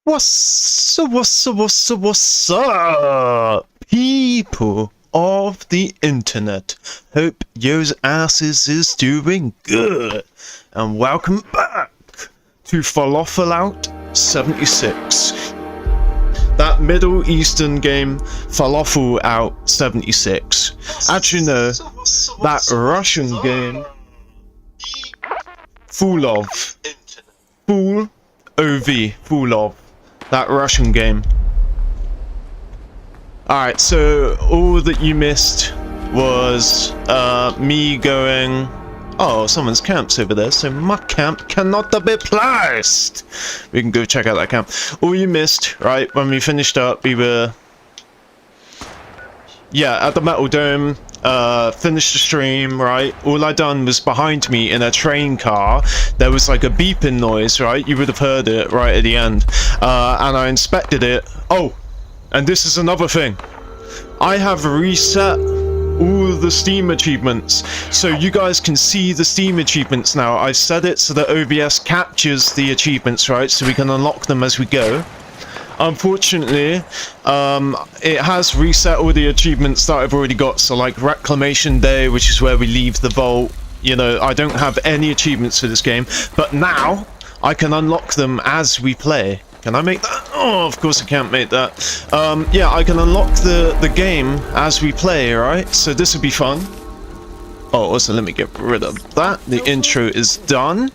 What's up, people of the internet? Hope yours asses is doing good, and welcome back to Falafel Out 76. That Middle Eastern game, Falafel Out 76. Actually, no, that Russian game, Full of. That Russian game. Alright, so all that you missed was me going... Oh, someone's camp's over there, so my camp cannot be placed! We can go check out that camp. All you missed, right, when we finished up, we were... Yeah, at the Metal Dome, finished the stream, right? All I done was behind me in a train car, there was like a beeping noise, right? You would have heard it right at the end. And I inspected it. Oh, and this is another thing. I have reset all the Steam achievements, so you guys can see the Steam achievements now. I've set it so that OBS captures the achievements, right? So we can unlock them as we go. Unfortunately, it has reset all the achievements that I've already got, so like Reclamation Day, which is where we leave the vault, you know, I don't have any achievements for this game, but now I can unlock them as we play. Can I make that? Oh, of course I can't make that. Yeah, I can unlock the game as we play, right? So this would be fun. Oh, also let me get rid of that. The intro is done.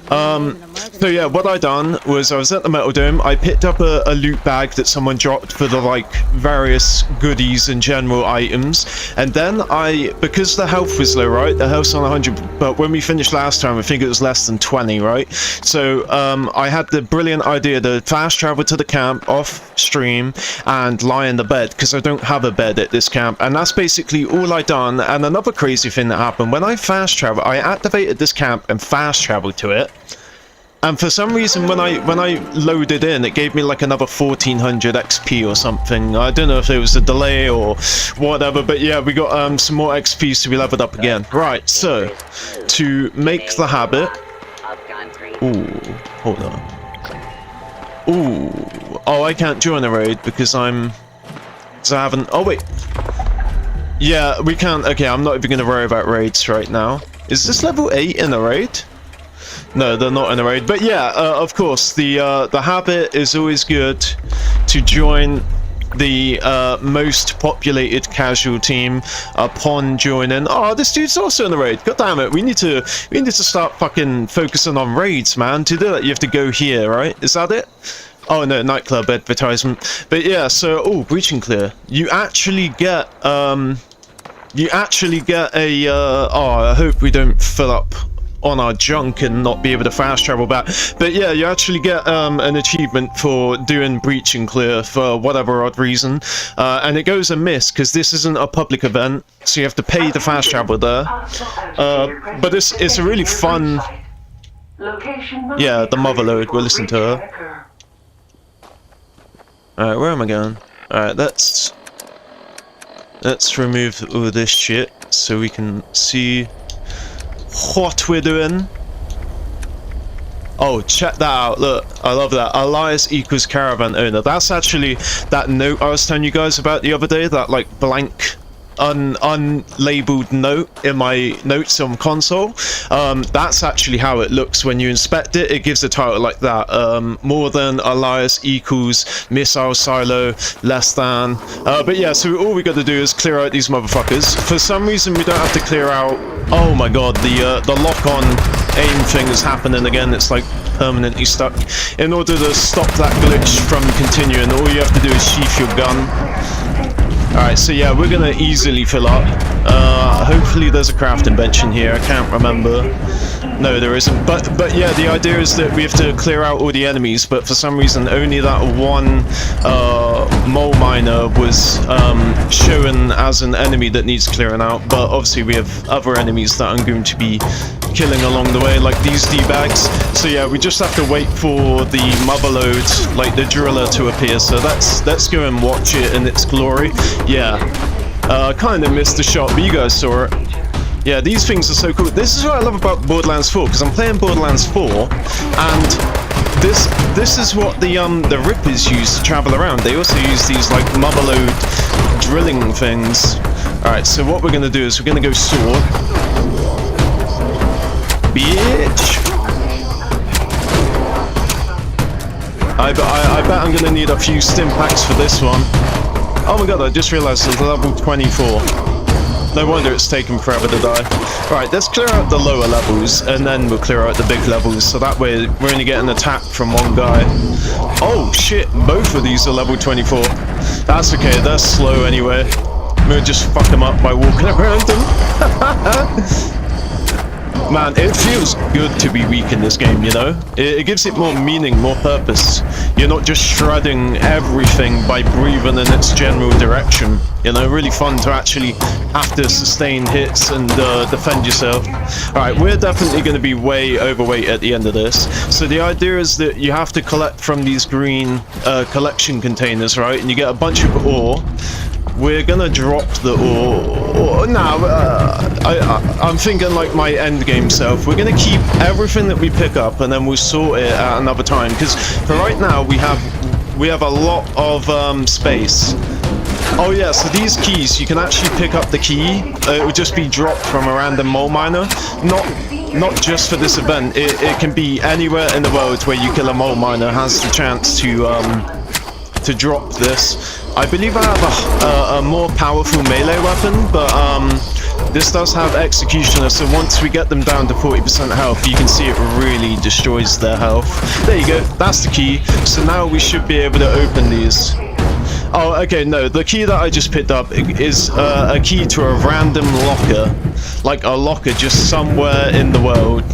So yeah, what I done was I was at the Metal Dome. I picked up a loot bag that someone dropped for the like various goodies and general items, and then because the health was low, right? The health's on 100, but when we finished last time, I think it was less than 20, right? So I had the brilliant idea to fast travel to the camp off stream and lie in the bed, because I don't have a bed at this camp, and that's basically all I done. And another crazy thing that happened when I fast travel, I activated this camp and fast traveled to it. And for some reason, when I loaded in, it gave me like another 1400 XP or something. I don't know if it was a delay or whatever, but yeah, we got some more XP, so we leveled up again. Right, so to make the habit. Ooh, hold on. Ooh, oh, I can't join a raid because I haven't. Oh wait. Yeah, we can't. Okay, I'm not even gonna worry about raids right now. Is this level 8 in a raid? No, they're not in a raid. But yeah, of course, the habit is always good to join the most populated casual team upon joining. Oh, this dude's also in the raid. God damn it, we need to start fucking focusing on raids, man. To do that, you have to go here, right? Is that it? Oh no, nightclub advertisement. But yeah, so breach and clear. You actually get a oh, I hope we don't fill up on our junk and not be able to fast travel back, but yeah, you actually get an achievement for doing breach and clear for whatever odd reason, and it goes amiss because this isn't a public event, so you have to pay to fast travel there, but it's a really fun. Yeah, the motherload, we'll listen to her. Alright, where am I going? Alright, let's remove all this shit so we can see what we're doing. Oh, check that out. Look, I love that. Elias equals caravan owner. That's actually that note I was telling you guys about the other day, that like blank unlabeled note in my notes on console. That's actually how it looks when you inspect it. It gives a title like that. More than Elias equals missile silo less than. But yeah, so all we got to do is clear out these motherfuckers. For some reason we don't have to clear out. Oh my god, the lock-on aim thing is happening again. It's like permanently stuck. In order to stop that glitch from continuing, all you have to do is sheath your gun. Alright, so yeah, we're gonna easily fill up. Hopefully there's a crafting bench in here, I can't remember. No, there isn't. But yeah, the idea is that we have to clear out all the enemies, but for some reason only that one mole miner was shown as an enemy that needs clearing out, but obviously we have other enemies that I'm going to be killing along the way, like these D-bags. So yeah, we just have to wait for the motherload, like the driller, to appear. So let's go and watch it in its glory. Yeah, kind of missed the shot, but you guys saw it. Yeah, these things are so cool. This is what I love about Borderlands 4, because I'm playing Borderlands 4, and this is what the rippers use to travel around. They also use these like motherload drilling things. Alright, so what we're gonna do is we're gonna go sword. Bitch! I bet I'm gonna need a few stim packs for this one. Oh my god, I just realized it's level 24. No wonder it's taken forever to die. Right, let's clear out the lower levels, and then we'll clear out the big levels, so that way we're only getting attacked from one guy. Oh shit, both of these are level 24. That's okay, they're slow anyway. We'll just fuck them up by walking around them. Man, it feels good to be weak in this game, you know? It gives it more meaning, more purpose. You're not just shredding everything by breathing in its general direction. You know, really fun to actually have to sustain hits and defend yourself. Alright, we're definitely going to be way overweight at the end of this. So the idea is that you have to collect from these green collection containers, right? And you get a bunch of ore. We're gonna drop the ore. Now, I'm thinking like my end game self. We're gonna keep everything that we pick up, and then we'll sort it at another time. Because for right now, we have a lot of space. Oh yeah, so these keys, you can actually pick up the key. It would just be dropped from a random mole miner. Not just for this event. It can be anywhere in the world where you kill a mole miner has the chance to drop this. I believe I have a more powerful melee weapon, but this does have Executioner, so once we get them down to 40% health, you can see it really destroys their health. There you go, that's the key. So now we should be able to open these. Oh, okay, no, the key that I just picked up is a key to a random locker. Like a locker just somewhere in the world.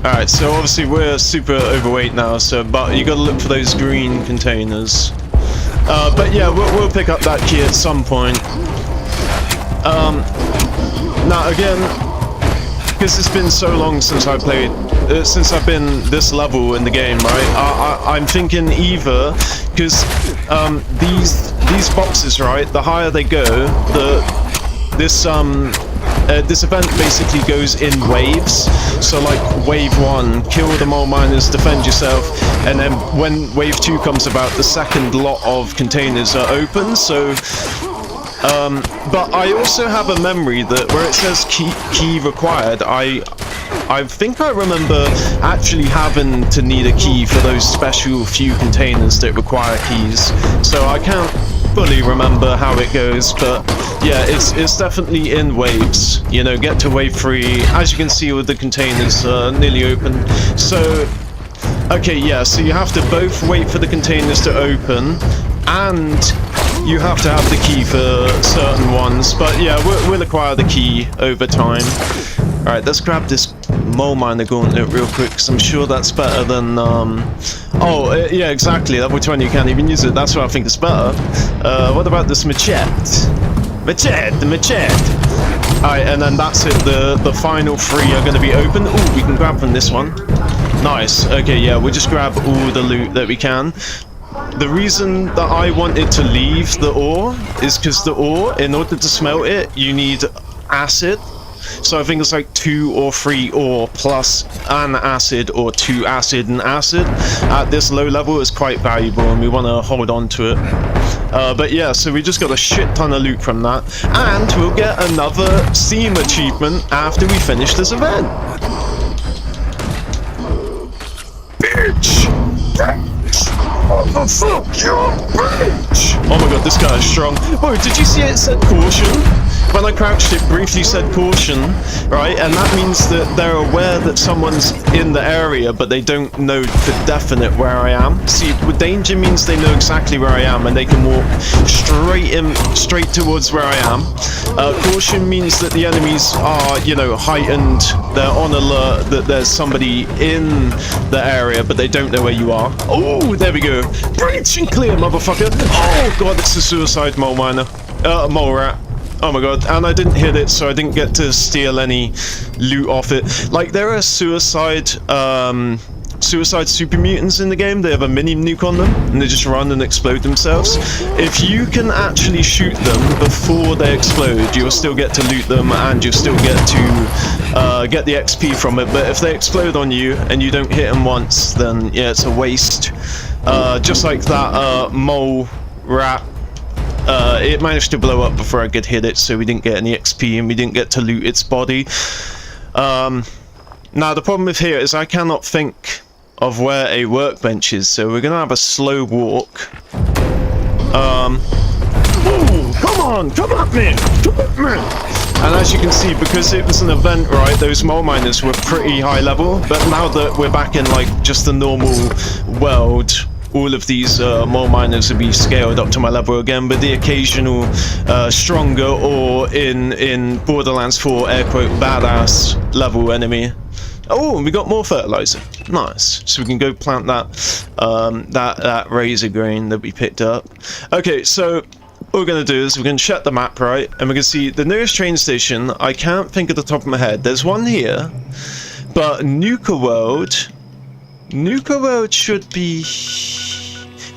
Alright, so obviously we're super overweight now, so but you gotta look for those green containers. But yeah, we'll pick up that key at some point. Now again, because it's been so long since I played, since I've been this level in the game, right? I'm thinking either, because these boxes, right? The higher they go, this event basically goes in waves. So like wave 1, kill the mole miners, defend yourself, and then when wave 2 comes about, the second lot of containers are open. So but I also have a memory that where it says key required, I think I remember actually having to need a key for those special few containers that require keys. So I can't fully remember how it goes, but yeah, it's definitely in waves. You know, get to wave 3. As you can see, with the containers nearly open. So, okay, yeah. So you have to both wait for the containers to open, and you have to have the key for certain ones. But yeah, we'll acquire the key over time. All right, let's grab this mole miner gauntlet real quick, because I'm sure that's better than yeah, exactly, level 20 you can't even use it. That's what I think is better. What about this machete? The machete. Alright, and then that's it, the final 3 are going to be open. Ooh, we can grab from this one. Nice. Okay, yeah, we'll just grab all the loot that we can. The reason that I wanted to leave the ore is because the ore, in order to smelt it, you need acid. So I think it's like 2 or 3 ore plus an acid, or 2 acid and acid at this low level is quite valuable, and we want to hold on to it. But yeah, so we just got a shit ton of loot from that, and we'll get another Steam achievement after we finish this event. Bitch! Fuck you, bitch! Oh my god, this guy is strong. Oh, did you see it said caution? When I crouched, it briefly said caution, right? And that means that they're aware that someone's in the area, but they don't know for definite where I am. See, with danger means they know exactly where I am, and they can walk straight towards where I am. Caution means that the enemies are, you know, heightened. They're on alert that there's somebody in the area, but they don't know where you are. Oh, there we go. Breach and clear, motherfucker. Oh god, it's a suicide mole miner. Mole rat. Oh my god, and I didn't hit it, so I didn't get to steal any loot off it. Like, there are suicide super mutants in the game. They have a mini nuke on them, and they just run and explode themselves. If you can actually shoot them before they explode, you'll still get to loot them, and you'll still get to get the XP from it, but if they explode on you and you don't hit them once, then yeah, it's a waste. Just like that mole rat. It managed to blow up before I could hit it, so we didn't get any XP and we didn't get to loot its body. Now the problem with here is I cannot think of where a workbench is, so we're gonna have a slow walk. Oh, come on, man! And as you can see, because it was an event, right, those mole miners were pretty high level, but now that we're back in like just the normal world, all of these mole miners will be scaled up to my level again, with the occasional stronger or in Borderlands 4 air quote badass level enemy. Oh, we got more fertilizer. Nice. So we can go plant that razor grain that we picked up. Okay, so what we're going to do is we're going to check the map, right? And we're going to see the nearest train station. I can't think at the top of my head. There's one here, but Nuka World should be...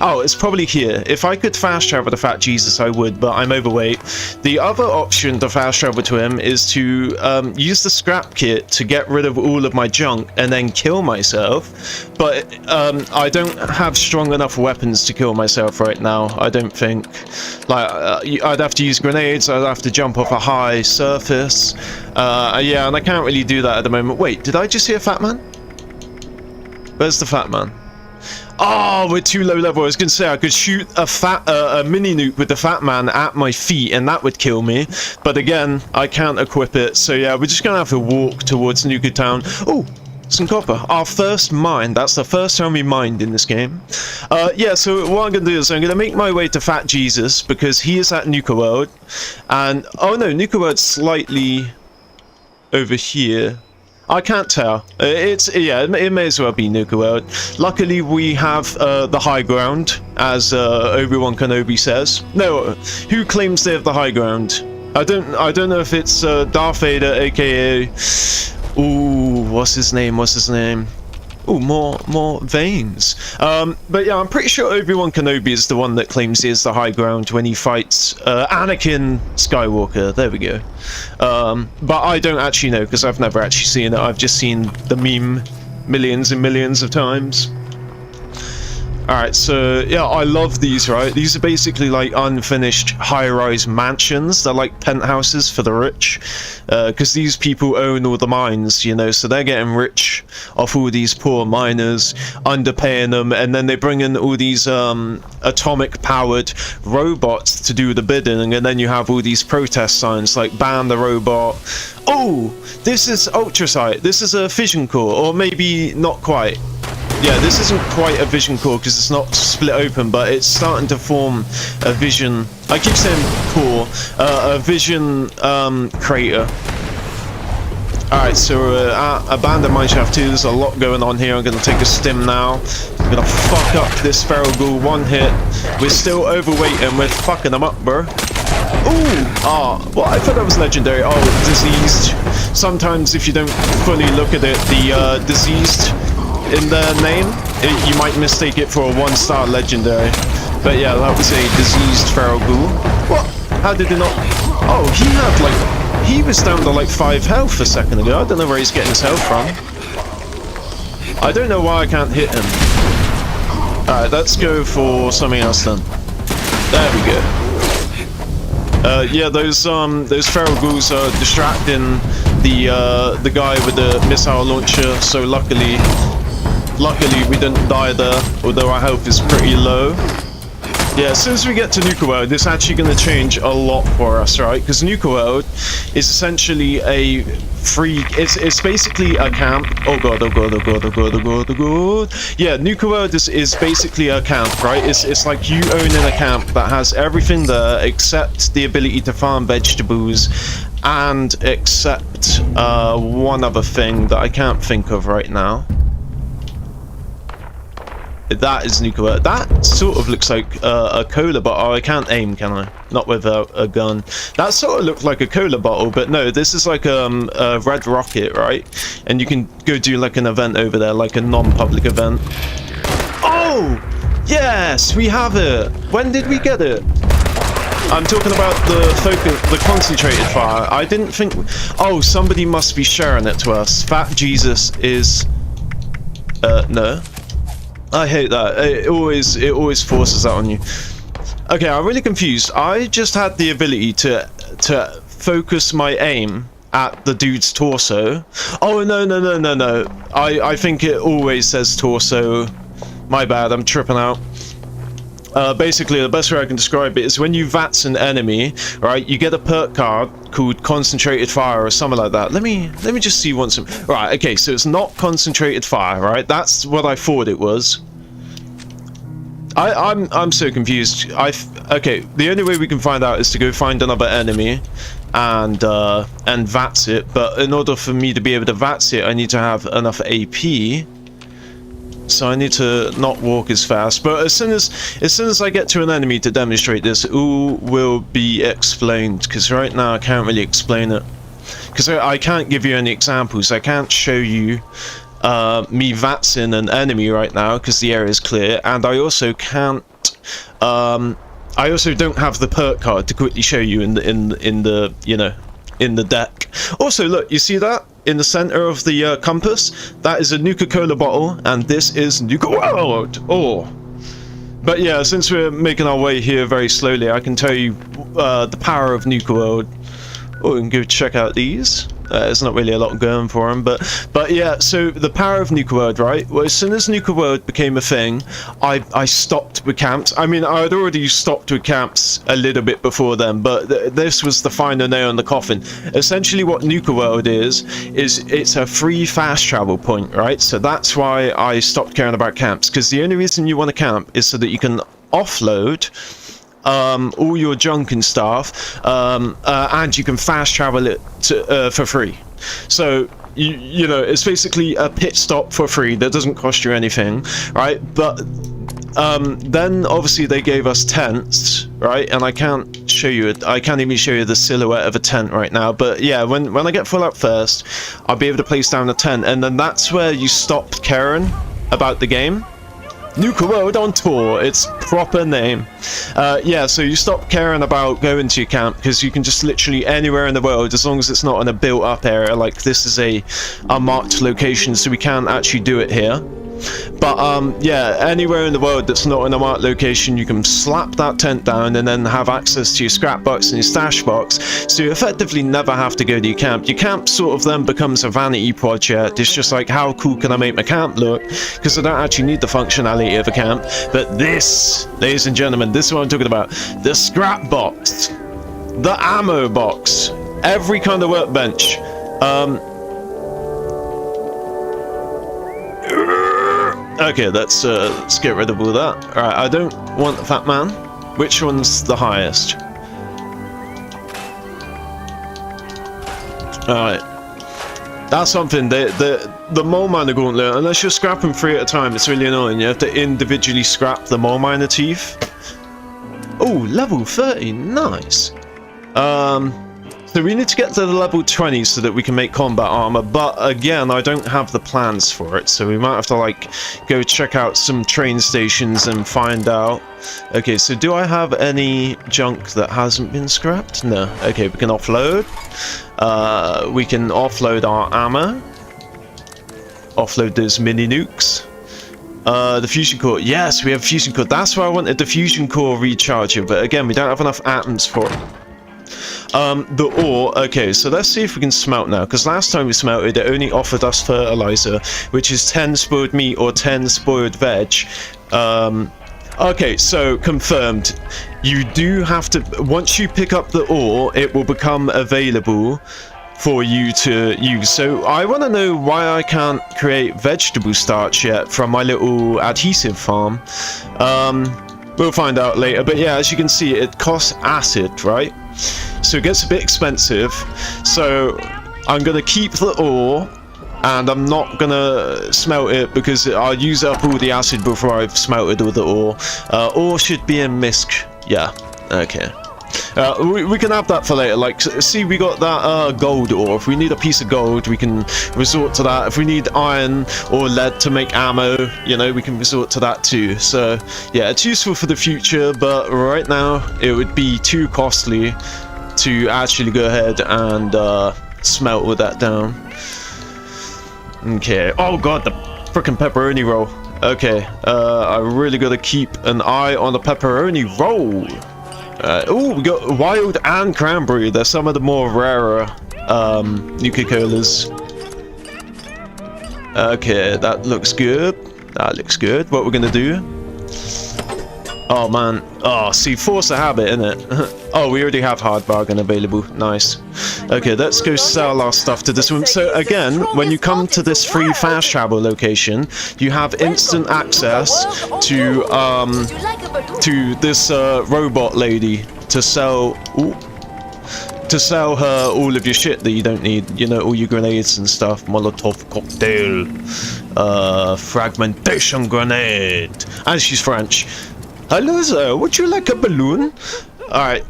Oh, it's probably here. If I could fast travel to Fat Jesus, I would, but I'm overweight. The other option to fast travel to him is to use the scrap kit to get rid of all of my junk and then kill myself. But I don't have strong enough weapons to kill myself right now, I don't think. Like, I'd have to use grenades, I'd have to jump off a high surface. Yeah, and I can't really do that at the moment. Wait, did I just see a fat man? Where's the fat man? Oh, we're too low level. I was gonna say I could shoot a mini nuke with the fat man at my feet and that would kill me, but again I can't equip it, so yeah, we're just gonna have to walk towards Nuka Town. Oh, some copper. Our first mine. That's the first time we mined in this game. Yeah, so what I'm gonna do is I'm gonna make my way to Fat Jesus because he is at Nuka World, and oh no, Nuka World's slightly over here. I can't tell. It may as well be Nuka World. Luckily, we have the high ground, as Obi-Wan Kenobi says. No, who claims they have the high ground? I don't know if it's Darth Vader, aka. Ooh, what's his name? Ooh, more veins. But yeah, I'm pretty sure Obi-Wan Kenobi is the one that claims he has the high ground when he fights Anakin Skywalker. There we go. But I don't actually know because I've never actually seen it. I've just seen the meme millions and millions of times. Alright, so yeah, I love these, right? These are basically like unfinished high-rise mansions. They're like penthouses for the rich. Because these people own all the mines, you know, so they're getting rich off all these poor miners, underpaying them, and then they bring in all these atomic-powered robots to do the bidding, and then you have all these protest signs like ban the robot. Oh, this is Ultrasight. This is a fission core, or maybe not quite. Yeah, this isn't quite a vision core because it's not split open, but it's starting to form a vision. I keep saying core, a vision crater. Alright, so at Abandoned Mineshaft 2, there's a lot going on here. I'm going to take a stim now. I'm going to fuck up this feral ghoul one hit. We're still overweight and we're fucking them up, bro. Ooh! Ah, well, I thought that was legendary. Oh, diseased. Sometimes if you don't fully look at it, the diseased in the name, you might mistake it for a 1-star legendary. But yeah, that was a diseased feral ghoul. What? How did it not? Oh, he had like... He was down to like 5 health a second ago. I don't know where he's getting his health from. I don't know why I can't hit him. Alright, let's go for something else then. There we go. Yeah, those feral ghouls are distracting the guy with the missile launcher, so luckily we didn't die there, although our health is pretty low. Yeah, as soon as we get to Nuka World, it's actually going to change a lot for us, right? Because Nuka World is essentially a free... It's basically a camp. Oh god, oh god, oh god, oh god, oh god, oh god. Yeah, Nuka World is basically a camp, right? It's like you owning a camp that has everything there except the ability to farm vegetables and except one other thing that I can't think of right now. That is Nuka World. That sort of looks like a cola bottle. Oh, I can't aim, can I? Not with a gun. That sort of looked like a cola bottle, but no, this is like a red rocket, right? And you can go do like an event over there, like a non-public event. Oh! Yes! We have it! When did we get it? I'm talking about the concentrated fire. I didn't think... Oh, somebody must be sharing it to us. Fat Jesus is... no. I hate that. It always forces that on you. Okay, I'm really confused. I just had the ability to focus my aim at the dude's torso. Oh, no. I think it always says torso. My bad, I'm tripping out. Basically, the best way I can describe it is when you VATS an enemy, right, you get a perk card called Concentrated Fire or something like that. Let me just see once. Right, okay, so it's not Concentrated Fire, right? That's what I thought it was. I'm so confused. Okay, the only way we can find out is to go find another enemy and VATS it, but in order for me to be able to VATS it, I need to have enough AP. So I need to not walk as fast, but as soon as I get to an enemy to demonstrate this, all will be explained, because right now I can't really explain it. Because I can't give you any examples. I can't show you me VATSing an enemy right now because the area is clear, and I also can't I also don't have the perk card to quickly show you in the you know, in the deck. Also, look, you see that in the center of the compass? That is a Nuka-Cola bottle, and this is Nuka World. Oh, but yeah, since we're making our way here very slowly, I can tell you the power of Nuka World. Oh, we can go check out these. There's not really a lot going for them, but yeah, so the power of Nuka World, right? Well, as soon as Nuka World became a thing, I stopped with camps. I mean, I had already stopped with camps a little bit before then, but this was the final nail in the coffin. Essentially what Nuka World is it's a free fast travel point, right? So that's why I stopped caring about camps, because the only reason you want to camp is so that you can offload all your junk and stuff, and you can fast travel it for free. So you know, it's basically a pit stop for free that doesn't cost you anything, right? But then obviously they gave us tents, right? And I can't show you it. I can't even show you the silhouette of a tent right now. But yeah, when I get full up first, I'll be able to place down a tent, and then that's where you stopped caring about the game. Nuka World on Tour, its proper name. Yeah, so you stop caring about going to your camp because you can just literally anywhere in the world, as long as it's not in a built-up area. Like this is a marked location, so we can't actually do it here. But yeah, anywhere in the world that's not in a marked location, you can slap that tent down and then have access to your scrap box and your stash box, so you effectively never have to go to your camp. Your camp sort of then becomes a vanity project. It's just like, how cool can I make my camp look? Because I don't actually need the functionality of a camp. But this, ladies and gentlemen, this is what I'm talking about. The scrap box, the ammo box, every kind of workbench. Okay, let's get rid of all that. Alright, I don't want that man. Which one's the highest? Alright. That's something. The mole miner gauntlet, unless you're scrapping 3 at a time, it's really annoying. You have to individually scrap the mole miner teeth. Oh, level 30, nice. So we need to get to the level 20 so that we can make combat armor, but again, I don't have the plans for it, so we might have to like go check out some train stations and find out. Okay, so do I have any junk that hasn't been scrapped? No. Okay, we can offload. We can offload our ammo. Offload those mini nukes. The fusion core. Yes, we have fusion core. That's why I wanted the fusion core recharger, but again, we don't have enough atoms for it. The ore, okay, so let's see if we can smelt now, because last time we smelted it only offered us fertilizer, which is 10 spoiled meat or 10 spoiled veg. Okay, so confirmed. You do have to, once you pick up the ore, it will become available for you to use. So I want to know why I can't create vegetable starch yet from my little adhesive farm. We'll find out later, but yeah, as you can see, it costs acid, right? So it gets a bit expensive, so I'm gonna keep the ore, and I'm not gonna smelt it because I'll use up all the acid before I've smelted all the ore. Ore should be in misc. Yeah, okay. We can have that for later. Like, see, we got that gold ore. If we need a piece of gold, we can resort to that. If we need iron or lead to make ammo, you know, we can resort to that too. So yeah, it's useful for the future, but right now it would be too costly to actually go ahead and smelt all that down. Okay. Oh god, the freaking pepperoni roll. Okay, I really gotta keep an eye on the pepperoni roll. Oh, we got wild and cranberry. They're some of the more rarer Nuka-Colas. Okay, that looks good. That looks good. What we're gonna do? Oh man. Oh, see, force a habit, innit? Oh, we already have hard bargain available. Nice. Okay, let's go sell our stuff to this one. So again, when you come to this free fast travel location, you have instant access to this robot lady to sell. Ooh, to sell her all of your shit that you don't need, you know, all your grenades and stuff. Molotov cocktail, fragmentation grenade, and she's French. Hello sir, would you like a balloon? Alright,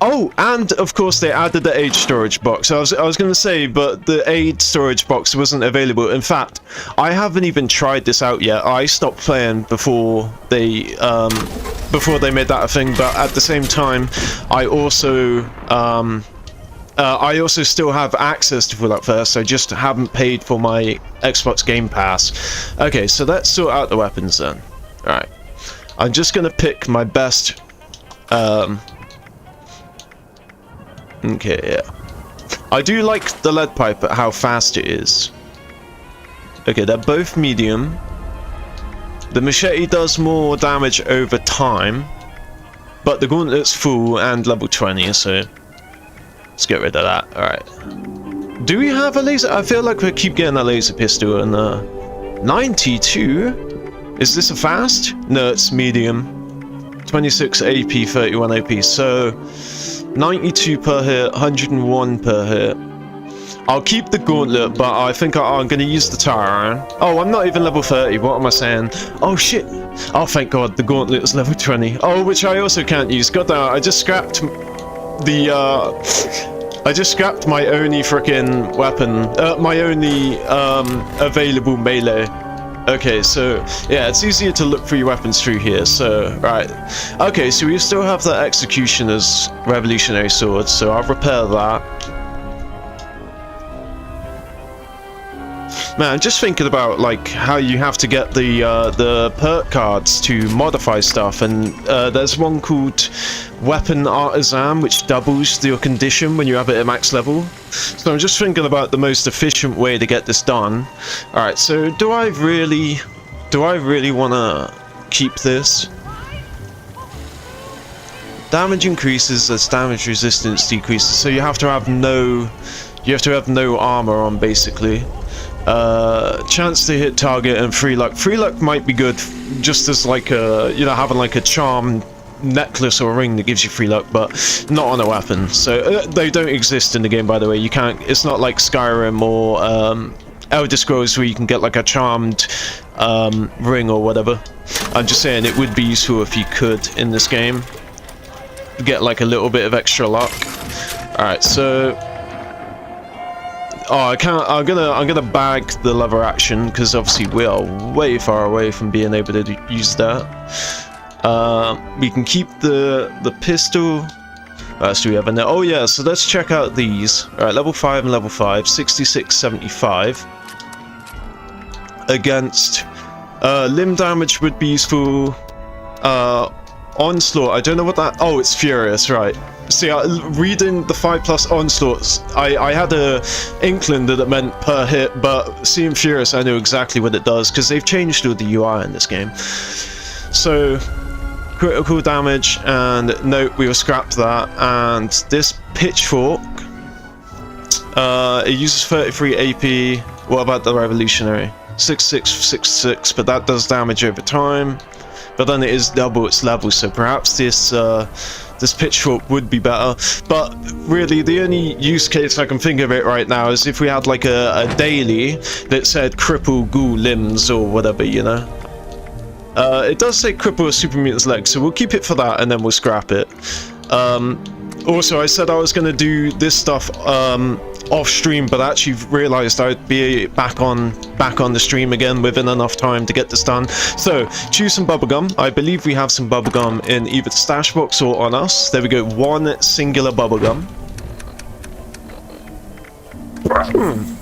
oh, and of course they added the aid storage box. I was gonna say, but the aid storage box wasn't available. In fact, I haven't even tried this out yet. I stopped playing before they made that a thing, but at the same time, I also still have access to Fallout First. I just haven't paid for my Xbox Game Pass. Okay, so let's sort out the weapons then. Alright. I'm just gonna pick my best. Okay, yeah. I do like the lead pipe at how fast it is. Okay, they're both medium. The machete does more damage over time, but the gauntlet's full and level 20, so let's get rid of that. Alright. Do we have a laser? I feel like we keep getting a laser pistol and 92? Is this a fast? No, it's medium. 26 AP, 31 AP, so 92 per hit, 101 per hit. I'll keep the gauntlet, but I think I'm going to use the tire iron. Oh, I'm not even level 30. What am I saying? Oh, shit. Oh, thank God. The gauntlet is level 20. Oh, which I also can't use. God damn it. I just scrapped the, I just scrapped my only freaking weapon. My only, available melee. Okay, so, yeah, it's easier to look for your weapons through here, so, right. Okay, so we still have the Executioner's Revolutionary Sword, so I'll repair that. Man, just thinking about like how you have to get the perk cards to modify stuff, and there's one called Weapon Artisan, which doubles your condition when you have it at max level. So I'm just thinking about the most efficient way to get this done. All right, so do I really want to keep this? Damage increases as damage resistance decreases, so you have to have no armor on basically. Chance to hit target and free luck. Free luck might be good just as like a, you know, having like a charm necklace or ring that gives you free luck, but not on a weapon. So they don't exist in the game, by the way. You can't, it's not like Skyrim or Elder Scrolls where you can get like a charmed ring or whatever. I'm just saying it would be useful if you could in this game get like a little bit of extra luck. Alright, so oh, I can't. I'm gonna bag the lever action because obviously we are way far away from being able to use that. We can keep the pistol. What else do we have in there? Oh yeah, so let's check out these. All right, level 5 and level 5, 66, 75. Against limb damage would be useful. Onslaught. I don't know what that. Oh, it's furious, right? See, reading the 5+ onslaughts, I had a inkling that it meant per hit, but seeing Furious, I know exactly what it does, because they've changed all the UI in this game. So, critical damage, and note, we will scrap that, and this pitchfork, it uses 33 AP, what about the Revolutionary? 6666, but that does damage over time, but then it is double its level, so perhaps this pitchfork would be better, but really the only use case I can think of it right now is if we had like a daily that said cripple ghoul limbs or whatever, you know. It does say cripple a super mutant's leg, so we'll keep it for that and then we'll scrap it. Also, I said I was going to do this stuff off stream, but actually realized I'd be back on the stream again within enough time to get this done. So choose some bubblegum. I believe we have some bubblegum in either the stash box or on us. There we go, one singular bubblegum.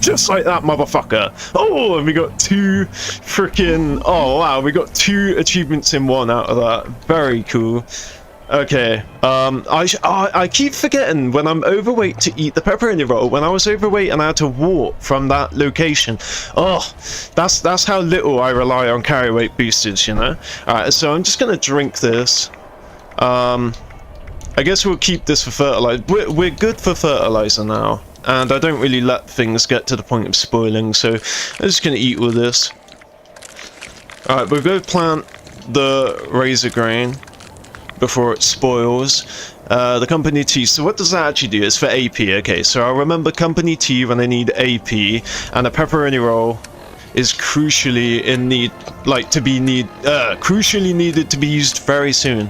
Just like that, motherfucker. Oh, and we got two freaking, oh wow, we got 2 achievements in one out of that. Very cool. Okay, I keep forgetting when I'm overweight to eat the pepperoni roll. When I was overweight and I had to walk from that location, oh, that's how little I rely on carry weight boosters, you know. Alright, so I'm just gonna drink this. I guess we'll keep this for fertilizer. We're good for fertilizer now, and I don't really let things get to the point of spoiling, so I'm just gonna eat with this. Alright, we'll go plant the razor grain before it spoils. The company tea, so what does that actually do? It's for AP. Okay, so I'll remember company tea when I need AP, and a pepperoni roll is crucially in need, like crucially needed to be used very soon.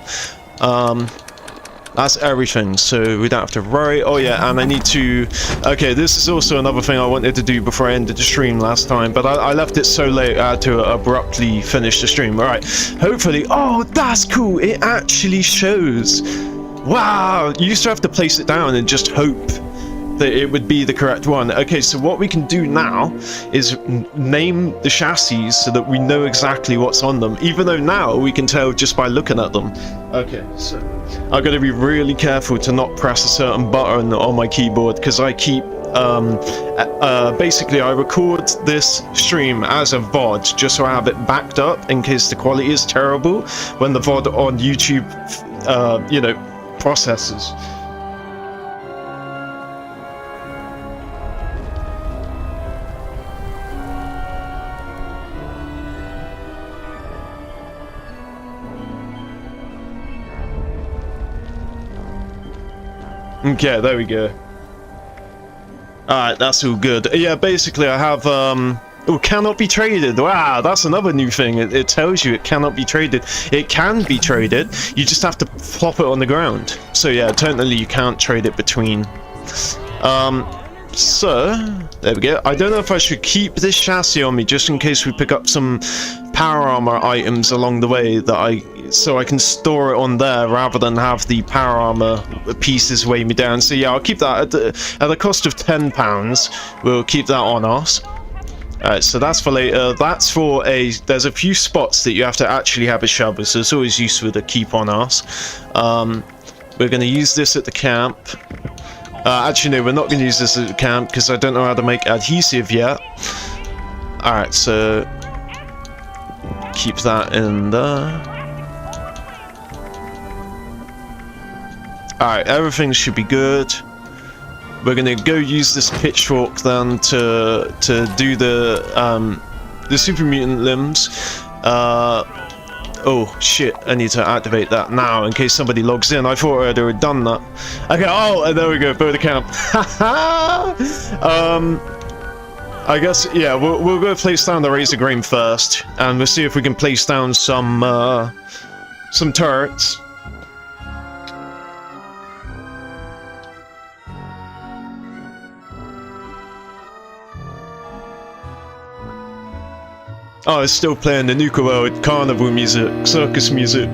That's everything, so we don't have to worry. Oh yeah, and I need to, okay, this is also another thing I wanted to do before I ended the stream last time, but I left it so late I had to abruptly finish the stream. Alright, hopefully, oh, that's cool, it actually shows. Wow, you used to have to place it down and just hope that it would be the correct one. Okay, so what we can do now is name the chassis so that we know exactly what's on them, even though now we can tell just by looking at them. Okay, so I've got to be really careful to not press a certain button on my keyboard, because I keep basically I record this stream as a VOD just so I have it backed up in case the quality is terrible when the VOD on YouTube you know, processes. Okay, there we go. Alright, that's all good. Yeah, basically I have, oh, cannot be traded. Wow, that's another new thing. It tells you it cannot be traded. It can be traded, you just have to plop it on the ground. So yeah, technically you can't trade it between. So, there we go. I don't know if I should keep this chassis on me just in case we pick up some power armor items along the way so I can store it on there rather than have the power armor pieces weigh me down. So yeah, I'll keep that at the cost of £10. We'll keep that on us. Alright, so that's for later. That's for there's a few spots that you have to actually have a shovel, so it's always useful to keep on us. We're going to use this at the camp. Actually, no, we're not going to use this at the camp because I don't know how to make adhesive yet. Alright, so keep that in there. Alright, everything should be good. We're gonna go use this pitchfork then to do the super mutant limbs. Oh shit, I need to activate that now in case somebody logs in. I thought I'd already done that. Okay, oh, and there we go, build a camp. I guess, yeah, we'll go place down the razor grain first, and we'll see if we can place down some turrets. Oh, it's still playing the Nuka World carnival music, circus music.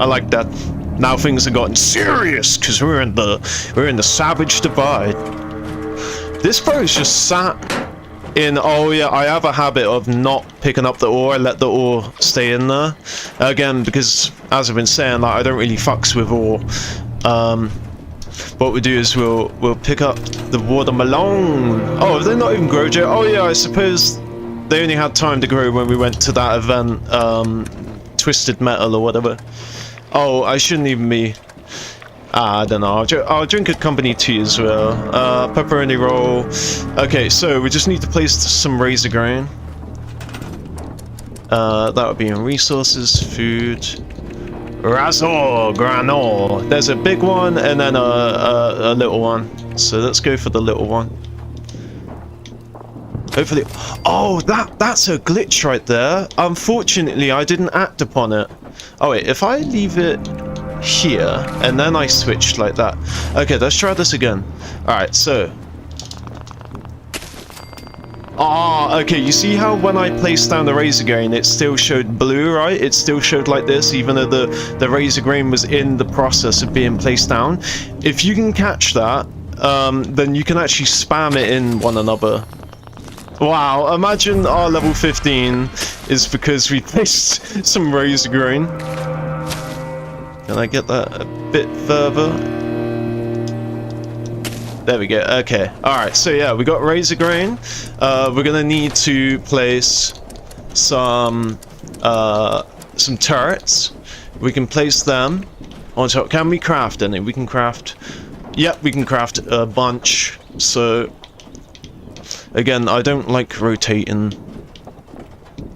I like that. Now things have gotten serious because we're in the Savage Divide. This bro's just sat in. Oh yeah, I have a habit of not picking up the ore. I let the ore stay in there again because, as I've been saying, like I don't really fucks with ore. What we do is we'll pick up the watermelon. Oh, they're not even grown yet. Oh yeah, I suppose. They only had time to grow when we went to that event, Twisted Metal or whatever. Oh, I shouldn't even be... I don't know. I'll drink a company tea as well. Pepperoni roll. Okay, so we just need to place some razor grain. That would be in resources, food. Razor Granol. There's a big one and then a little one. So let's go for the little one. Hopefully... Oh, that's a glitch right there. Unfortunately, I didn't act upon it. Oh, wait. If I leave it here, and then I switched like that. Okay, let's try this again. Alright, so... Ah, okay, you see how when I placed down the razor grain, it still showed blue, right? It still showed like this, even though the razor grain was in the process of being placed down. If you can catch that, then you can actually spam it in one another. Wow, imagine our level 15 is because we placed some razor grain. Can I get that a bit further? There we go. Okay. Alright, so yeah, we got razor grain. We're gonna need to place some turrets. We can place them on top. Can we craft any? We can craft... Yep, we can craft a bunch. So, again, I don't like rotating.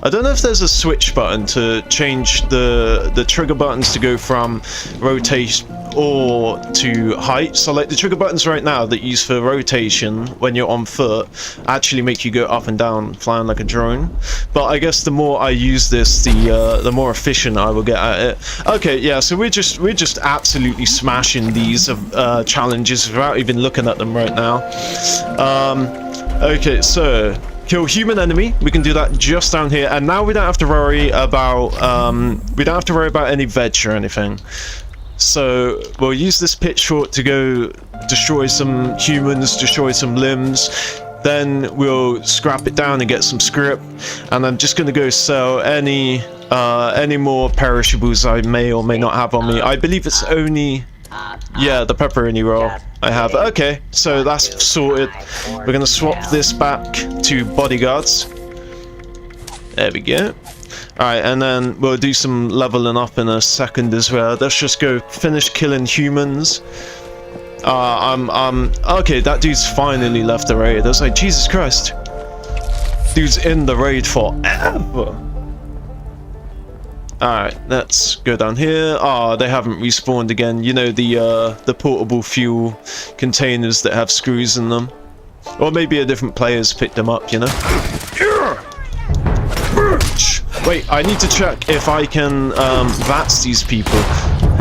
I don't know if there's a switch button to change the trigger buttons to go from rotation or to height. So like the trigger buttons right now that you use for rotation when you're on foot actually make you go up and down flying like a drone. But I guess the more I use this, the more efficient I will get at it. Okay, yeah, so we're just absolutely smashing these challenges without even looking at them right now. Okay, so kill human enemy. We can do that just down here, and now we don't have to worry about any veg or anything. So we'll use this pitchfork to go destroy some humans, destroy some limbs. Then we'll scrap it down and get some script. And I'm just gonna go sell any more perishables I may or may not have on me. I believe it's only, yeah, the pepperoni roll I have. Okay, so that's sorted. We're gonna swap this back to bodyguards. There we go. Alright, and then we'll do some leveling up in a second as well. Let's just go finish killing humans. Okay, that dude's finally left the raid. I was like, Jesus Christ. Dude's in the raid forever. Alright, let's go down here. Ah, they haven't respawned again. You know, the portable fuel containers that have screws in them. Or maybe a different player's picked them up, you know? Wait, I need to check if I can VATS these people.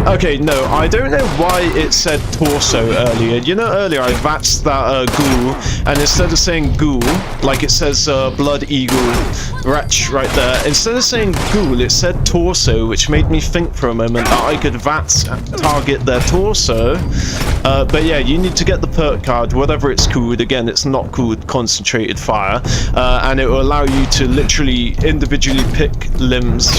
Okay, no, I don't know why it said torso earlier. You know, earlier I VATSed that ghoul, and instead of saying ghoul, like it says blood eagle wretch right there, instead of saying ghoul, it said torso, which made me think for a moment that I could VATS target their torso. But yeah, you need to get the perk card, whatever it's called. Again, it's not called concentrated fire, and it will allow you to literally individually pick limbs,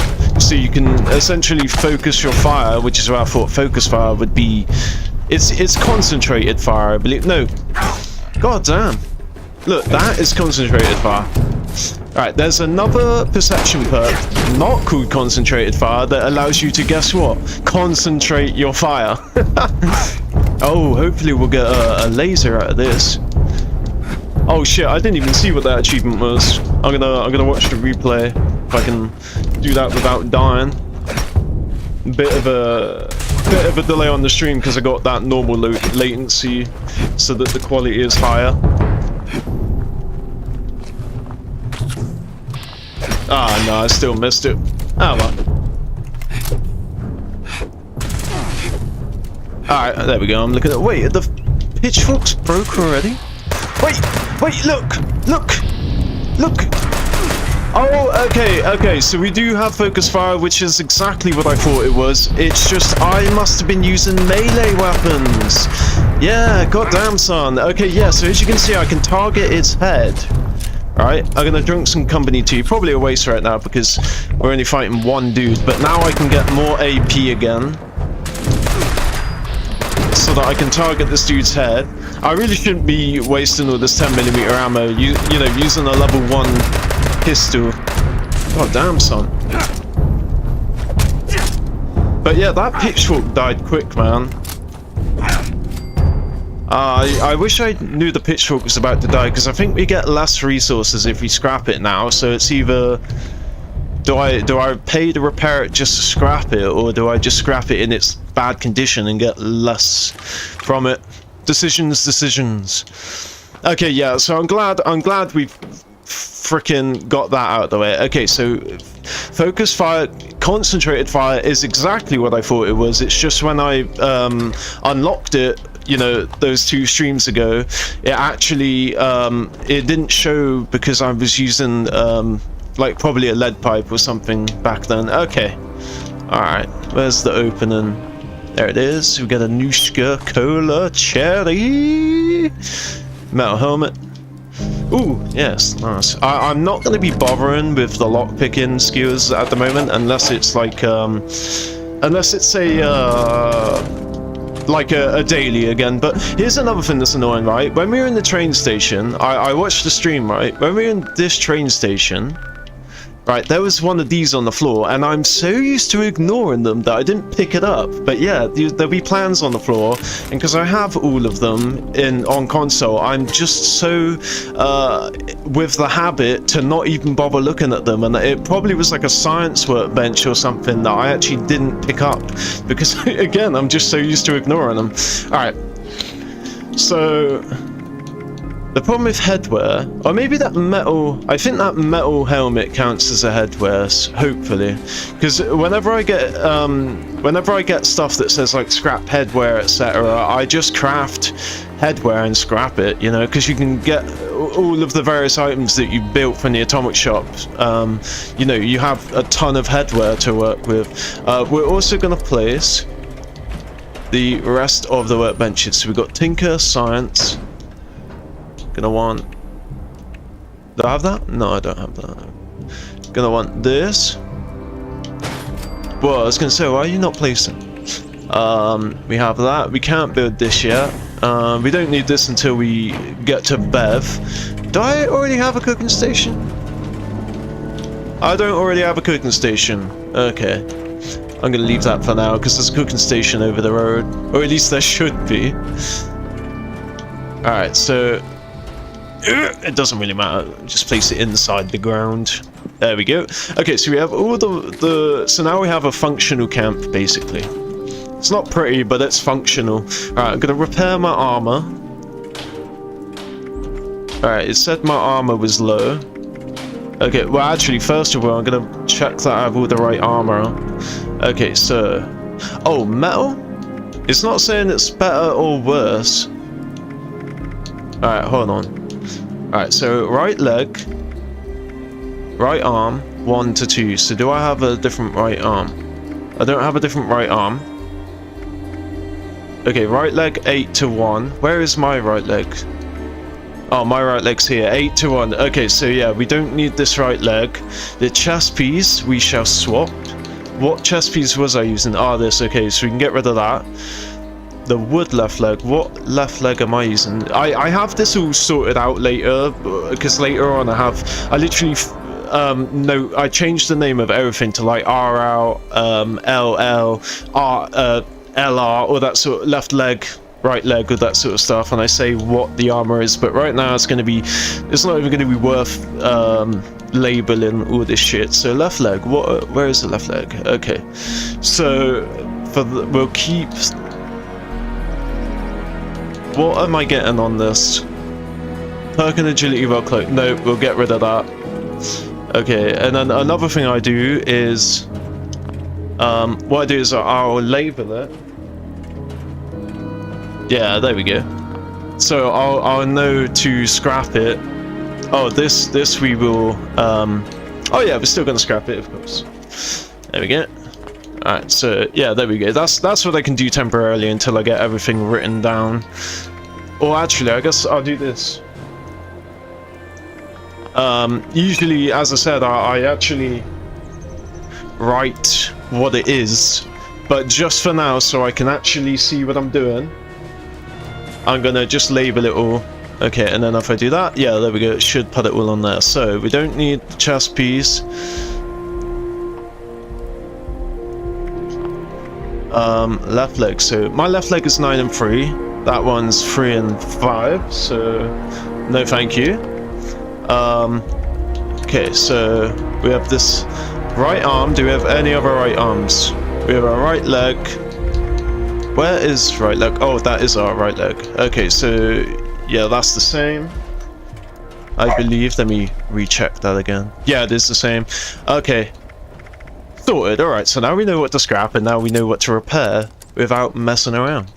so you can essentially focus your fire, which is where I thought focus fire would be. It's concentrated fire, I believe. No, god damn, look, that is concentrated fire. Alright, there's another perception perk, not called concentrated fire, that allows you to, guess what, concentrate your fire. Oh, hopefully we'll get a laser out of this. Oh shit, I didn't even see what that achievement was. I'm gonna watch the replay if I can do that without dying. Bit of a delay on the stream because I got that normal latency so that the quality is higher. Ah, no, I still missed it. Ah, well. Alright, there we go. I'm looking at... Wait, the pitchforks broke already? Wait, look! Oh, okay, so we do have focus fire, which is exactly what I thought it was. It's just I must have been using melee weapons. Yeah, goddamn son. Okay, yeah, so as you can see, I can target its head. Alright, I'm gonna drink some company tea. Probably a waste right now because we're only fighting one dude, but now I can get more AP again, so that I can target this dude's head. I really shouldn't be wasting all this 10mm ammo, you know, using a level 1 pistol. God damn, son. But yeah, that pitchfork died quick, man. I wish I knew the pitchfork was about to die, because I think we get less resources if we scrap it now, so it's either... Do I pay to repair it just to scrap it, or do I just scrap it in its bad condition and get less from it? Decisions. Okay, yeah, so I'm glad we've freaking got that out of the way. Okay, so focus fire, concentrated fire is exactly what I thought it was. It's just when I unlocked it, you know, those 2 streams ago, it actually it didn't show because I was using like probably a lead pipe or something back then. Okay, all right, where's the opening? There it is. We got a Nushka Cola Cherry metal helmet. Ooh, yes, nice. I'm not going to be bothering with the lockpicking skills at the moment, unless it's like, unless it's a, like a daily again. But here's another thing that's annoying, right? When we were in the train station, I watched the stream, right? When we were in this train station, right, there was one of these on the floor, and I'm so used to ignoring them that I didn't pick it up. But yeah, there'll be plans on the floor, and because I have all of them on console, I'm just so with the habit to not even bother looking at them. And it probably was like a science workbench or something that I actually didn't pick up because again, I'm just so used to ignoring them. All right, so the problem with headwear, or maybe that metal, I think that metal helmet counts as a headwear, hopefully, because whenever I get stuff that says like scrap headwear, etc., I just craft headwear and scrap it, you know, because you can get all of the various items that you built from the atomic shop. You know, you have a ton of headwear to work with. We're also going to place the rest of the workbenches. So we've got Tinker, Science. Gonna want... Do I have that? No, I don't have that. Gonna want this. Well, I was gonna say, why are you not placing? We have that. We can't build this yet. We don't need this until we get to Bev. Do I already have a cooking station? I don't already have a cooking station. Okay. I'm gonna leave that for now, because there's a cooking station over the road. Or at least there should be. Alright, so... It doesn't really matter, just place it inside the ground. There we go. Okay, so we have all so now we have a functional camp, basically. It's not pretty, but it's functional. Alright, I'm gonna repair my armor. Alright, it said my armor was low. Okay, well actually, first of all, I'm gonna check that I have all the right armor on. Okay, so... Oh, metal? It's not saying it's better or worse. Alright, hold on. Alright, so right leg, right arm, 1 to 2. So do I have a different right arm? I don't have a different right arm. Okay, right leg, 8 to 1. Where is my right leg? Oh, my right leg's here, 8 to 1. Okay, so yeah, we don't need this right leg. The chest piece, we shall swap. What chest piece was I using? Ah, this, okay, so we can get rid of that. The wood left leg. What left leg am I using? I have this all sorted out later, because later on I literally I changed the name of everything to like RL, LL, LR, or that sort of left leg, right leg, or that sort of stuff, and I say what the armor is. But right now it's not even going to be worth labeling all this shit. So left leg. Where is the left leg? Okay, so we'll keep. What am I getting on this? Perk and agility while cloak. No, we'll get rid of that. Okay, and then another thing I do is... what I do is I'll label it. Yeah, there we go. So I'll know to scrap it. Oh, this we will... oh yeah, we're still going to scrap it, of course. There we go. Alright, so yeah, there we go. That's what I can do temporarily until I get everything written down. Or actually, I guess I'll do this. Usually, as I said, I actually write what it is, but just for now, so I can actually see what I'm doing, I'm gonna just label it all. Okay, and then if I do that, yeah, there we go. It should put it all on there. So we don't need the chest piece. Left leg. So my left leg is 9 and 3. That one's 3 and 5. So no, thank you. Okay, so we have this right arm. Do we have any other right arms? We have a right leg. Where is right leg? Oh, that is our right leg. Okay, so yeah, that's the same. I believe. Let me recheck that again. Yeah, it is the same. Okay. Sorted. Alright, so now we know what to scrap, and now we know what to repair without messing around.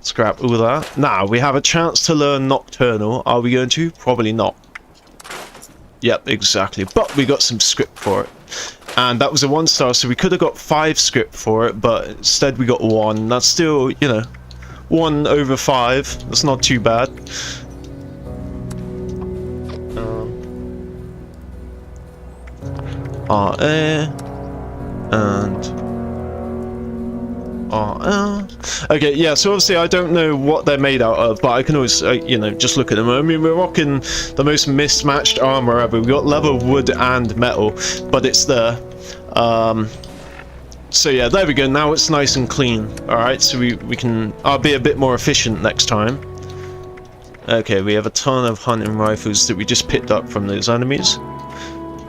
Scrap all that. Now, we have a chance to learn Nocturnal. Are we going to? Probably not. Yep, exactly. But we got some script for it. And that was a 1-star, so we could have got 5 script for it, but instead we got 1. That's still, you know, 1 over 5. That's not too bad. RA and RL. Okay, yeah, so obviously I don't know what they're made out of, but I can always, you know, just look at them. I mean, we're rocking the most mismatched armor ever. We've got leather, wood, and metal, but it's there. So yeah, there we go. Now it's nice and clean. Alright, so we can... I'll be a bit more efficient next time. Okay, we have a ton of hunting rifles that we just picked up from those enemies.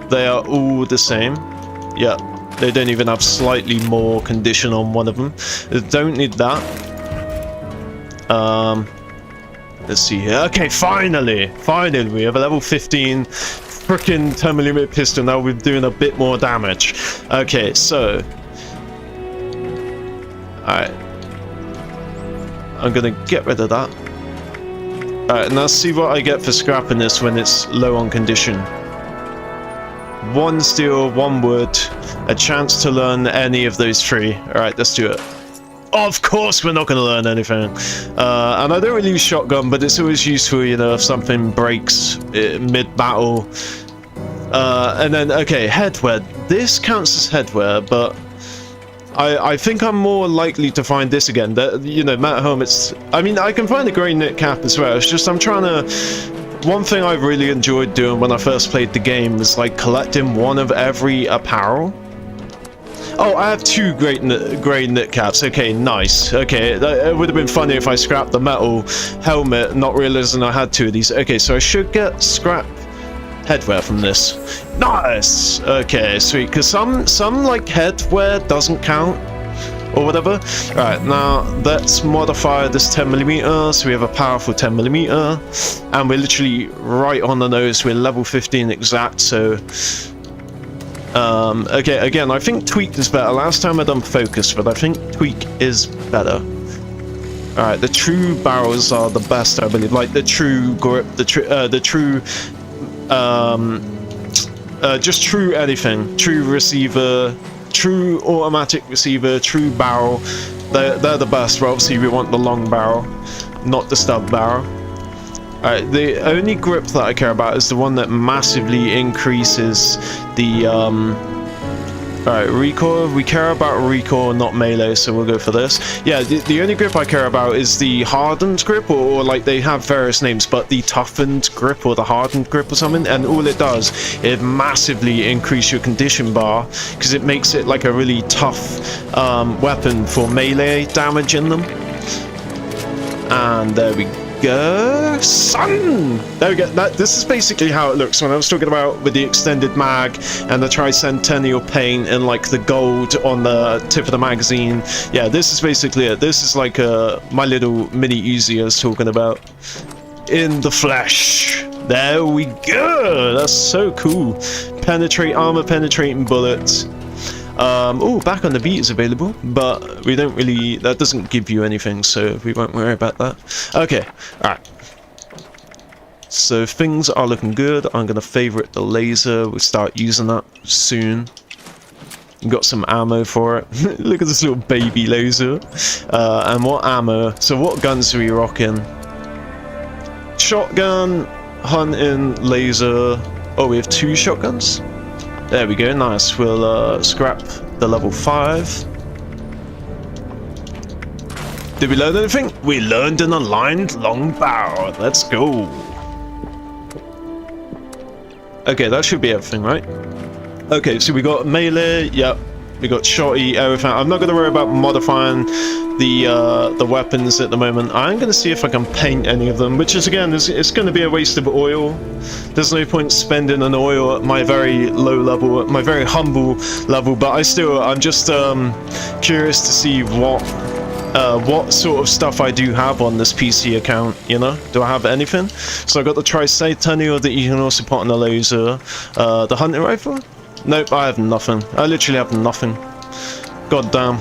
They are all the same. Yeah, they don't even have slightly more condition on one of them. Don't need that. Let's see here. Okay, finally we have a level 15 freaking 10mm pistol. Now we're doing a bit more damage. Okay, so alright, I'm gonna get rid of that. Alright, now see what I get for scrapping this when it's low on condition. 1 steel, 1 wood, a chance to learn any of those 3. Alright, let's do it. Of course we're not going to learn anything. And I don't really use shotgun, but it's always useful, you know, if something breaks mid-battle. And then, okay, headwear. This counts as headwear, but I think I'm more likely to find this again. That, you know, Matt helmets. I mean, I can find a grey knit cap as well. It's just I'm trying to... One thing I really enjoyed doing when I first played the game was like collecting one of every apparel. Oh, I have 2 grey knit caps. Okay, nice. Okay, it would have been funny if I scrapped the metal helmet, not realizing I had 2 of these. Okay, so I should get scrap headwear from this. Nice. Okay, sweet. Because some like headwear doesn't count or whatever. Alright, now let's modify this 10mm, so we have a powerful 10mm, and we're literally right on the nose. We're level 15 exact, so okay, again, I think tweaked is better. Last time I done focus, but I think tweak is better. Alright, the true barrels are the best, I believe, like the true grip, the true just true anything, true receiver, true automatic receiver, true barrel. They're the best, but obviously we want the long barrel, not the stub barrel. Alright, the only grip that I care about is the one that massively increases the alright, recoil. We care about recoil, not melee, so we'll go for this. Yeah, the only grip I care about is the hardened grip, or like they have various names, but the toughened grip or the hardened grip or something, and all it does, it massively increases your condition bar, because it makes it like a really tough weapon for melee damage in them. And there we go, son! There we go. This is basically how it looks when I was talking about with the extended mag and the tricentennial paint and like the gold on the tip of the magazine. Yeah, this is basically it. This is like my little mini Uzi I was talking about. In the flesh. There we go. That's so cool. Penetrate, armor penetrating bullets. Oh, back on the beat is available, but we don't really, that doesn't give you anything, so we won't worry about that. Okay, alright. So things are looking good. I'm going to favorite the laser. We'll start using that soon. Got some ammo for it. Look at this little baby laser. And what ammo? So what guns are we rocking? Shotgun, hunting, laser. Oh, we have 2 shotguns? There we go, nice. We'll scrap the level 5. Did we learn anything? We learned an aligned long barrel. Let's go. Okay, that should be everything, right? Okay, so we got melee, yep. We got shotty, everything. I'm not going to worry about modifying the weapons at the moment. I'm going to see if I can paint any of them, which is, again, it's going to be a waste of oil. There's no point spending an oil at my very low level, at my very humble level, but I'm just curious to see what what sort of stuff I do have on this PC account, you know? Do I have anything? So I got the Tricentennial that you can also put on the laser. The hunting rifle? Nope, I have nothing. I literally have nothing. God damn.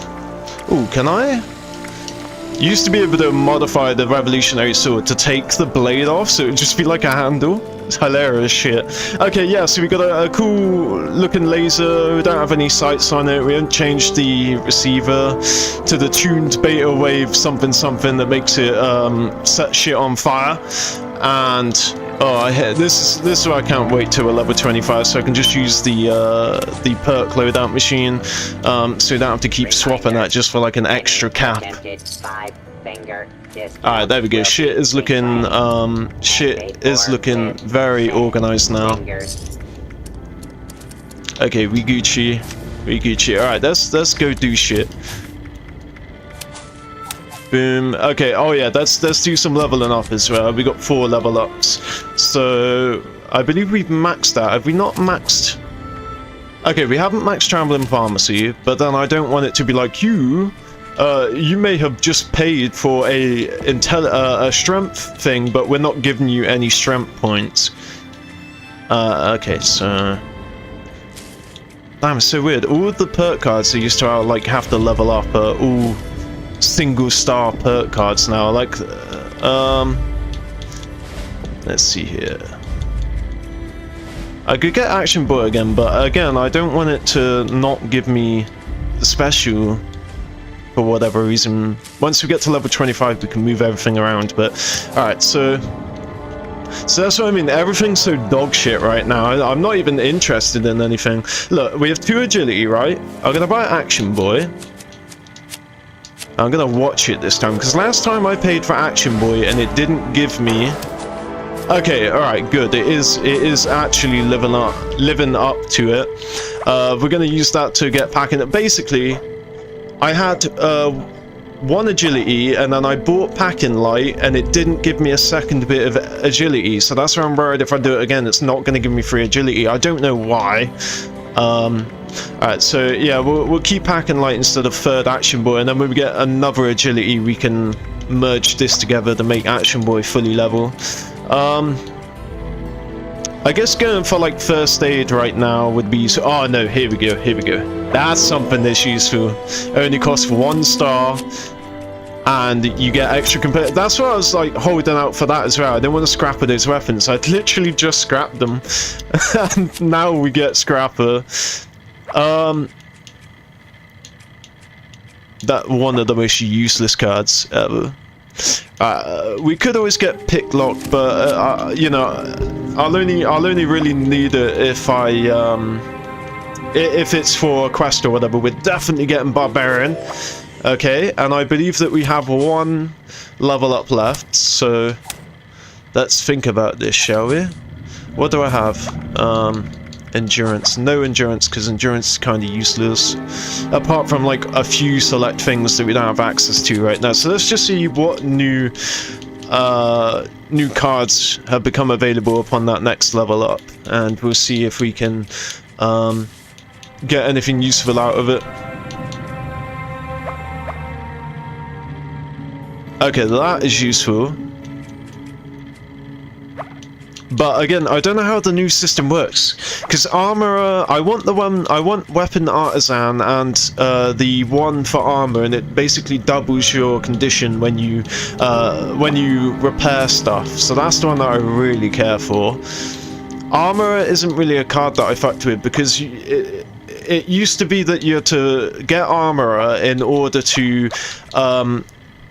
Ooh, can I? Used to be able to modify the revolutionary sword to take the blade off, so it would just be like a handle. It's hilarious shit. Okay, yeah, so we got a cool looking laser. We don't have any sights on it. We haven't changed the receiver to the tuned beta wave something something that makes it set shit on fire. And oh, this is why I can't wait till we're level 25, so I can just use the perk loadout machine, so you don't have to keep swapping that just for like an extra cap. Alright, there we go. Shit is looking very organized now. Okay, we Gucci. Alright, let's go do shit. Boom. Okay, oh yeah, let's do some leveling up as well. We got 4 level ups. So I believe we've maxed that. Have we not maxed? Okay, we haven't maxed Trambling Pharmacy, but then I don't want it to be like you may have just paid for a strength thing, but we're not giving you any strength points. Okay, so damn, it's so weird. All the perk cards that used to like have to level up are all single star perk cards now. Like, let's see here. I could get Action Boy again, but again, I don't want it to not give me the special for whatever reason. Once we get to level 25, we can move everything around. But alright, so that's what I mean. Everything's so dog shit right now. I'm not even interested in anything. Look, we have 2 agility, right? I'm gonna buy Action Boy. I'm gonna watch it this time, because last time I paid for Action Boy and it didn't give me. Okay, alright, good. It is actually living up to it. We're gonna use that to get packing. Basically, I had 1 agility, and then I bought Packing Light, and it didn't give me a second bit of agility. So that's why I'm worried if I do it again, it's not going to give me free agility. I don't know why. Alright, so yeah, we'll keep Packing Light instead of 3rd Action Boy, and then when we get another agility, we can merge this together to make Action Boy fully level. I guess going for like first aid right now would be. Oh no, here we go. That's something that's useful. Only costs 1 star, and you get extra compare. That's why I was like holding out for that as well. I didn't want to scrap those weapons. I'd literally just scrapped them, and now we get scrapper. That one of the most useless cards ever. We could always get Pick Lock, but you know, I'll only really need it if if it's for a quest or whatever. We're definitely getting Barbarian. Okay, and I believe that we have 1 level up left, so let's think about this, shall we? What do I have? Endurance. No endurance, because endurance is kind of useless, apart from like a few select things that we don't have access to right now. So let's just see what new cards have become available upon that next level up, and we'll see if we can get anything useful out of it. Okay, that is useful. But again, I don't know how the new system works, because Armorer, I want Weapon Artisan and the one for armor, and it basically doubles your condition when you repair stuff. So that's the one that I really care for. Armorer isn't really a card that I fucked with, because it used to be that you had to get Armorer in order to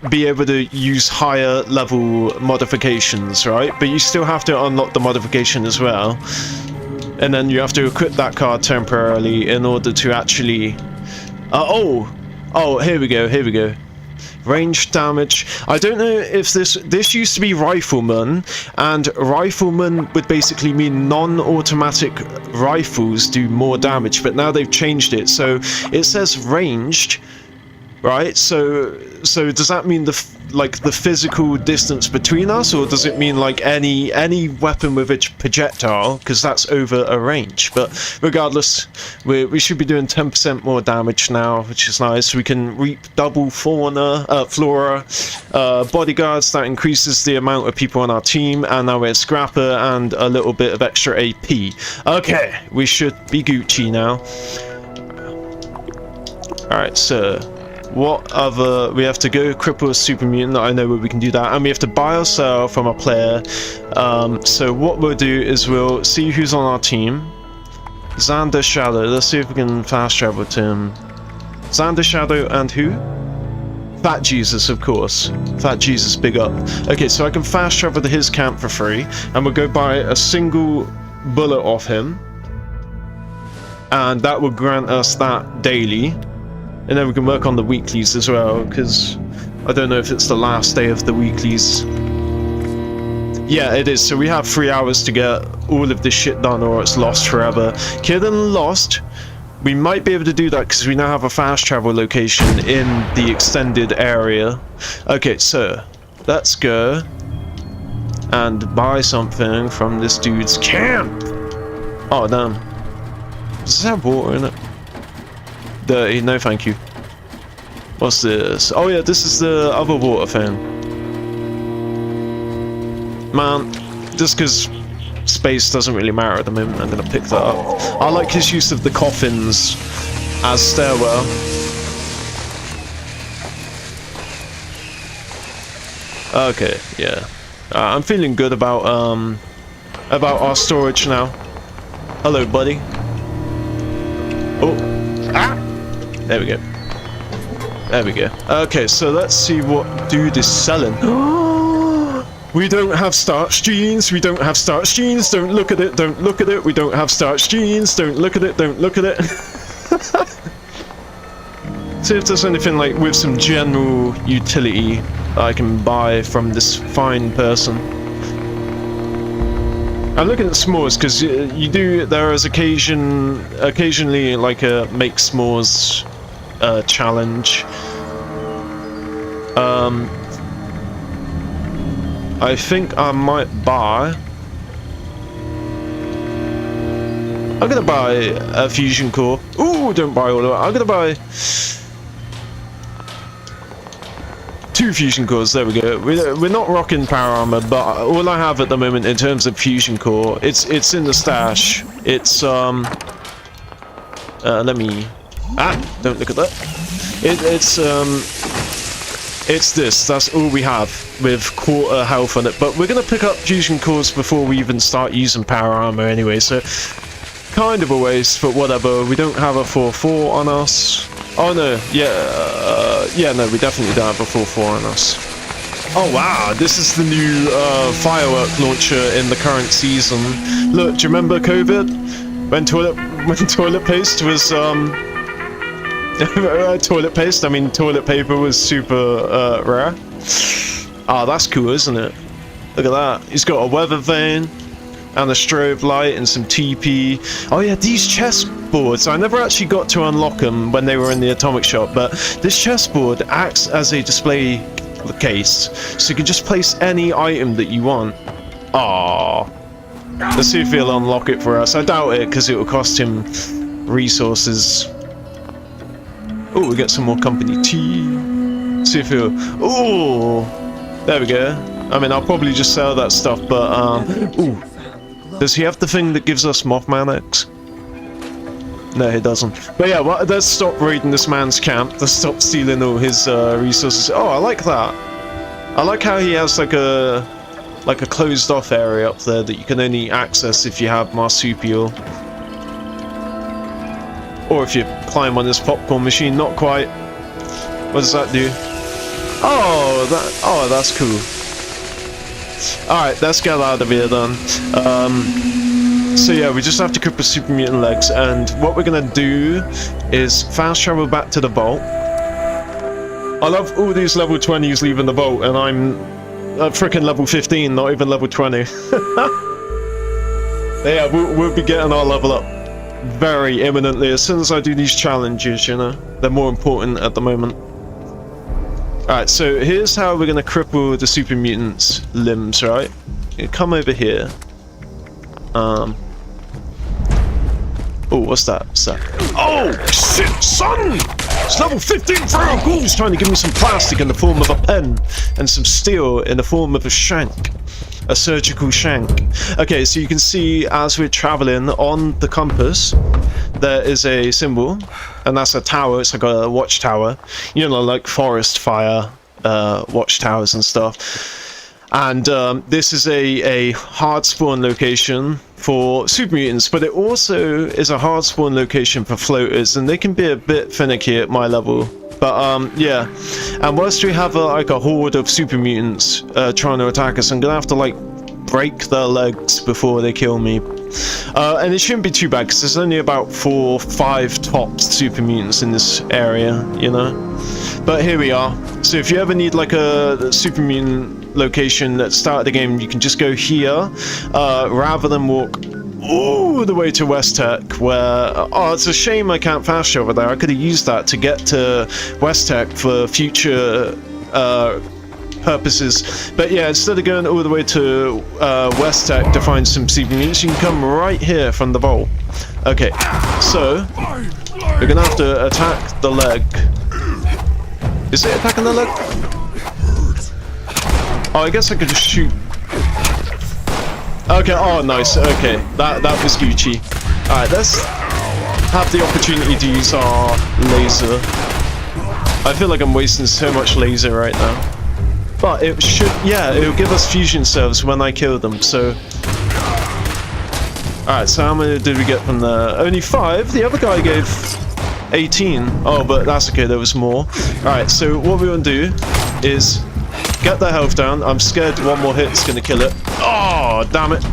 be able to use higher level modifications, right? But you still have to unlock the modification as well, and then you have to equip that card temporarily in order to actually oh, here we go. Range damage. I don't know if this used to be Rifleman, and Rifleman would basically mean non-automatic rifles do more damage, but now they've changed it, so it says ranged. right? So does that mean the physical distance between us, or does it mean like any weapon with a projectile? Because that's over a range. But regardless, we should be doing 10% more damage now, which is nice. We can reap double flora, bodyguards. That increases the amount of people on our team, and now we're scrapper and a little bit of extra AP. Okay, we should be Gucci now. All right, so. What other... we have to go cripple a super mutant. I know where we can do that. And we have to buy or sell from a player. So what we'll do is we'll see who's on our team. Xander Shadow. Let's see if we can fast travel to him. Xander Shadow and who? Fat Jesus, of course. Fat Jesus, big up. Okay, so I can fast travel to his camp for free. And we'll go buy a single bullet off him. And that will grant us that daily. And then we can work on the weeklies as well, because I don't know if it's the last day of the weeklies. Yeah, it is. So we have 3 hours to get all of this shit done, or it's lost forever. Killing lost. We might be able to do that because we now have a fast travel location in the extended area. Okay, so let's go and buy something from this dude's camp. Oh, damn. Does this have water in it? Dirty, no thank you. What's this? Oh yeah, this is the other water thing. Man, just because space doesn't really matter at the moment, I'm gonna pick that up. I like his use of the coffins as stairwell. Okay, yeah. I'm feeling good about our storage now. Hello, buddy. Oh. Ah! There we go. There we go. Okay, so let's see what dude is selling. We don't have starch jeans. We don't have starch jeans. Don't look at it. Don't look at it. We don't have starch jeans. Don't look at it. Don't look at it. See if there's anything like with some general utility that I can buy from this fine person. I'm looking at s'mores because there is occasionally like a make s'mores challenge. I think I might buy. I'm gonna buy a fusion core. Ooh, don't buy all of it. I'm gonna buy 2 fusion cores. There we go. We're not rocking power armor, but all I have at the moment in terms of fusion core, it's in the stash. It's let me. Don't look at that. It's this. That's all we have with quarter health on it. But we're gonna pick up fusion cores before we even start using power armor anyway. So kind of a waste, but whatever. We don't have a 4/4 on us. Oh no, yeah, no, we definitely don't have a 4/4 on us. Oh wow, this is the new firework launcher in the current season. Look, do you remember COVID? When toilet paste was toilet paper was super rare. Ah, that's cool, isn't it? Look at that. He's got a weather vane and a strobe light and some TP. Oh yeah, these chessboards. I never actually got to unlock them when they were in the atomic shop, but this chessboard acts as a display case, so you can just place any item that you want. Ah, let's see if he'll unlock it for us. I doubt it, because it will cost him resources. Oh, we get some more company tea. See if he'll... Oh, there we go. I mean, I'll probably just sell that stuff, but ooh. Does he have the thing that gives us Mothman X? No, he doesn't. But yeah, well, let's stop raiding this man's camp. Let's stop stealing all his resources. Oh, I like that. I like how he has like a closed off area up there that you can only access if you have marsupial. Or if you climb on this popcorn machine. Not quite. What does that do? Oh, that's cool. Alright, let's get out of here then. So yeah, we just have to cripple super mutant legs, and what we're gonna do is fast travel back to the vault. I love all these level 20s leaving the vault, and I'm at frickin' level 15, not even level 20. Yeah, we'll be getting our level up very imminently as soon as I do these challenges, you know. They're more important at the moment. Alright, so here's how we're gonna cripple the super mutant's limbs, right? You come over here. Oh, what's that? What's that? Oh, shit, son! It's level 15 Feral Ghoul's trying to give me some plastic in the form of a pen and some steel in the form of a shank. A surgical shank. Okay, so you can see as we're traveling on the compass, there is a symbol, and that's a tower. It's like a watchtower. You know, like forest fire watchtowers and stuff. And this is a hard spawn location for super mutants, but it also is a hard spawn location for floaters, and they can be a bit finicky at my level. But yeah, and whilst we have like a horde of super mutants trying to attack us, I'm gonna have to like break their legs before they kill me. And it shouldn't be too bad because there's only about 4 or 5 top super mutants in this area, you know. But here we are. So if you ever need like a super mutant location at the start of the game, you can just go here rather than walk all the way to West Tech, where it's a shame I can't fast travel there. I could have used that to get to West Tech for future purposes, but yeah, instead of going all the way to West Tech to find some super mutants, you can come right here from the vault. Okay, so we're gonna have to attack the leg. Is it attacking the leg? Oh, I guess I could just shoot. Okay, oh nice, okay, that was Gucci. Alright, let's have the opportunity to use our laser. I feel like I'm wasting so much laser right now. But it should, yeah, it'll give us fusion cells when I kill them, so... Alright, so how many did we get from there? Only 5, the other guy gave 18. Oh, but that's okay, there was more. Alright, so what we want to do is get their health down. I'm scared one more hit's gonna kill it. Oh, damn it.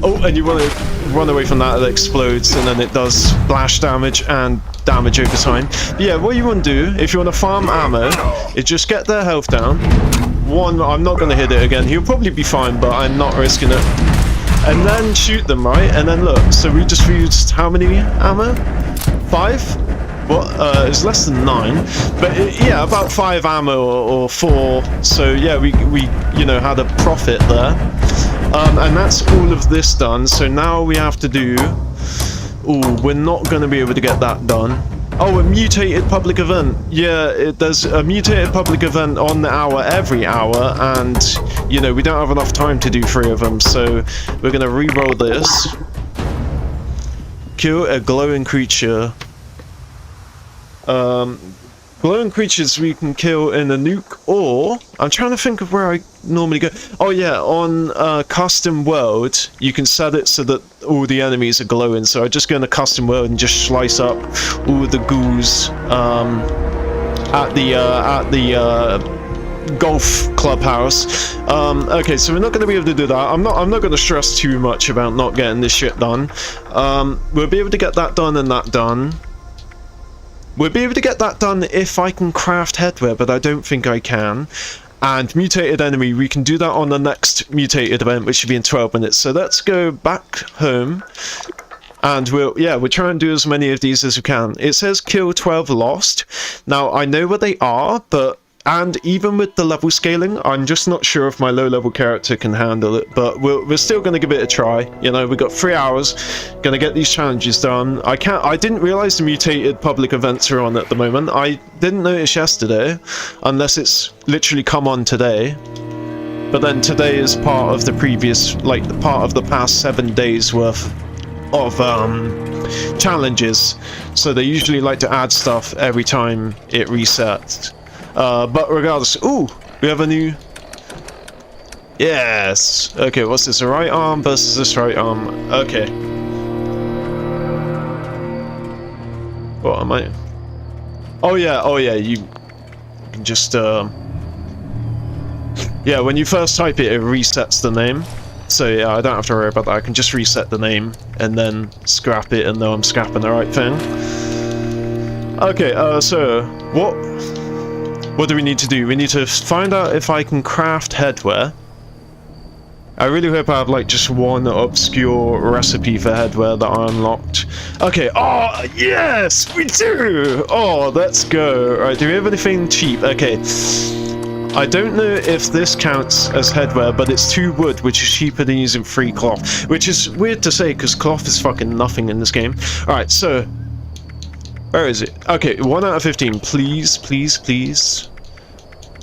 Oh, and you want to run away from that, it explodes, and then it does splash damage and damage over time. But yeah, what you want to do, if you want to farm ammo, is just get their health down. One, I'm not going to hit it again. He'll probably be fine, but I'm not risking it. And then shoot them, right? And then look, so we just used how many ammo? 5? What? It's less than 9. But yeah, about 5 ammo or 4. So yeah, we you know, had a profit there. And that's all of this done. So now we have to do... Ooh, we're not going to be able to get that done. Oh, a mutated public event. Yeah, there's a mutated public event on the hour every hour, and, you know, we don't have enough time to do 3 of them, so we're going to re-roll this. Kill a glowing creature. Glowing creatures we can kill in a nuke, or... I'm trying to think of where I normally go. Oh yeah, on custom world, you can set it so that all the enemies are glowing. So I just go in a custom world and just slice up all the ghouls at the golf clubhouse. Okay, so we're not going to be able to do that. I'm not going to stress too much about not getting this shit done. We'll be able to get that done and that done. We'll be able to get that done if I can craft headwear, but I don't think I can. And mutated enemy, we can do that on the next mutated event, which should be in 12 minutes. So let's go back home, and we'll try and do as many of these as we can. It says kill 12 lost. Now, I know where they are, and even with the level scaling, I'm just not sure if my low-level character can handle it, but we're still going to give it a try. You know, we've got 3 hours, going to get these challenges done. I didn't realize the mutated public events are on at the moment. I didn't notice yesterday, unless it's literally come on today. But then today is part of the previous, like, part of the past 7 days worth of challenges. So they usually like to add stuff every time it resets. But regardless, ooh, we have a new... Yes! Okay, what's this, a right arm versus this right arm? Okay. What am I... Oh yeah, you can just, yeah, when you first type it, it resets the name. So yeah, I don't have to worry about that, I can just reset the name, and then scrap it, and know I'm scrapping the right thing. Okay, so, what do we need to do? We need to find out if I can craft headwear. I really hope I have like just one obscure recipe for headwear that I unlocked. Okay, oh yes, we do! Oh, let's go. Alright, do we have anything cheap? Okay. I don't know if this counts as headwear, but it's 2 wood, which is cheaper than using 3 cloth, which is weird to say because cloth is fucking nothing in this game. Alright, so where is it? Okay, 1 out of 15, please, please, please.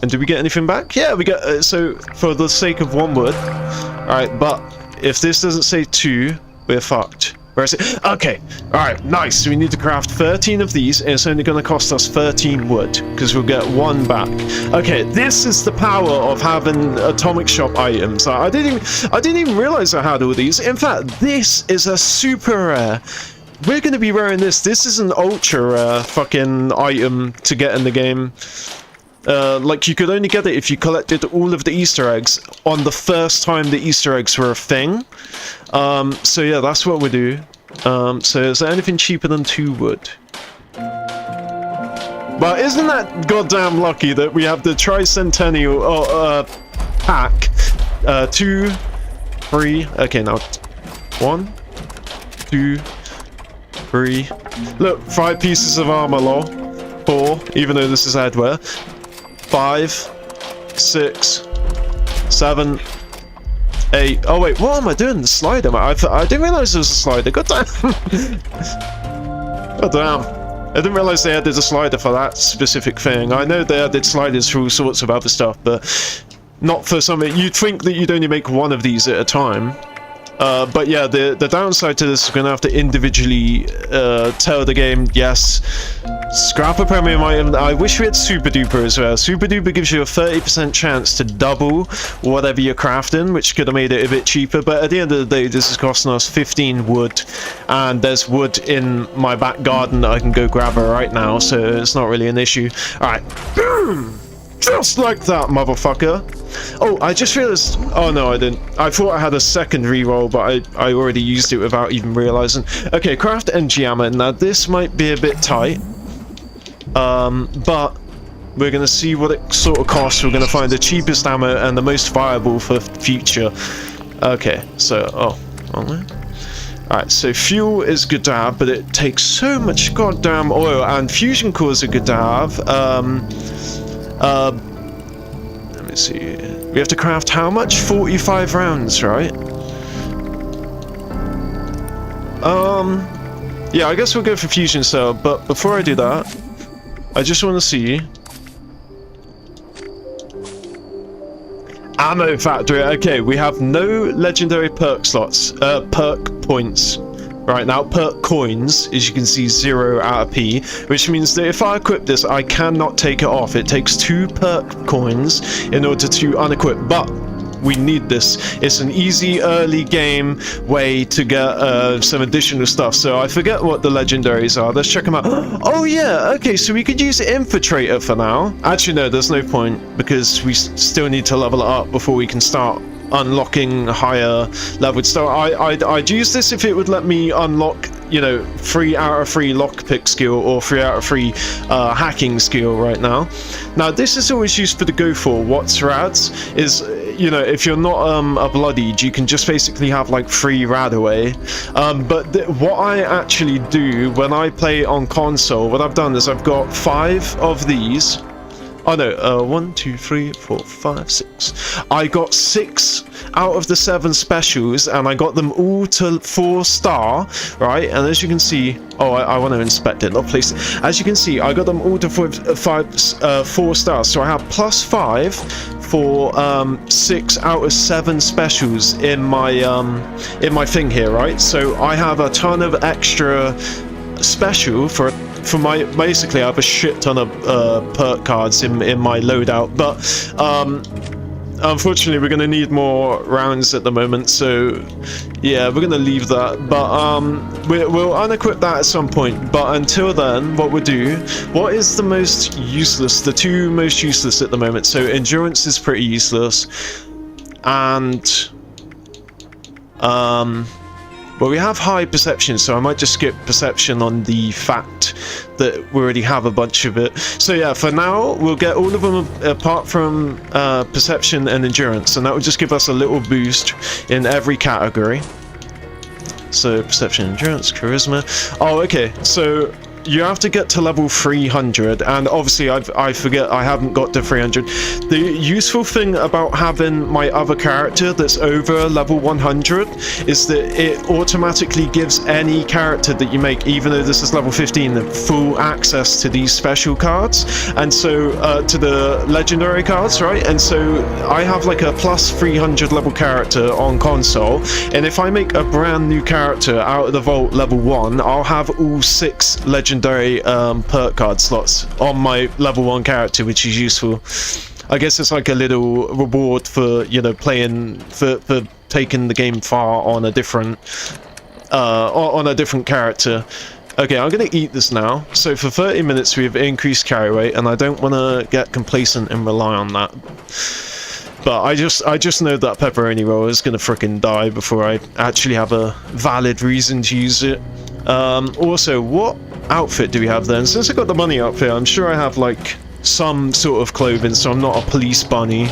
And did we get anything back? Yeah, we got, so for the sake of 1 wood. Alright, but if this doesn't say 2, we're fucked. Where is it? Okay, alright, nice. So we need to craft 13 of these, and it's only going to cost us 13 wood, because we'll get 1 back. Okay, this is the power of having atomic shop items. I didn't even realize I had all these. In fact, this is a super rare. We're going to be wearing this. This is an ultra rare fucking item to get in the game. Like, you could only get it if you collected all of the Easter eggs on the first time the Easter eggs were a thing. So yeah, that's what we do. So is there anything cheaper than 2 wood? But isn't that goddamn lucky that we have the Tricentennial pack? 2, 3, okay, now 1, 2, 3. Look, 5 pieces of armor, lol. 4, even though this is headwear. 5, 6, 7, 8. Oh wait, what am I doing? The slider? I didn't realize there was a slider. God damn. God damn. I didn't realize they added a slider for that specific thing. I know they added sliders for all sorts of other stuff, but not for something. You'd think that you'd only make 1 of these at a time. But yeah, the downside to this is going to have to individually tell the game, yes, scrap a premium item. I wish we had Super Duper as well. Super Duper gives you a 30% chance to double whatever you're crafting, which could have made it a bit cheaper. But at the end of the day, this is costing us 15 wood, and there's wood in my back garden that I can go grab her right now, so it's not really an issue. Alright, boom! Just like that, motherfucker. Oh, I just realized. Oh no, I didn't. I thought I had a second reroll, but I already used it without even realizing. Okay, craft energy ammo. Now this might be a bit tight, but we're gonna see what it sort of costs. We're gonna find the cheapest ammo and the most viable for future. Okay, so alright, so fuel is good to have, but it takes so much goddamn oil, and fusion cores are good to have. Let me see. We have to craft how much? 45 rounds, right? Yeah, I guess we'll go for fusion cell, but before I do that, I just want to see. Ammo factory. Okay, we have no legendary perk slots, perk points. Right now, perk coins, as you can see, 0 out of P, which means that if I equip this, I cannot take it off. It takes 2 perk coins in order to unequip, but we need this. It's an easy early game way to get some additional stuff. So I forget what the legendaries are. Let's check them out. Oh yeah, okay, so we could use Infiltrator for now. Actually, no, there's no point, because we still need to level it up before we can start unlocking higher leveled stuff. I'd use this if it would let me unlock, you know, 3 out of 3 lockpick skill or 3 out of 3 hacking skill right now. Now this is always used for the go for. What's rads is, you know, if you're not a bloodied, you can just basically have like 3 rad away. But what I actually do when I play on console, what I've done is I've got 5 of these. Oh no, 1, 2, 3, 4, 5, 6. I got 6 out of the 7 specials, and I got them all to 4-star, right? And as you can see, oh, I want to inspect it, not place it. As you can see, I got them all to 4 stars, so I have +5 for 6 out of 7 specials in my thing here, right? So I have a ton of extra special for my, basically I have a shit ton of perk cards in my loadout, but unfortunately we're gonna need more rounds at the moment, so yeah, we're gonna leave that, but we'll unequip that at some point. But until then, what we'll do, what is the most useless, the 2 most useless at the moment? So endurance is pretty useless, and well, we have high perception, so I might just skip perception on the fact that we already have a bunch of it. So yeah, for now, we'll get all of them apart from perception and endurance, and that will just give us a little boost in every category. So perception, endurance, charisma. Oh, okay, so you have to get to level 300, and obviously I forget I haven't got to 300. The useful thing about having my other character that's over level 100 is that it automatically gives any character that you make, even though this is level 15, full access to these special cards, and so to the legendary cards, right? And so I have like a plus 300 level character on console, and if I make a brand new character out of the vault level 1, I'll have all 6 legendary perk card slots on my level 1 character, which is useful. I guess it's like a little reward for, you know, playing for taking the game far on a different character. Okay, I'm gonna eat this now. So for 30 minutes we've increased carry weight, and I don't want to get complacent and rely on that. But I just know that pepperoni roll is gonna frickin' die before I actually have a valid reason to use it. Also, what outfit do we have then? Since I got the bunny outfit, I'm sure I have like some sort of clothing, so I'm not a police bunny.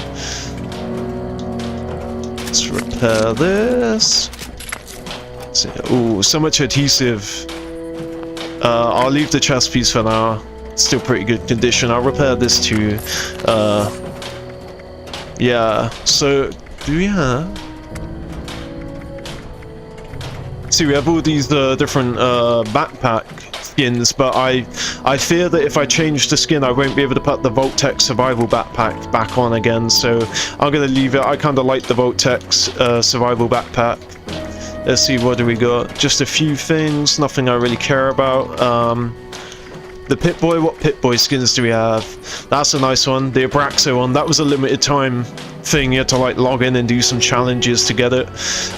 Let's repair this. Oh, so much adhesive. I'll leave the chest piece for now. It's still pretty good condition. I'll repair this too. Yeah, so do we have... See, we have all these different backpack skins, but I fear that if I change the skin, I won't be able to put the Vault-Tec survival backpack back on again, so I'm gonna leave it. I kind of like the Vault-Tec survival backpack. Let's see, what do we got? Just a few things, nothing I really care about. The Pip-Boy, what Pip-Boy skins do we have? That's a nice one. The Abraxo one, that was a limited time thing. You had to like log in and do some challenges to get it.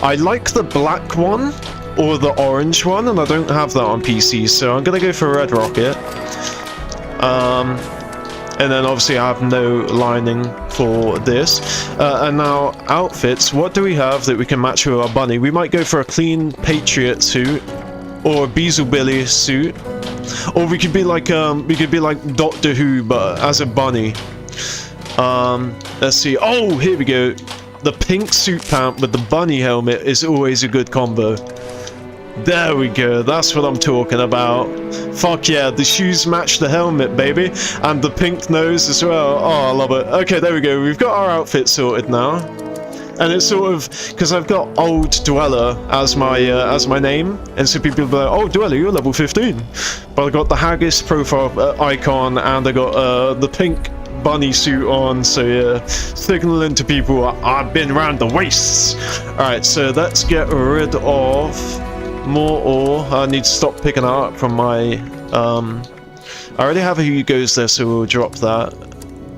I like the black one or the orange one, and I don't have that on PC, so I'm gonna go for Red Rocket. And then obviously I have no lining for this. And now outfits, what do we have that we can match with our bunny? We might go for a clean Patriot suit or a Beezle Billy suit, or we could be like Doctor Who but as a bunny. Let's see. Oh, here we go. The pink suit pant with the bunny helmet is always a good combo. There we go, that's what I'm talking about. Fuck yeah, the shoes match the helmet, baby. And the pink nose as well. Oh, I love it. Okay, there we go. We've got our outfit sorted now. And it's sort of, because I've got Old Dweller as my name, and so people are like, oh, Dweller, you're level 15. But I got the Haggis profile icon, and I got the pink bunny suit on, so yeah, signaling to people I've been around the wastes. Alright, so let's get rid of more ore. I need to stop picking it up from my I already have a Who Goes there, so we'll drop that.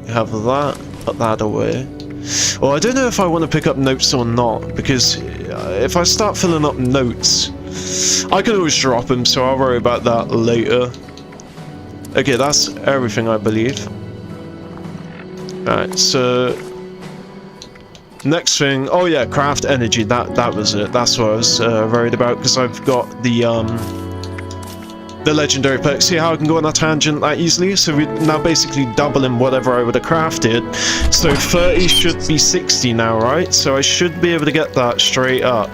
Have that, put that away. Well, I don't know if I want to pick up notes or not, because if I start filling up notes, I can always drop them, so I'll worry about that later. Okay, that's everything, I believe. Alright, so next thing, oh yeah, craft energy, that was it. That's what I was worried about, because I've got the legendary perk. See how I can go on a tangent that easily? So we're now basically doubling whatever I would have crafted. So 30 should be 60 now, right? So I should be able to get that straight up.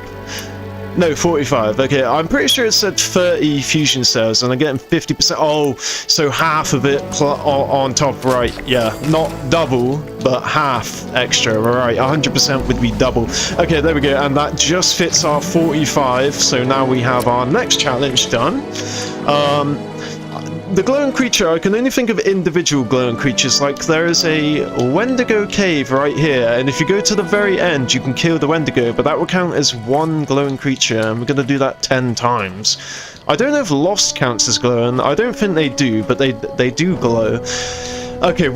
No, 45. Okay, I'm pretty sure it said 30 fusion cells, and I'm getting 50%. Oh, so half of it on top, right? Yeah, not double, but half extra. Right, 100% would be double. Okay, there we go, and that just fits our 45. So now we have our next challenge done. The glowing creature, I can only think of individual glowing creatures. Like there is a Wendigo cave right here, and if you go to the very end you can kill the Wendigo, but that will count as one glowing creature, and we're going to do that 10 times. I don't know if Lost counts as glowing. I don't think they do, but they do glow. Okay,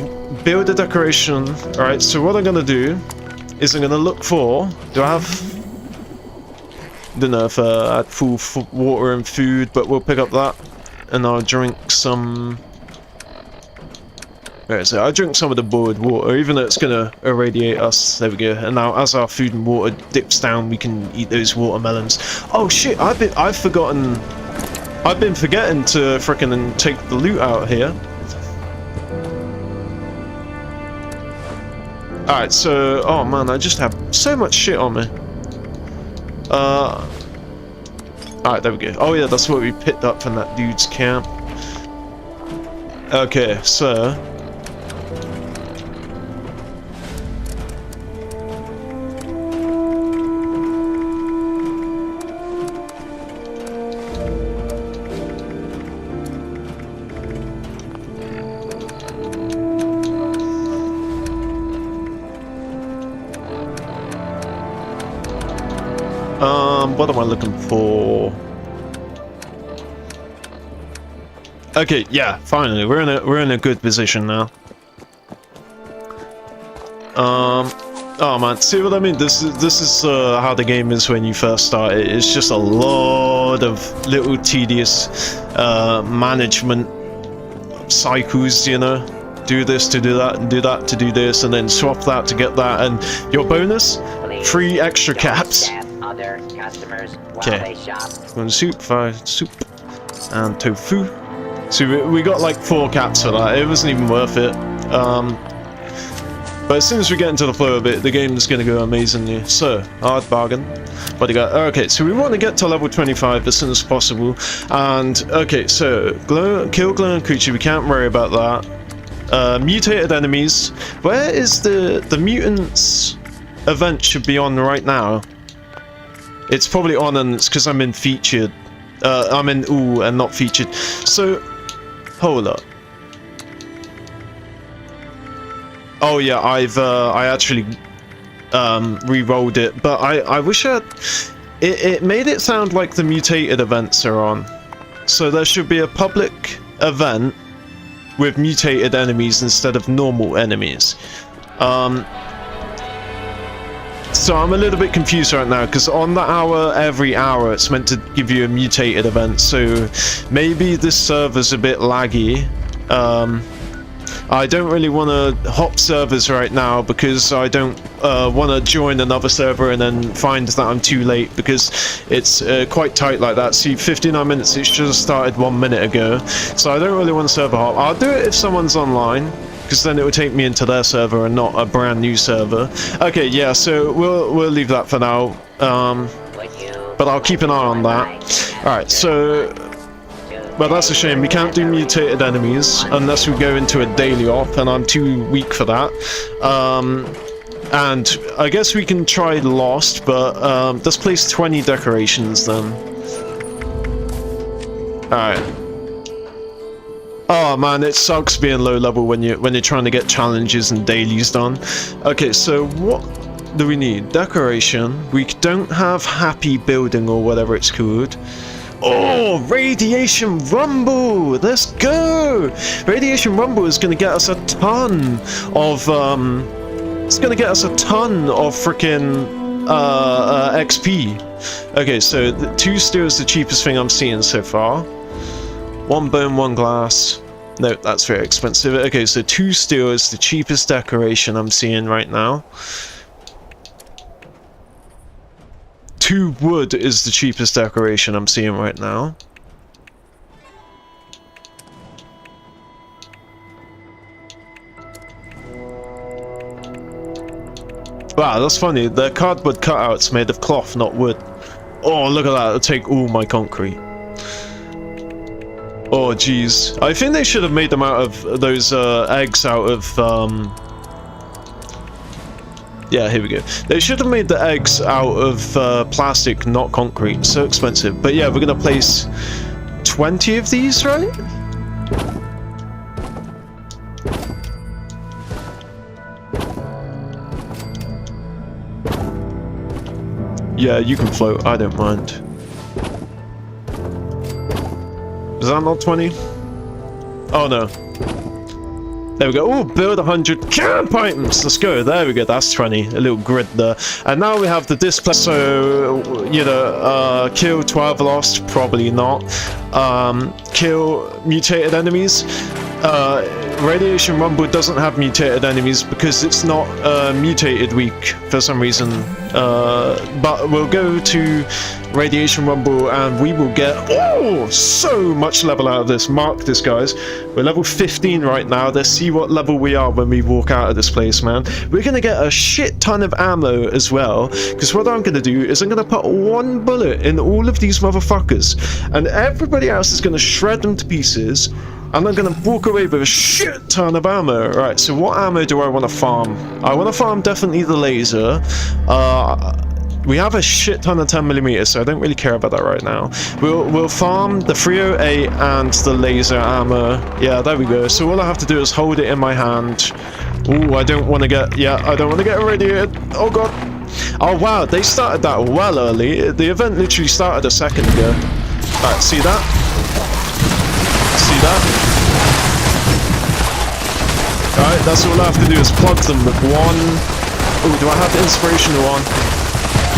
build a decoration. Alright, so what I'm going to do is I'm going to look for, do I have, don't know if I had full water and food, but we'll pick up that. And I'll drink some... Where is it? I'll drink some of the boiled water, even though it's gonna irradiate us. There we go. And now as our food and water dips down, we can eat those watermelons. Oh shit, I've been forgetting to frickin' take the loot out here. Alright, so... Oh man, I just have so much shit on me. Alright, there we go. Oh yeah, that's what we picked up from that dude's camp. Okay, so what am I looking for? Okay, yeah, finally, we're in a good position now. Oh man, see what I mean? This is how the game is when you first start it. It's just a lot of little tedious management cycles, you know? Do this to do that, and do that to do this, and then swap that to get that, and your bonus? 3 extra caps. Okay. One soup, 5 soup, and tofu. So we got like 4 caps for that. It wasn't even worth it. But as soon as we get into the flow of it, the game's going to go amazingly. So, hard bargain. What do you got? Okay, so we want to get to level 25 as soon as possible. And, okay, so, kill glowing creature, we can't worry about that. Mutated enemies. Where is the mutants event should be on right now? It's probably on, and it's because I'm in featured. I'm in ooh and not featured. So, hold up. Oh yeah, I actually re-rolled it, but I wish it made it sound like the mutated events are on. So there should be a public event with mutated enemies instead of normal enemies. So I'm a little bit confused right now, because on the hour, every hour, it's meant to give you a mutated event, so maybe this server's a bit laggy. I don't really want to hop servers right now, because I don't want to join another server and then find that I'm too late, because it's quite tight like that. See, 59 minutes, it should have started 1 minute ago, so I don't really want to server hop. I'll do it if someone's online, because then it would take me into their server and not a brand new server. Okay, yeah, so we'll leave that for now, but I'll keep an eye on that. Alright, so, well, that's a shame. We can't do mutated enemies unless we go into a daily op, and I'm too weak for that. And I guess we can try Lost, but let's place 20 decorations then. Alright. Oh man, it sucks being low level when you're trying to get challenges and dailies done. Okay, so what do we need? Decoration. We don't have happy building or whatever it's called. Oh, Radiation Rumble! Let's go! Radiation Rumble is going to get us a ton of it's going to get us a ton of freaking XP. Okay, so the 2 steel is the cheapest thing I'm seeing so far. 1 bone, 1 glass. No, that's very expensive. Okay, so 2 steel is the cheapest decoration I'm seeing right now. 2 wood is the cheapest decoration I'm seeing right now. Wow, that's funny. The cardboard cutouts made of cloth, not wood. Oh, look at that. It'll take all my concrete. Oh, jeez. I think they should have made them out of those eggs out of... Yeah, here we go. They should have made the eggs out of plastic, not concrete. So expensive. But yeah, we're going to place 20 of these, right? Yeah, you can float. I don't mind. Is that not 20? Oh no. There we go. Oh, build 100 camp items. Let's go. There we go. That's 20. A little grid there. And now we have the display. So, you know, kill 12 lost. Probably not. Kill mutated enemies. Radiation Rumble doesn't have mutated enemies because it's not mutated week for some reason. But we'll go to Radiation Rumble and we will get so much level out of this. Mark this, guys. We're level 15 right now. Let's see what level we are when we walk out of this place, man. We're gonna get a shit ton of ammo as well, because what I'm gonna do is I'm gonna put 1 bullet in all of these motherfuckers and everybody else is gonna shred them to pieces. And I'm gonna walk away with a shit ton of ammo. Right, so what ammo do I want to farm? I want to farm definitely the laser. We have a shit ton of 10mm, so I don't really care about that right now. We'll farm the 308 and the laser ammo. Yeah, there we go. So all I have to do is hold it in my hand. Ooh, I don't want to get... Yeah, I don't want to get irradiated. Oh, God. Oh, wow. They started that well early. The event literally started a second ago. Alright, see that? See that? Alright, that's all I have to do is plug them with one... Oh, do I have the inspirational one?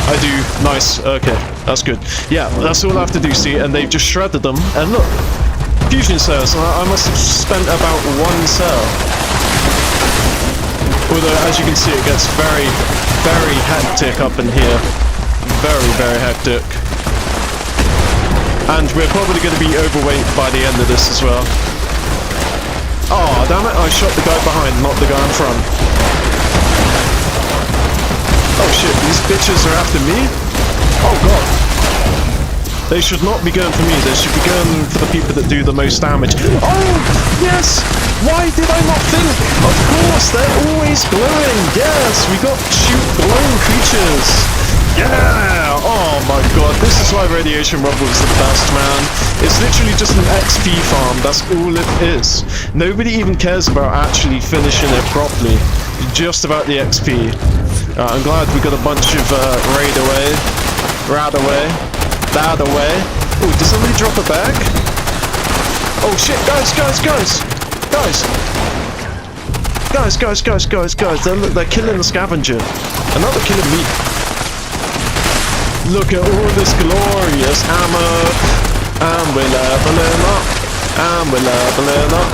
I do. Nice. Okay, that's good. Yeah, that's all I have to do, see? And they've just shredded them. And look, fusion cells. I must have spent about one cell. Although, as you can see, it gets very, very hectic up in here. Very, very hectic. And we're probably going to be overweight by the end of this as well. Oh, damn it, I shot the guy behind, not the guy in front. Oh shit, these bitches are after me? Oh god. They should not be going for me, they should be going for the people that do the most damage. Oh, yes! Why did I not think? Of course, they're always glowing! Yes, we got to shoot glowing creatures! Yeah! Oh my god, this is why Radiation Rumble is the best, man. It's literally just an XP farm, that's all it is. Nobody even cares about actually finishing it properly. Just about the XP. I'm glad we got a bunch of raid away. Rad away. Bad away. Ooh, did somebody drop a bag? Oh shit, guys! Guys, they're killing the scavenger. And now they're killing me. Look at all this glorious ammo. And we're leveling up. And we're leveling up.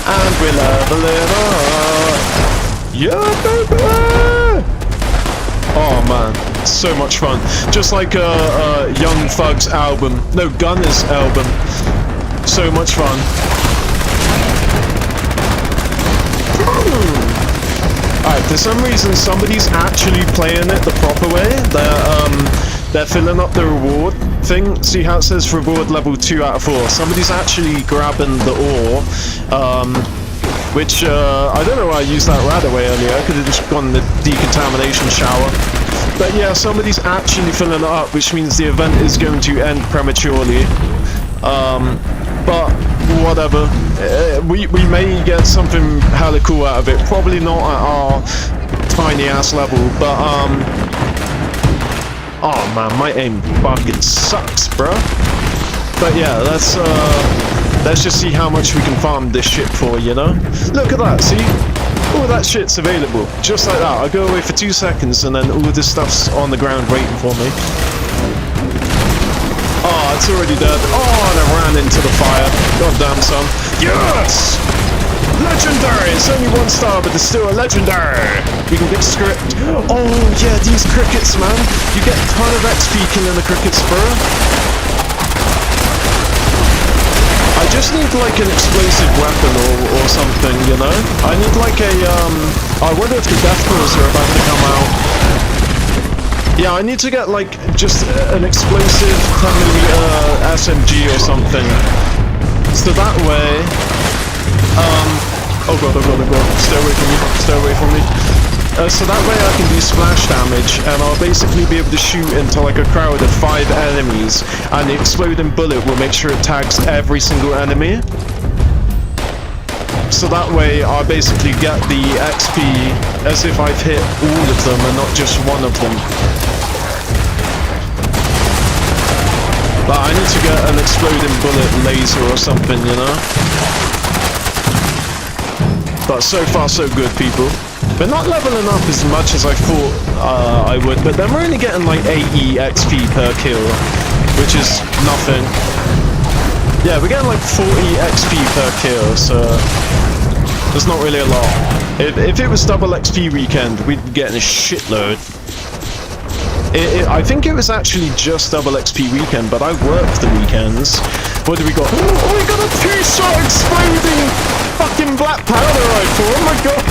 And we're leveling up. Yeah, baby! Oh man, so much fun. Just like Young Thug's album. No, Gunner's album. So much fun. Alright, for some reason somebody's actually playing it the proper way. They're filling up the reward thing. See how it says reward level 2 out of 4? Somebody's actually grabbing the ore. Which, I don't know why I used that right away earlier. I could have just gone in the decontamination shower. But yeah, somebody's actually filling it up, which means the event is going to end prematurely. But whatever. We may get something hella cool out of it. Probably not at our tiny ass level, but oh man, my aim fucking sucks, bro. But yeah, let's just see how much we can farm this shit for, you know? Look at that, see? All that shit's available. Just like that. I go away for 2 seconds and then all of this stuff's on the ground waiting for me. Oh, it's already dead. Oh, and I ran into the fire. God damn, son. Yes! Legendary! It's only 1 star, but it's still a legendary! We can get script. Oh, yeah, these crickets, man. You get a ton of XP killing the crickets, bro. I just need like an explosive weapon or something, you know? I need like a, I wonder if the death claws are about to come out. Yeah, I need to get like just an explosive 10mm SMG or something. So that way, oh god, stay away from me. So that way I can do splash damage, and I'll basically be able to shoot into like a crowd of 5 enemies, and the exploding bullet will make sure it tags every single enemy. So that way I basically get the XP as if I've hit all of them and not just one of them. But I need to get an exploding bullet laser or something, you know? But so far so good, people. We're not leveling up as much as I thought I would, but then we're only getting like 80 XP per kill, which is nothing. Yeah, we're getting like 40 XP per kill, so there's not really a lot. If it was double XP weekend, we'd be getting a shitload. I think it was actually just double XP weekend, but I worked the weekends. What do we got? Oh, we got a 2-shot exploding fucking black powder rifle! Oh my god!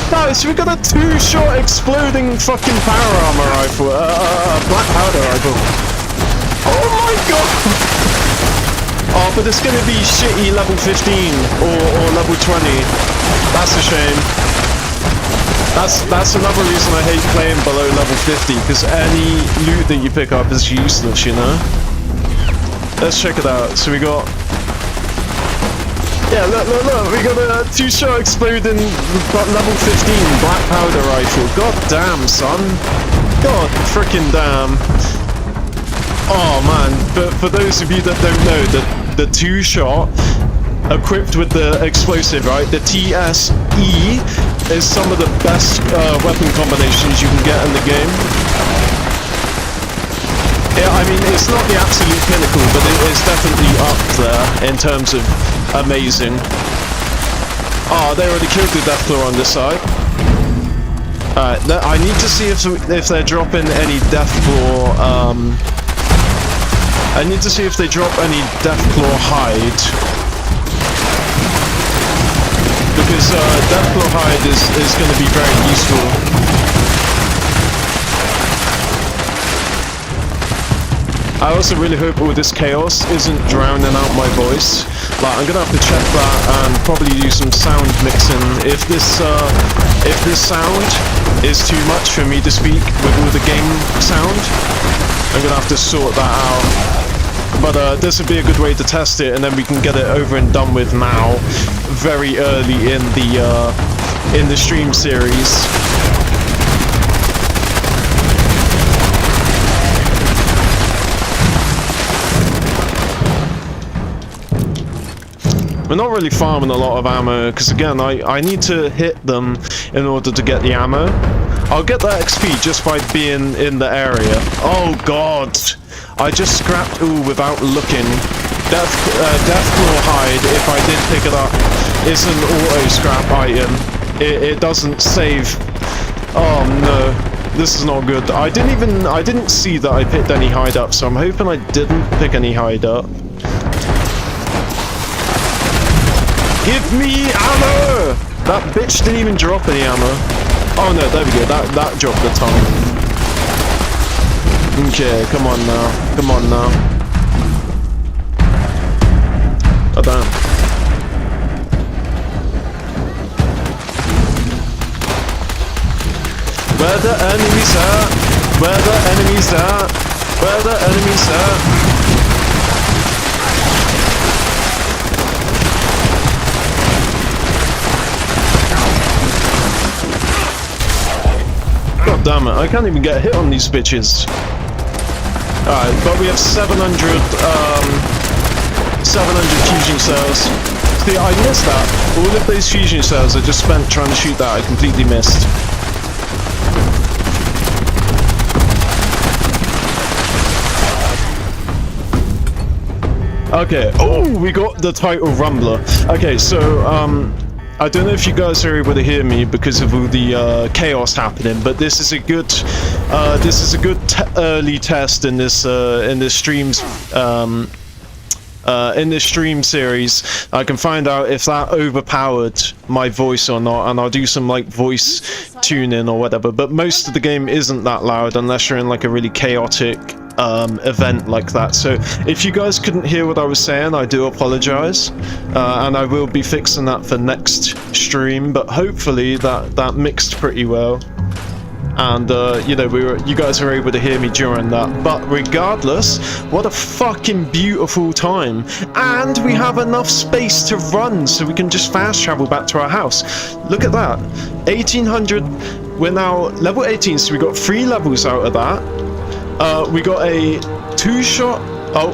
Nice, we got a 2-shot exploding fucking power armor rifle. Black powder rifle. Oh my god! Oh Oh, but it's gonna be shitty level 15 or level 20. That's a shame. That's another reason I hate playing below level 50, because any loot that you pick up is useless, you know? Let's check it out. So we got... Yeah, look, we got a 2-shot exploding level 15 black powder rifle. God damn, son. God frickin' damn. Oh man, but for those of you that don't know, the 2-shot equipped with the explosive, right? The TSE is some of the best weapon combinations you can get in the game. Yeah, I mean, it's not the absolute pinnacle, but it is definitely up there in terms of amazing. Oh, they already killed the Deathclaw on this side. Alright, I need to see if they're dropping any Deathclaw, I need to see if they drop any Deathclaw hide. Because Deathclaw hide is going to be very useful. I also really hope all this chaos isn't drowning out my voice. Like, I'm gonna have to check that and probably do some sound mixing. If this sound is too much for me to speak with all the game sound, I'm gonna have to sort that out. But this would be a good way to test it, and then we can get it over and done with now, very early in the stream series. We're not really farming a lot of ammo, because again, I need to hit them in order to get the ammo. I'll get that XP just by being in the area. Oh god! I just scrapped all without looking. Deathclaw hide, if I did pick it up, is an auto scrap item. It doesn't save. Oh no. This is not good. I didn't see that I picked any hide up, so I'm hoping I didn't pick any hide up. Give me ammo! That bitch didn't even drop any ammo. Oh no, there we go. That dropped a ton. Okay, come on now. Come on now. Oh damn. Where the enemies are? Where the enemies are? Where the enemies are? God damn it, I can't even get a hit on these bitches. Alright, but we have 700 fusion cells. See, I missed that. All of those fusion cells I just spent trying to shoot that, I completely missed. Okay, oh, we got the title Rumbler. Okay, so, I don't know if you guys are able to hear me because of all the chaos happening, but this is a good early test in this stream series. I can find out if that overpowered my voice or not, and I'll do some like voice tuning or whatever. But most of the game isn't that loud unless you're in like a really chaotic event like that. So if you guys couldn't hear what I was saying, I do apologize, and I will be fixing that for next stream, but hopefully that mixed pretty well, and you know, you guys were able to hear me during that. But regardless, what a fucking beautiful time, and we have enough space to run so we can just fast travel back to our house. Look at that, 1800. We're now level 18, so we got 3 levels out of that. We got a 2-shot... Oh,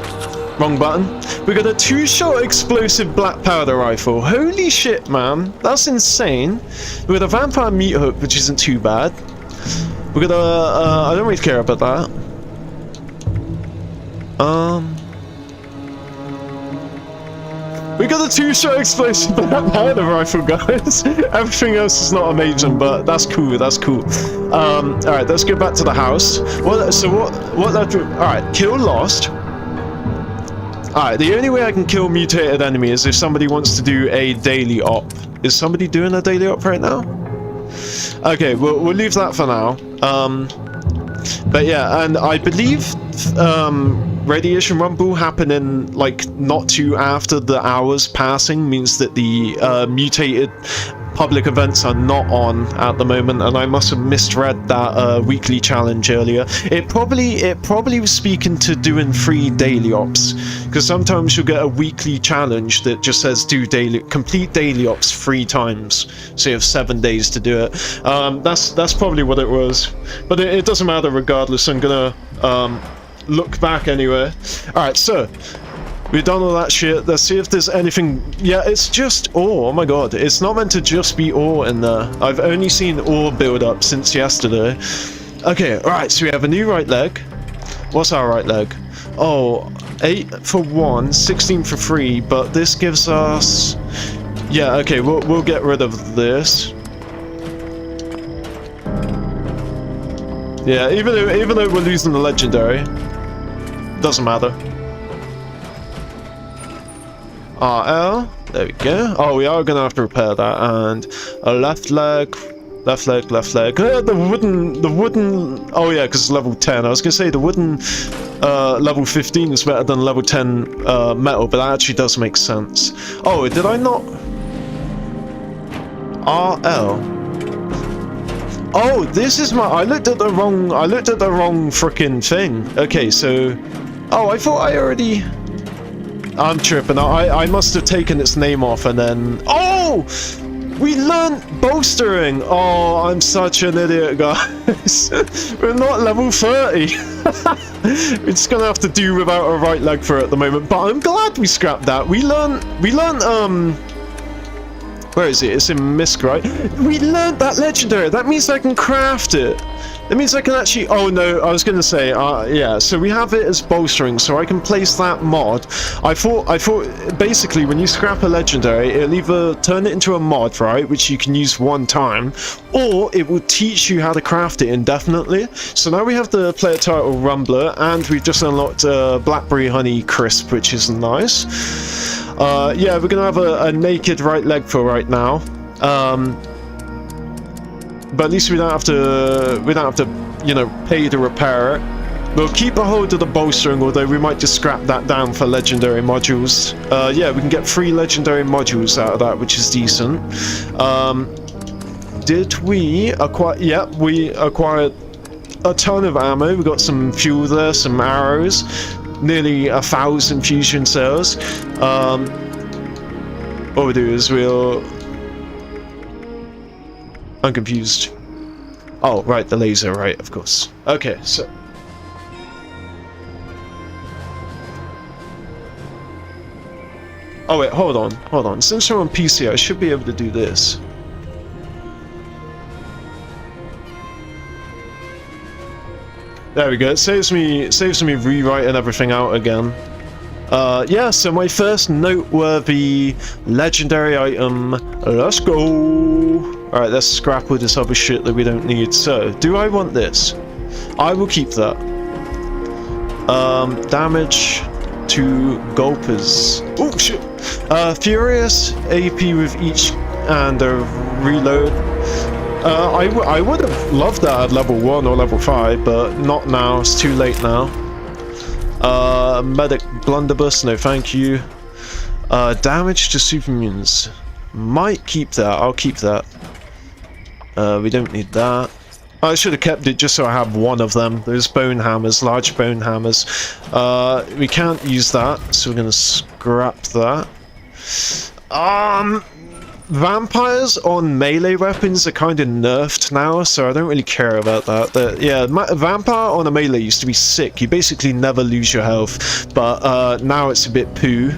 wrong button. We got a 2-shot explosive black powder rifle. Holy shit, man. That's insane. We got a vampire meat hook, which isn't too bad. We got a... I don't really care about that. We got a 2-shot explosive black powder rifle, guys. Everything else is not amazing, but that's cool. That's cool. Alright, let's go back to the house. Alright, kill lost. Alright, the only way I can kill mutated enemy is if somebody wants to do a daily op. Is somebody doing a daily op right now? Okay, we'll leave that for now. But yeah, and I believe radiation rumble happening like not too after the hours passing means that the mutated public events are not on at the moment, and I must have misread that weekly challenge earlier. It probably was speaking to doing 3 daily ops, because sometimes you'll get a weekly challenge that just says complete daily ops 3 times, so you have 7 days to do it. That's probably what it was, but it doesn't matter regardless. I'm gonna look back anyway. Alright, so we've done all that shit. Let's see if there's anything. Yeah, it's just ore. Oh my god, it's not meant to just be ore in there. I've only seen ore build up since yesterday. Okay, alright, so we have a new right leg. What's our right leg? Oh, 8 for 1, 16 for 3, but this gives us... Yeah, okay, we'll get rid of this. Yeah, even though we're losing the legendary, doesn't matter. RL, there we go. Oh, we are gonna have to repair that, and a left leg, left leg, left leg. The wooden. Oh yeah, because it's level 10. I was gonna say the wooden level 15 is better than level 10 metal, but that actually does make sense. Oh, did I not? RL. Oh, this is my. I looked at the wrong frickin' thing. Okay, so. Oh, I thought I already. I'm tripping. I must have taken its name off and then... Oh! We learned bolstering! Oh, I'm such an idiot, guys. We're not level 30. We're just gonna have to do without a right leg for it at the moment. But I'm glad we scrapped that. We learned, where is it? It's in Misk, right? We learned that legendary. That means I can craft it. That means I can actually... Oh no, I was going to say, yeah, so we have it as bolstering, so I can place that mod. I thought basically when you scrap a legendary, it'll either turn it into a mod, right, which you can use 1 time, or it will teach you how to craft it indefinitely. So now we have the player title Rumbler, and we've just unlocked Blackberry Honey Crisp, which is nice. Yeah, we're going to have a naked right leg for right now. But at least we don't have to, you know, pay to repair it. We'll keep a hold of the bolstering, although we might just scrap that down for legendary modules. Yeah, we can get 3 legendary modules out of that, which is decent. Did we acquire... Yep, we acquired a ton of ammo. We got some fuel there, some arrows, nearly 1,000 fusion cells. What we'll do is we'll... I'm confused. Oh, right, the laser, right, of course. Okay, so... Oh wait, hold on. Since we're on PC, I should be able to do this. There we go, it saves me rewriting everything out again. Yeah, so my first noteworthy legendary item, let's go! Alright, let's scrap all this other shit that we don't need. So, do I want this? I will keep that. Damage to gulpers. Oh shit! Furious AP with each and a reload. I would have loved that at level 1 or level 5, but not now, it's too late now. Medic blunderbuss, no thank you. Damage to supermutants. Might keep that, I'll keep that. We don't need that. I should have kept it just so I have one of them. Those bone hammers, large bone hammers. We can't use that, so we're gonna scrap that. Vampires on melee weapons are kind of nerfed now, so I don't really care about that. Yeah, vampire on a melee used to be sick. You basically never lose your health, but now it's a bit poo.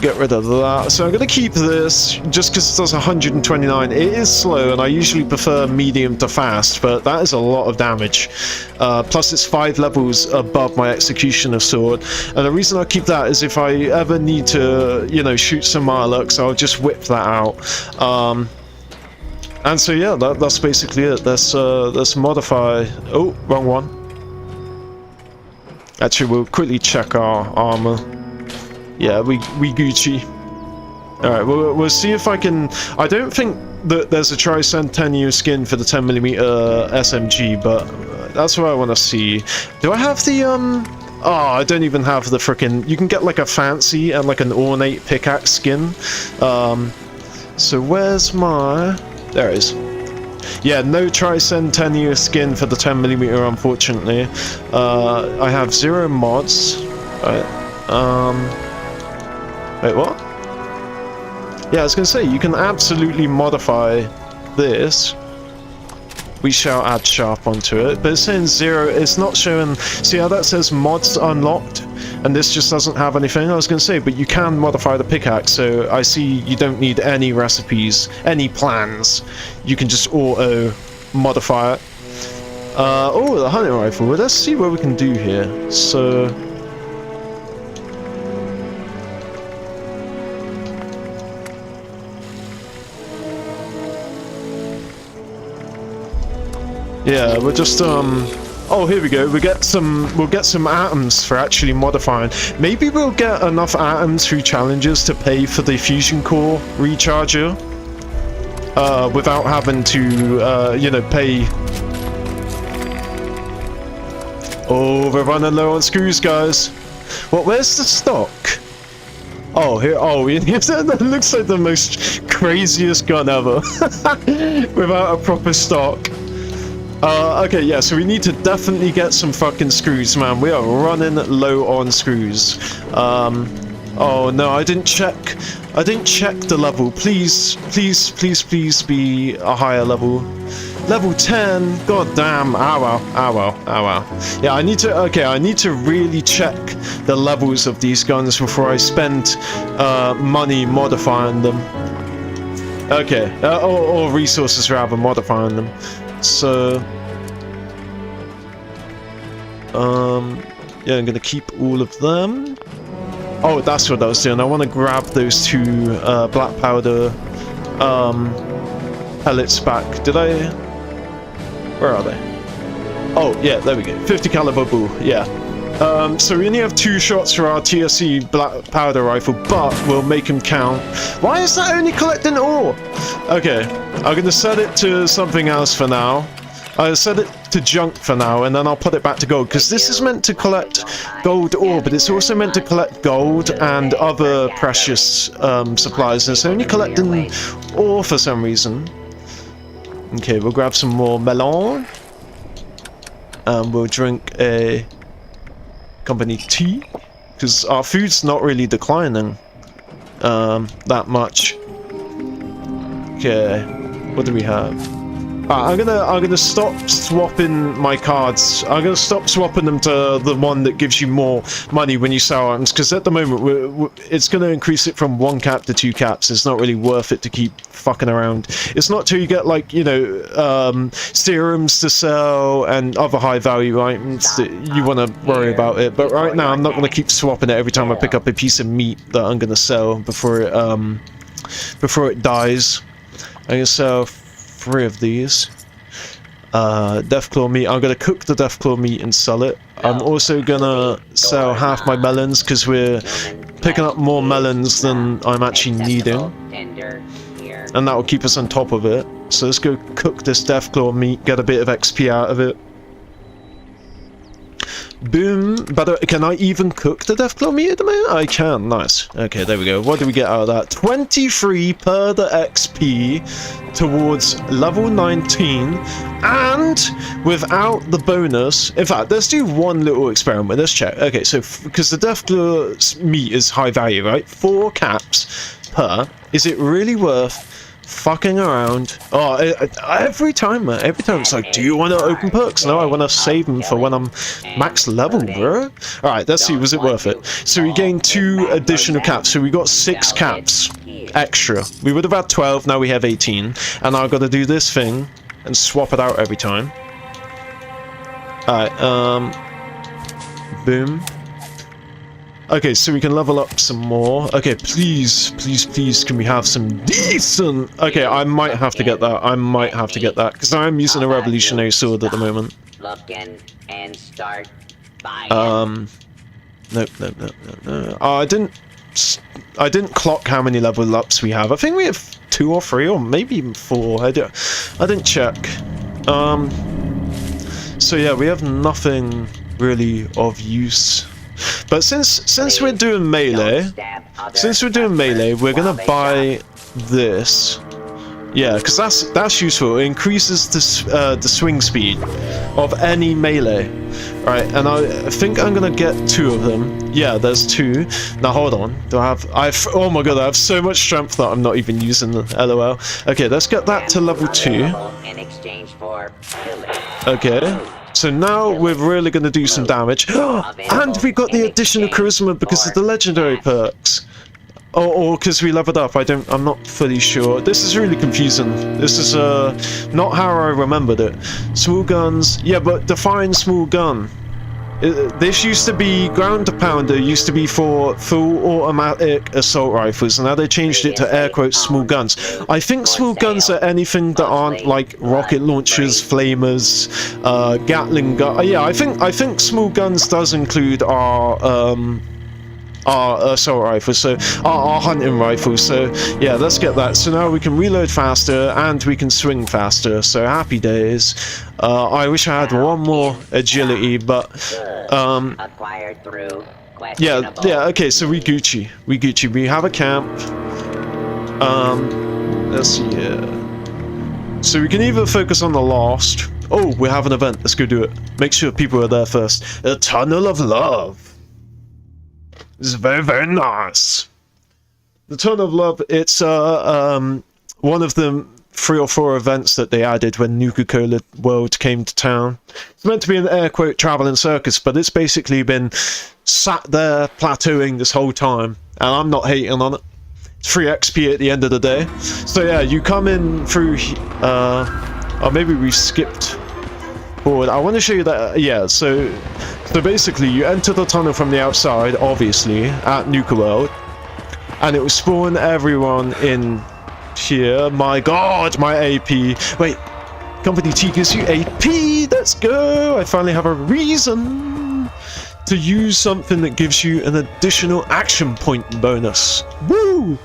Get rid of that. So I'm going to keep this just because it does 129. It is slow, and I usually prefer medium to fast, but that is a lot of damage. Plus it's 5 levels above my executioner sword. And the reason I keep that is if I ever need to, you know, shoot some Marlocks, I'll just whip that out. And so yeah, that's basically it. Let's modify... Oh, wrong one. Actually, we'll quickly check our armor. Yeah, we Gucci. Alright, we'll see if I can... I don't think that there's a tricentennial skin for the 10mm SMG, but that's what I want to see. Do I have the oh, I don't even have the frickin'. You can get like a fancy and like an ornate pickaxe skin. So where's my? There it is. Yeah, no tricentennial skin for the 10mm, unfortunately. I have 0 mods. Right. Wait, what? Yeah, I was gonna say, you can absolutely modify this. We shall add sharp onto it, but it's saying 0, it's not showing. See how that says mods unlocked, and this just doesn't have anything? I was gonna say, but you can modify the pickaxe, so I see you don't need any recipes, any plans. You can just auto modify it. Oh, the hunting rifle. Well, let's see what we can do here. So yeah, we're just oh, here we go. We'll get some atoms for actually modifying. Maybe we'll get enough atoms through challenges to pay for the fusion core recharger without having to you know, pay. Oh, we're running low on screws, guys. What? Where's the stock? Oh, here. Oh, that looks like the most craziest gun ever without a proper stock. Okay, yeah, so we need to definitely get some fucking screws, man. We are running low on screws. Oh no, I didn't check the level. Please be a higher level. Level 10, god damn, ow. Yeah, I need to really check the levels of these guns before I spend money modifying them. Okay, or resources rather, modifying them. So yeah, I'm gonna keep all of them. Oh, that's what I was doing. I want to grab those 2 black powder pellets back. Did I? Where are they? Oh yeah, there we go. 50 caliber bull. Yeah. So we only have 2 shots for our TSC black powder rifle, but we'll make them count. Why is that only collecting ore? Okay, I'm gonna set it to something else for now. I'll set it to junk for now, and then I'll put it back to gold, because this is meant to collect gold ore, but it's also meant to collect gold and other precious supplies, and it's only collecting ore for some reason. Okay, we'll grab some more melon, and we'll drink a company tea, because our food's not really declining that much. Okay, what do we have? I'm gonna stop swapping my cards. I'm gonna stop swapping them to the one that gives you more money when you sell items, because at the moment it's gonna increase it from 1 cap to 2 caps. It's not really worth it to keep fucking around. It's not till you get, like, you know, serums to sell and other high value items that you want to worry about it. But right now I'm not gonna keep swapping it every time I pick up a piece of meat that I'm gonna sell before it dies. I'm gonna sell 3 of these. Deathclaw meat. I'm gonna cook the Deathclaw meat and sell it. I'm also gonna sell half my melons, because we're picking up more melons than I'm actually needing, and that will keep us on top of it. So let's go cook this Deathclaw meat, get a bit of XP out of it. Boom. But can I even cook the Deathclaw meat at the moment? I can. Nice. Okay, there we go. What do we get out of that? 23 per the XP towards level 19, and without the bonus. In fact, let's do one little experiment. Let's check. Okay, so because the Deathclaw meat is high value, right? 4 caps per. Is it really worth fucking around? Oh, every time it's like, do you want to open perks? No, I want to save them for when I'm max level, bro. Alright, let's see, was it worth it? So we gained 2 additional caps, so we got 6 caps extra. We would have had 12, now we have 18, and I've got to do this thing and swap it out every time. Alright, boom. Okay, so we can level up some more. Okay, please, can we have some decent... Okay, I might have to get that. Because I am using a revolutionary sword at the moment. Nope. Oh, I didn't... I didn't clock how many level ups we have. I think we have 2 or 3 or maybe even 4. I didn't check. So yeah, we have nothing really of use. But since we're doing melee, we're gonna buy this. Yeah, because that's useful. It increases the swing speed of any melee, right? And I think I'm gonna get 2 of them. Yeah, there's 2. Now hold on. Do I have? Oh my god, I have so much strength that I'm not even using the LOL. Okay, let's get that to level 2. Okay. So now we're really gonna do some damage. And we got the additional charisma because of the legendary perks. Or because we leveled up, I'm not fully sure. This is really confusing. This is not how I remembered it. Small guns, yeah, but define small gun. This used to be ground pounder, used to be for full automatic assault rifles, and now they changed it to air quotes small guns. I think small guns are anything that aren't like rocket launchers, flamers, Gatling gun. Yeah, I think small guns does include our assault rifles, so our hunting rifles. So yeah, let's get that. So now we can reload faster and we can swing faster, so happy days. I wish I had one more agility, but yeah, okay, so we Gucci, we have a camp. Let's see here. So we can either focus on the lost. Oh, we have an event, let's go do it. Make sure people are there first. A Tunnel of Love. This is very, very nice. The Tunnel of Love, it's one of the 3 or 4 events that they added when Nuka-Cola World came to town. It's meant to be an air quote traveling circus, but it's basically been sat there plateauing this whole time, and I'm not hating on it. It's free XP at the end of the day. So yeah, you come in through, or maybe we skipped forward. I want to show you that, yeah, so basically you enter the tunnel from the outside, obviously, at Nuka World, and it will spawn everyone in here. My god, my AP. Wait, Company T gives you AP, let's go! I finally have a reason to use something that gives you an additional action point bonus. Woo!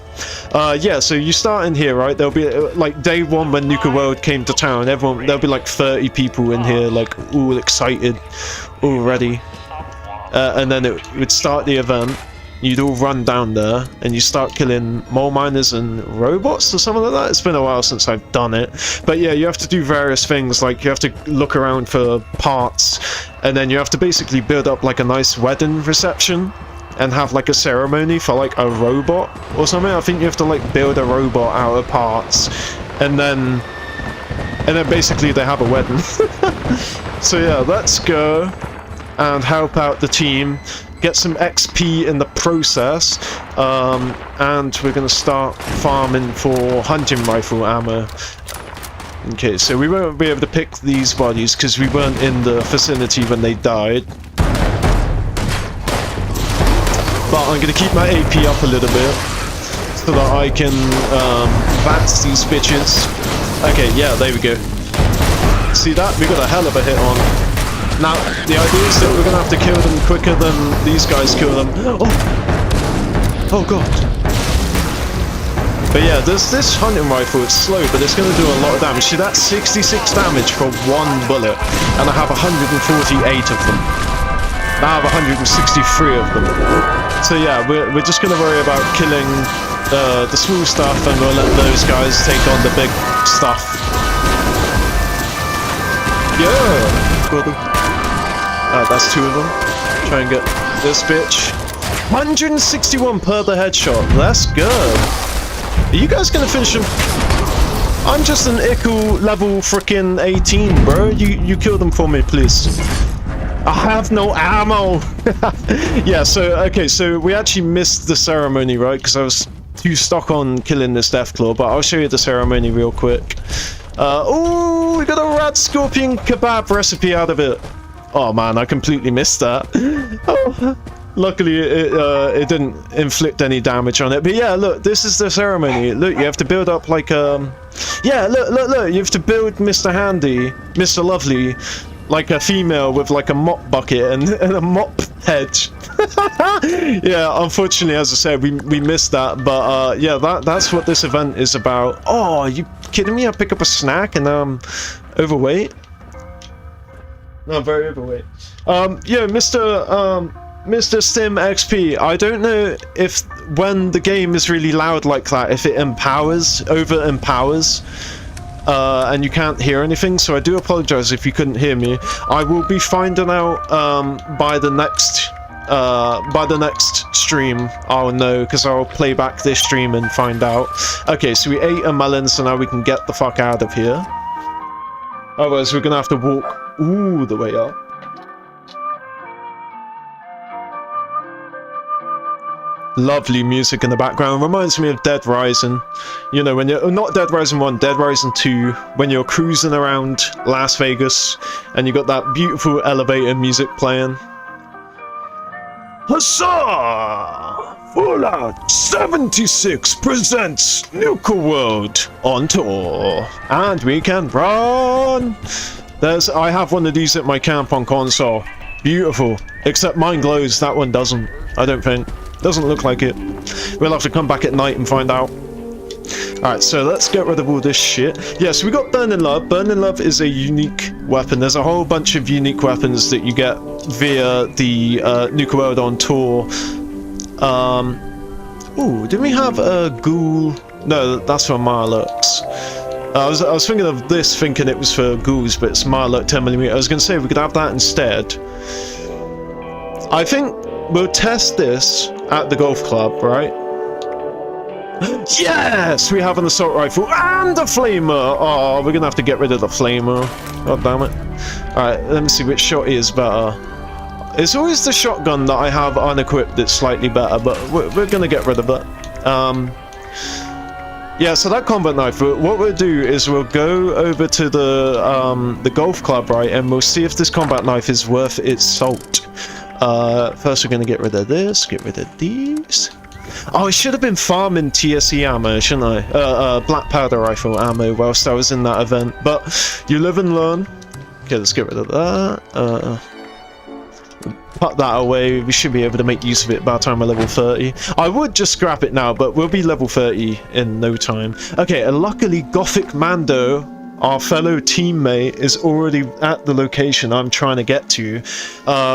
Yeah, so you start in here, right? There'll be like day 1 when Nuka World came to town. There'll be like 30 people in here, like all excited already. And then it would start the event. You'd all run down there and you start killing mole miners and robots or something like that. It's been a while since I've done it, but yeah, you have to do various things, like you have to look around for parts, and then you have to basically build up like a nice wedding reception and have like a ceremony for like a robot or something. I think you have to like build a robot out of parts, and then basically they have a wedding. So yeah, let's go and help out the team, get some XP in the process, and we're gonna start farming for hunting rifle ammo. Okay, so we won't be able to pick these bodies because we weren't in the vicinity when they died. But I'm gonna keep my AP up a little bit so that I can bats these bitches. Okay, yeah, there we go. See that? We got a hell of a hit on. Now, the idea is that we're gonna have to kill them quicker than these guys kill them. Oh god. But yeah, this hunting rifle, it's slow, but it's gonna do a lot of damage. See, that's 66 damage for 1 bullet, and I have 148 of them. I have 163 of them. So yeah, we're just gonna worry about killing the small stuff, and we'll let those guys take on the big stuff. Yeah! Got them. That's 2 of them. Try and get this bitch. 161 per the headshot. That's good. Are you guys gonna finish him? I'm just an Ickle level frickin' 18, bro. You kill them for me, please. I have no ammo. Yeah, so okay, so we actually missed the ceremony, right? Because I was too stuck on killing this Deathclaw, but I'll show you the ceremony real quick. Oh, we got a rat scorpion kebab recipe out of it. Oh man, I completely missed that. Oh, luckily it didn't inflict any damage on it. But yeah, look, this is the ceremony. Look, you have to build up like yeah, look, you have to build Mr. Handy, Mr. Lovely, like a female with like a mop bucket and a mop Hedge. Yeah, unfortunately, as I said, we missed that, but yeah, that's what this event is about. Oh, are you kidding me? I pick up a snack and overweight? No, I'm very overweight. Yeah, Mr. Sim XP, I don't know if when the game is really loud like that, if it over empowers, and you can't hear anything, so I do apologize if you couldn't hear me. I will be finding out by the next stream. I'll know, because I'll play back this stream and find out. Okay, so we ate a melon, so now we can get the fuck out of here. Otherwise, we're gonna have to walk all the way up. Lovely music in the background. Reminds me of Dead Rising. You know, when you're not Dead Rising 1, Dead Rising 2, when you're cruising around Las Vegas and you got that beautiful elevator music playing. Huzzah! Fallout 76 presents Nuka World on tour, and we can run. I have one of these at my camp on console. Beautiful. Except mine glows. That one doesn't. I don't think. Doesn't look like it. We'll have to come back at night and find out. Alright, so let's get rid of all this shit. Yeah, so we got Burning Love. Burning Love is a unique weapon. There's a whole bunch of unique weapons that you get via the Nuka World on tour. Ooh, didn't we have a ghoul? No, that's for Marlux. I was thinking of this, thinking it was for ghouls, but it's Marlux 10mm. I was going to say we could have that instead. I think we'll test this at the golf club, right? Yes! We have an assault rifle and a flamer! Oh, we're gonna have to get rid of the flamer. God damn it. Alright, let me see which shot is better. It's always the shotgun that I have unequipped that's slightly better, but we're gonna get rid of it. Yeah, so that combat knife, what we'll do is we'll go over to the golf club, right, and we'll see if this combat knife is worth its salt. First we're gonna get rid of this, get rid of these. Oh, I should have been farming TSE ammo, shouldn't I? Black powder rifle ammo whilst I was in that event, but you live and learn. Okay, let's get rid of that. Put that away. We should be able to make use of it by the time we're level 30. I would just scrap it now, but we'll be level 30 in no time. Okay, and luckily Gothic Mando, our fellow teammate, is already at the location I'm trying to get to,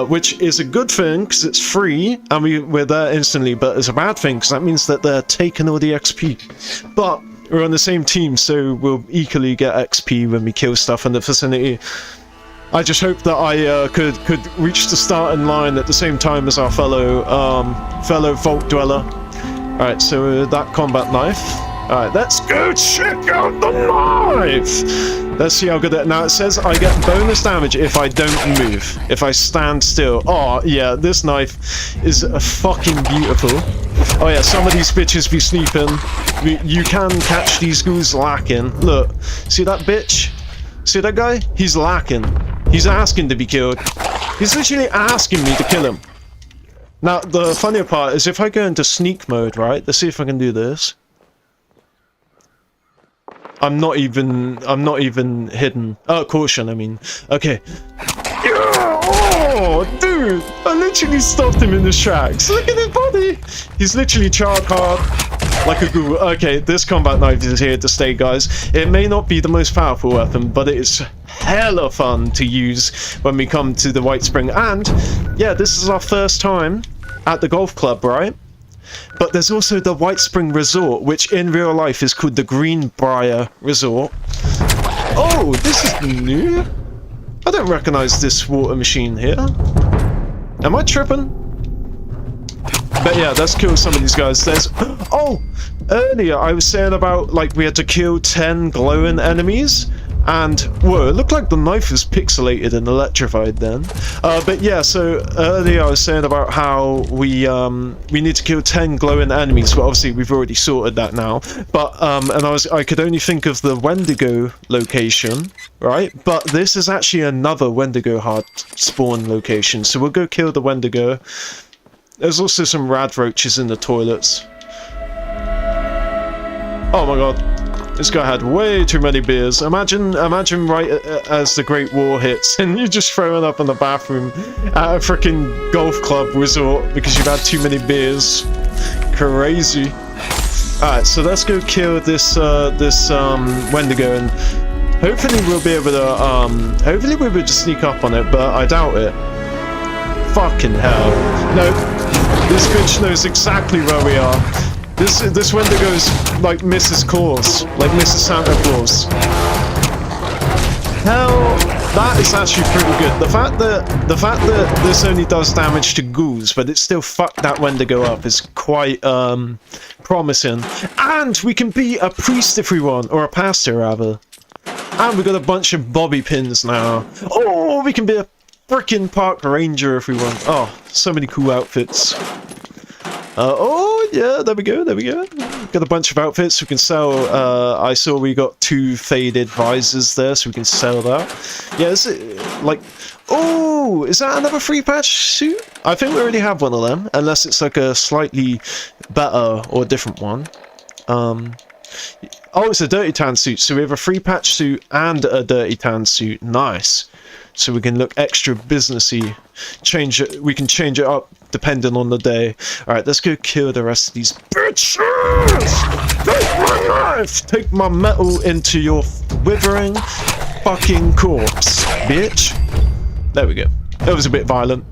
which is a good thing because it's free and we're there instantly, but it's a bad thing because that means that they're taking all the XP. But we're on the same team, so we'll equally get XP when we kill stuff in the vicinity. I just hope that I could reach the starting line at the same time as our fellow Vault Dweller. Alright, so that combat knife. Alright, let's go check out the knife! Let's see how good it... Now it says I get bonus damage if I don't move. If I stand still. Oh, yeah, this knife is fucking beautiful. Oh yeah, some of these bitches be sleeping. You can catch these ghouls lacking. Look, see that bitch? See that guy? He's lacking. He's asking to be killed. He's literally asking me to kill him. Now, the funnier part is if I go into sneak mode, right? Let's see if I can do this. I'm not even hidden. Oh, caution, I mean. Okay. Yeah! Oh, dude! I literally stopped him in his tracks. Look at his body! He's literally charred hard. Like a ghoul. Okay, this combat knife is here to stay, guys. It may not be the most powerful weapon, but it is hella fun to use when we come to the White Spring. And, yeah, this is our first time at the golf club, right? But there's also the White Spring Resort, which in real life is called the Greenbrier Resort. Oh, this is new? I don't recognize this water machine here. Am I tripping? But yeah, let's kill some of these guys. There's... Oh! Earlier I was saying about, like, we had to kill 10 glowing enemies. And, whoa, it looked like the knife was pixelated and electrified then. But yeah, so earlier I was saying about how we need to kill 10 glowing enemies, but obviously we've already sorted that now. But, and I could only think of the Wendigo location, right? But this is actually another Wendigo hard spawn location, so we'll go kill the Wendigo. There's also some rad roaches in the toilets. Oh my god. This guy had way too many beers. Imagine right as the Great War hits, and you're just throwing up in the bathroom at a freaking golf club resort because you've had too many beers. Crazy. Alright, so let's go kill this Wendigo, and hopefully we'll be able to sneak up on it, but I doubt it. Fucking hell. No, this bitch knows exactly where we are. This Wendigo is like Mrs. Claus, like Mrs. Santa Claus. Hell, that is actually pretty good. The fact that this only does damage to ghouls, but it still fucked that Wendigo up, is quite promising. And we can be a priest if we want, or a pastor rather. And we got a bunch of bobby pins now. Oh, we can be a freaking park ranger if we want. Oh, so many cool outfits. Oh yeah, there we go. Got a bunch of outfits we can sell. I saw we got 2 faded visors there, so we can sell that. Yeah, is it like... Oh, is that another free patch suit? I think we already have one of them, unless it's like a slightly better or different one. Oh, it's a dirty tan suit, so we have a free patch suit and a dirty tan suit. Nice. So we can look extra businessy. We can change it up depending on the day. Alright, let's go kill the rest of these bitches! Take my knife! Take my metal into your withering fucking corpse, bitch. There we go. That was a bit violent.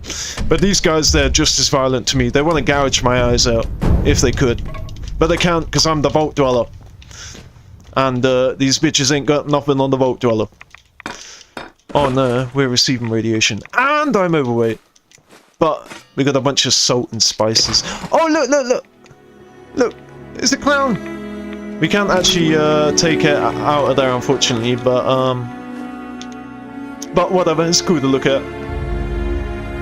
But these guys, they're just as violent to me. They want to gouge my eyes out, if they could. But they can't, because I'm the Vault Dweller. And these bitches ain't got nothing on the Vault Dweller. Oh no, we're receiving radiation. And I'm overweight. But we got a bunch of salt and spices. Oh, look, look, look! Look, it's a clown! We can't actually take it out of there, unfortunately, but whatever, it's cool to look at.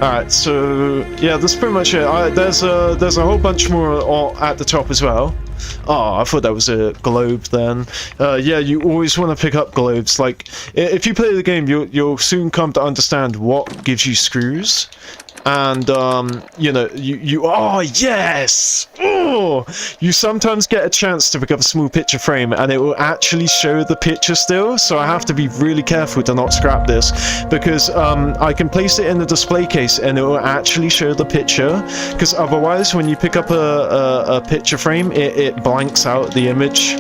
Alright, so yeah, that's pretty much it. There's a whole bunch more at the top as well. Oh, I thought that was a globe then. Yeah, you always want to pick up globes. Like, if you play the game, you'll soon come to understand what gives you screws. And, you know, oh, yes! Oh! You sometimes get a chance to pick up a small picture frame, and it will actually show the picture still, so I have to be really careful to not scrap this, because, I can place it in the display case, and it will actually show the picture, because otherwise, when you pick up a picture frame, it blanks out the image.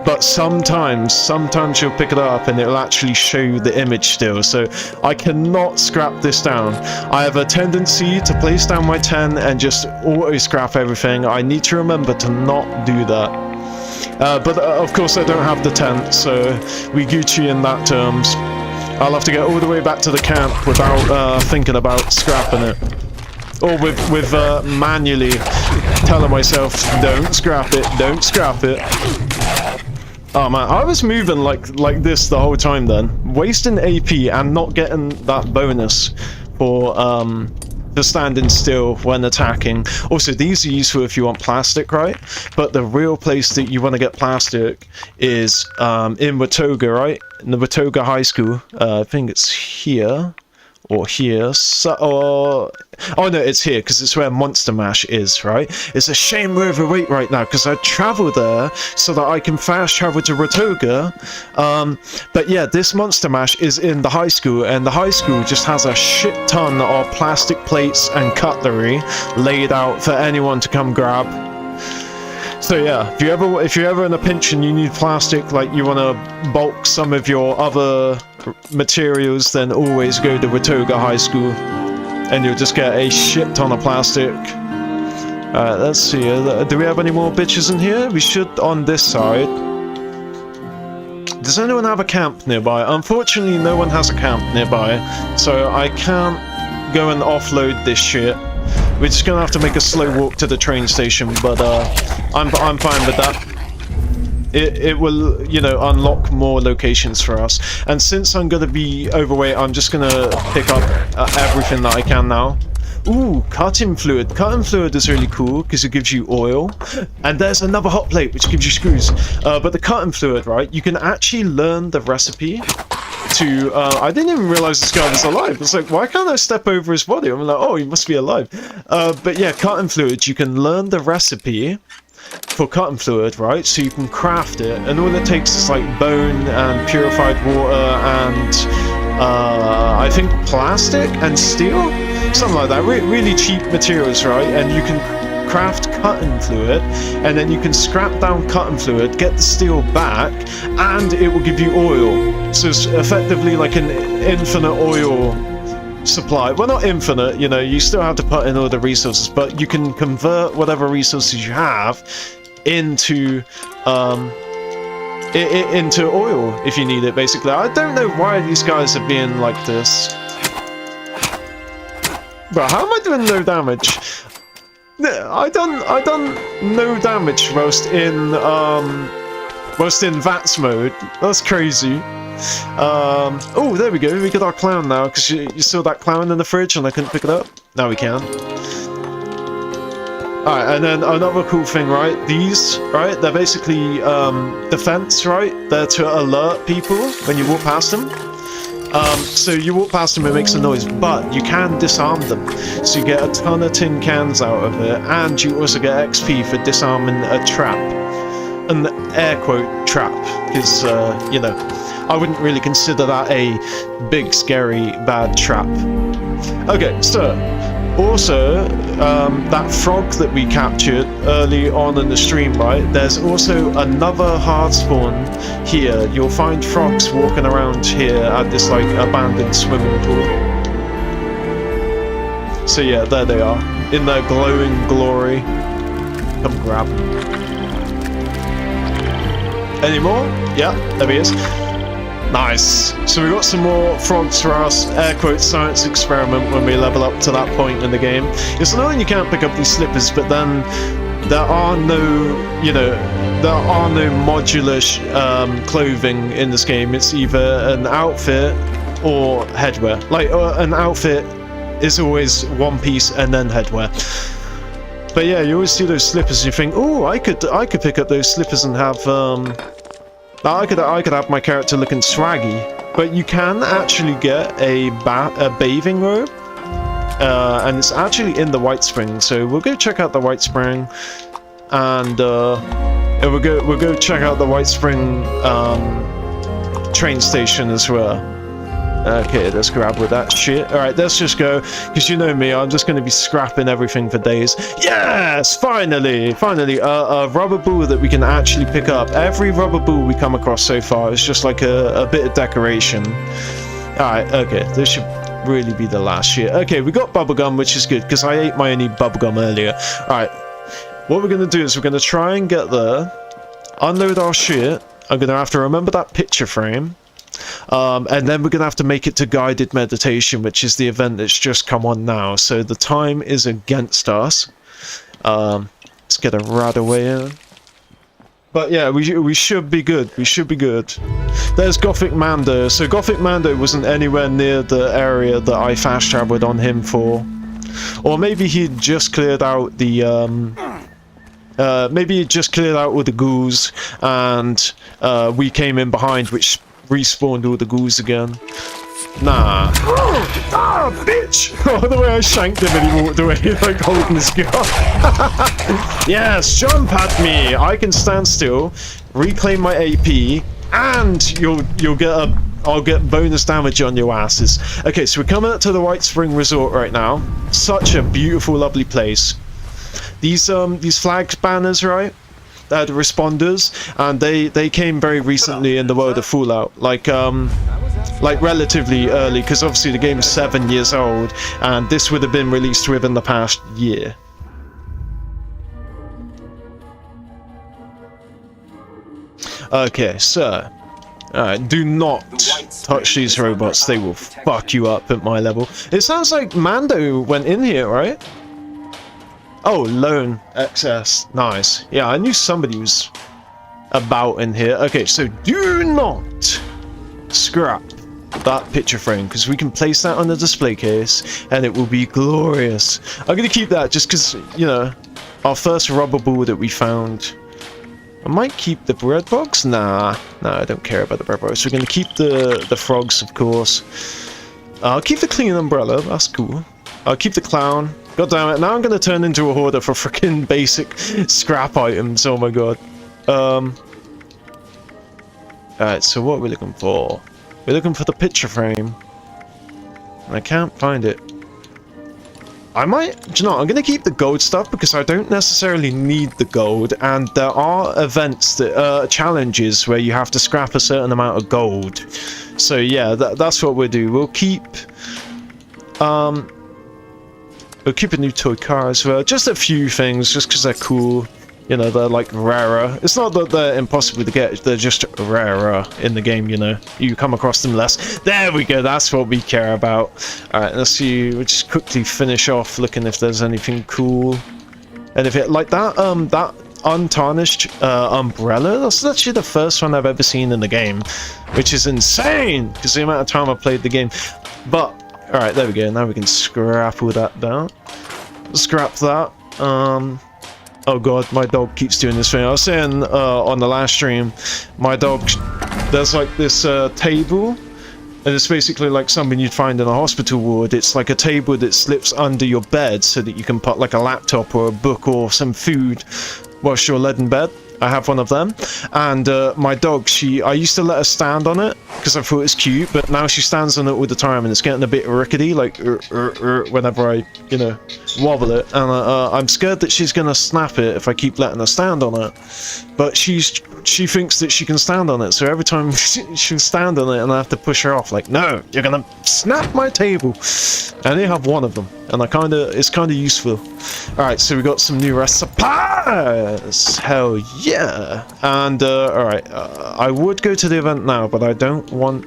But sometimes you'll pick it up and it'll actually show you the image still, so I cannot scrap this down. I have a tendency to place down my 10 and just auto-scrap everything. I need to remember to not do that. But of course I don't have the tent, so we Gucci in that terms. I'll have to get all the way back to the camp without thinking about scrapping it. Or with manually telling myself, don't scrap it, don't scrap it. Oh man, I was moving like this the whole time then, wasting AP and not getting that bonus for standing still when attacking. Also, these are useful if you want plastic, right? But the real place that you want to get plastic is in Watoga, right? In the Watoga High School. I think it's here. Or here, oh no, it's here, because it's where Monster Mash is, right? It's a shame we're overweight right now, because I travel there so that I can fast travel to Watoga. But yeah, this Monster Mash is in the high school, and the high school just has a shit ton of plastic plates and cutlery laid out for anyone to come grab. So yeah, if you're ever in a pinch and you need plastic, like you want to bulk some of your other materials, then always go to Watoga High School and you'll just get a shit ton of plastic. Alright, let's see, do we have any more bitches in here? We should on this side. Does anyone have a camp nearby? Unfortunately, no one has a camp nearby, so I can't go and offload this shit. We're just gonna have to make a slow walk to the train station, but I'm fine with that. It will, you know, unlock more locations for us. And since I'm gonna be overweight, I'm just gonna pick up everything that I can now. Ooh, cutting fluid. Cutting fluid is really cool because it gives you oil. And there's another hot plate which gives you screws. But the cutting fluid, right? You can actually learn the recipe to I didn't even realize this guy was alive. It's like, why can't I step over his body? I'm like, oh, he must be alive. But yeah, cutting fluid, you can learn the recipe for cutting fluid, right? So you can craft it, and all it takes is like bone and purified water and I think plastic and steel, something like that. Really cheap materials, right? And you can craft cutting fluid, and then you can scrap down cutting fluid, get the steel back, and it will give you oil. So it's effectively like an infinite oil supply. Well, not infinite, you know, you still have to put in all the resources, but you can convert whatever resources you have into into oil if you need it, basically. I don't know why these guys are being like this. Bro, how am I doing no damage? I done no damage whilst in VATS mode. That's crazy. Oh, there we go. We got our clown now, because you saw that clown in the fridge and I couldn't pick it up. Now we can. Alright, and then another cool thing, right? These, right? They're basically defense, right? They're to alert people when you walk past them. So you walk past them, it makes a noise, but you can disarm them. So you get a ton of tin cans out of it, and you also get XP for disarming a trap. An air quote trap, because, you know, I wouldn't really consider that a big, scary, bad trap. Okay, so, also, that frog that we captured early on in the stream, right? There's also another hard spawn here. You'll find frogs walking around here at this, like, abandoned swimming pool. So yeah, there they are, in their glowing glory. Come grab them. Any more? Yeah, there he is. Nice. So we got some more frogs for our air quote science experiment when we level up to that point in the game. It's annoying you can't pick up these slippers, but then there are no, you know, there are no modular clothing in this game. It's either an outfit or headwear. Like an outfit is always one piece and then headwear. But yeah, you always see those slippers and you think, oh, I could pick up those slippers and have I could have my character looking swaggy. But you can actually get a bathing robe, and it's actually in the White Spring. So we'll go check out the White Spring, and we'll go check out the White Spring train station as well. Okay, let's grab with that shit. Alright, let's just go, because you know me, I'm just going to be scrapping everything for days. Yes! Finally! Finally, a rubber ball that we can actually pick up. Every rubber ball we come across so far is just like a bit of decoration. Alright, okay, this should really be the last shit. Okay, we got bubblegum, which is good, because I ate my only bubblegum earlier. Alright, what we're going to do is we're going to try and get there, unload our shit. I'm going to have to remember that picture frame. And then we're going to have to make it to guided meditation, which is the event that's just come on now. So the time is against us. Let's get a rad away in. But yeah, we should be good. We should be good. There's Gothic Mando. So Gothic Mando wasn't anywhere near the area that I fast traveled on him for. Or maybe he'd just cleared out the maybe he just cleared out all the ghouls, and we came in behind, which respawned all the ghouls again. Nah. Ah, bitch! Oh, the way I shanked him and he walked away like holding his gun. Yes, jump at me! I can stand still, reclaim my AP, and I'll get bonus damage on your asses. Okay, so we're coming up to the White Spring Resort right now. Such a beautiful, lovely place. These flag banners, right? The responders, and they came very recently in the world of Fallout, like relatively early, because obviously the game's 7 years old, and this would have been released within the past year. Okay, so do not touch these robots, they will fuck you up at my level. It sounds like Mando went in here, right? Oh, Lone XS. Nice. Yeah, I knew somebody was about in here. Okay, so do not scrap that picture frame, because we can place that on the display case and it will be glorious. I'm going to keep that just because, you know, our first rubber ball that we found. I might keep the bread box. Nah, I don't care about the bread box. We're going to keep the frogs, of course. I'll keep the clean umbrella. That's cool. I'll keep the clown. God damn it, now I'm gonna turn into a hoarder for freaking basic scrap items, oh my god. Alright, so what are we looking for? We're looking for the picture frame. I can't find it. I might, do you know, I'm gonna keep the gold stuff because I don't necessarily need the gold, and there are events that, challenges where you have to scrap a certain amount of gold. So yeah, that's what we'll do. We'll keep a new toy car as well. Just a few things, just because they're cool. You know, they're like rarer. It's not that they're impossible to get, they're just rarer in the game, you know. You come across them less. There we go, that's what we care about. Alright, let's see, we'll just quickly finish off looking if there's anything cool. And if it, like that, that untarnished umbrella, that's actually the first one I've ever seen in the game. Which is insane, because the amount of time I played the game. But, alright, there we go, now we can scrap all that down. Scrap that, oh god, my dog keeps doing this thing. I was saying on the last stream, my dog, there's like this table, and it's basically like something you'd find in a hospital ward. It's like a table that slips under your bed so that you can put like a laptop or a book or some food whilst you're laid in bed. I have one of them, and my dog, I used to let her stand on it because I thought it was cute, but now she stands on it all the time and it's getting a bit rickety, like whenever I, you know, wobble it, and I'm scared that she's gonna snap it if I keep letting her stand on it. But she thinks that she can stand on it, so every time she'll stand on it and I have to push her off, like, no, you're gonna snap my table. I only have one of them, and it's kinda useful. Alright, so we got some new recipes! Hell yeah! And, alright, I would go to the event now, but I don't want...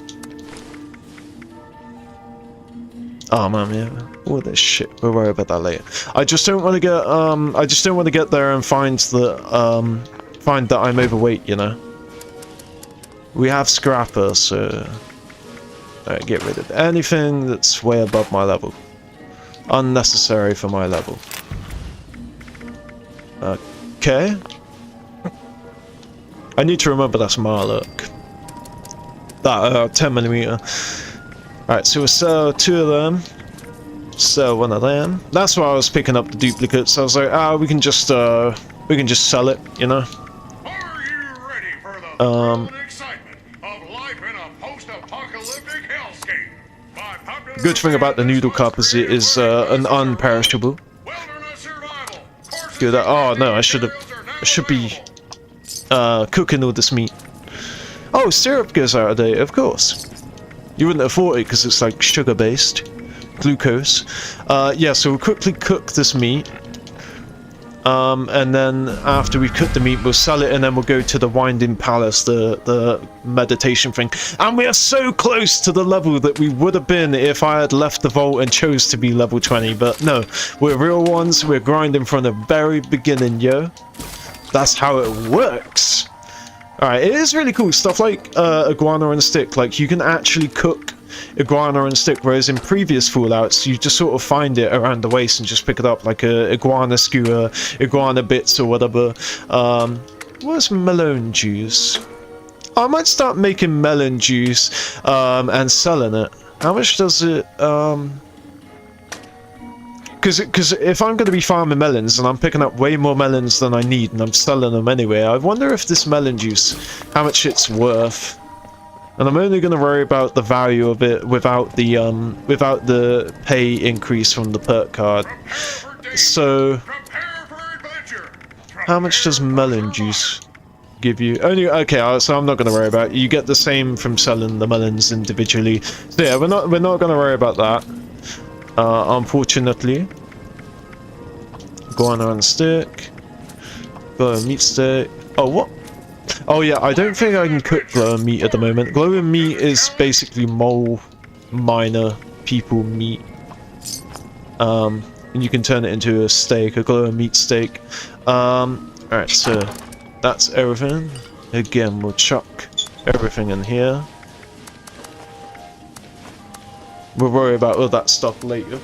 Oh man, yeah, all this shit, we'll worry about that later. I just don't want to get, I just don't want to get there and find that I'm overweight, you know? We have scrapper, so... Alright, get rid of anything that's way above my level. Unnecessary for my level. Okay. I need to remember that's my look. That 10mm. Alright, so we'll sell 2 of them. Sell 1 of them. That's why I was picking up the duplicates. I was like, we can just sell it, you know. Are you ready for the thrill and excitement of life in a post-apocalyptic hellscape? By popular Good thing about the noodle cup is it is an unperishable. wilderness survival. Good. Oh no, I should be cooking all this meat. Oh, syrup goes out of date, of course. You wouldn't have thought it because it's like sugar-based, glucose. Yeah, so we'll quickly cook this meat. And then after we cook the meat, we'll sell it, and then we'll go to the Winding Palace, the meditation thing. And we are so close to the level that we would have been if I had left the vault and chose to be level 20. But no, we're real ones. We're grinding from the very beginning, yo. That's how it works. Alright, it is really cool. Stuff like iguana on a stick. Like, you can actually cook iguana on a stick, whereas in previous Fallouts, you just sort of find it around the waist and just pick it up, like a iguana skewer, iguana bits or whatever. What's melon juice? I might start making melon juice and selling it. How much does it... Because if I'm going to be farming melons and I'm picking up way more melons than I need and I'm selling them anyway, I wonder if this melon juice, how much it's worth. And I'm only going to worry about the value of it without the pay increase from the perk card. So, how much does melon juice give you? Only, okay, so I'm not going to worry about it. You get the same from selling the melons individually. So yeah, we're not going to worry about that. Unfortunately. Iguana on a stick. Glowing meat stick. Oh, what? Oh yeah, I don't think I can cook glowing meat at the moment. Glowing meat is basically mole miner people meat. And you can turn it into a steak, a glowing meat steak. Alright, so that's everything. Again, we'll chuck everything in here. We'll worry about all that stuff later.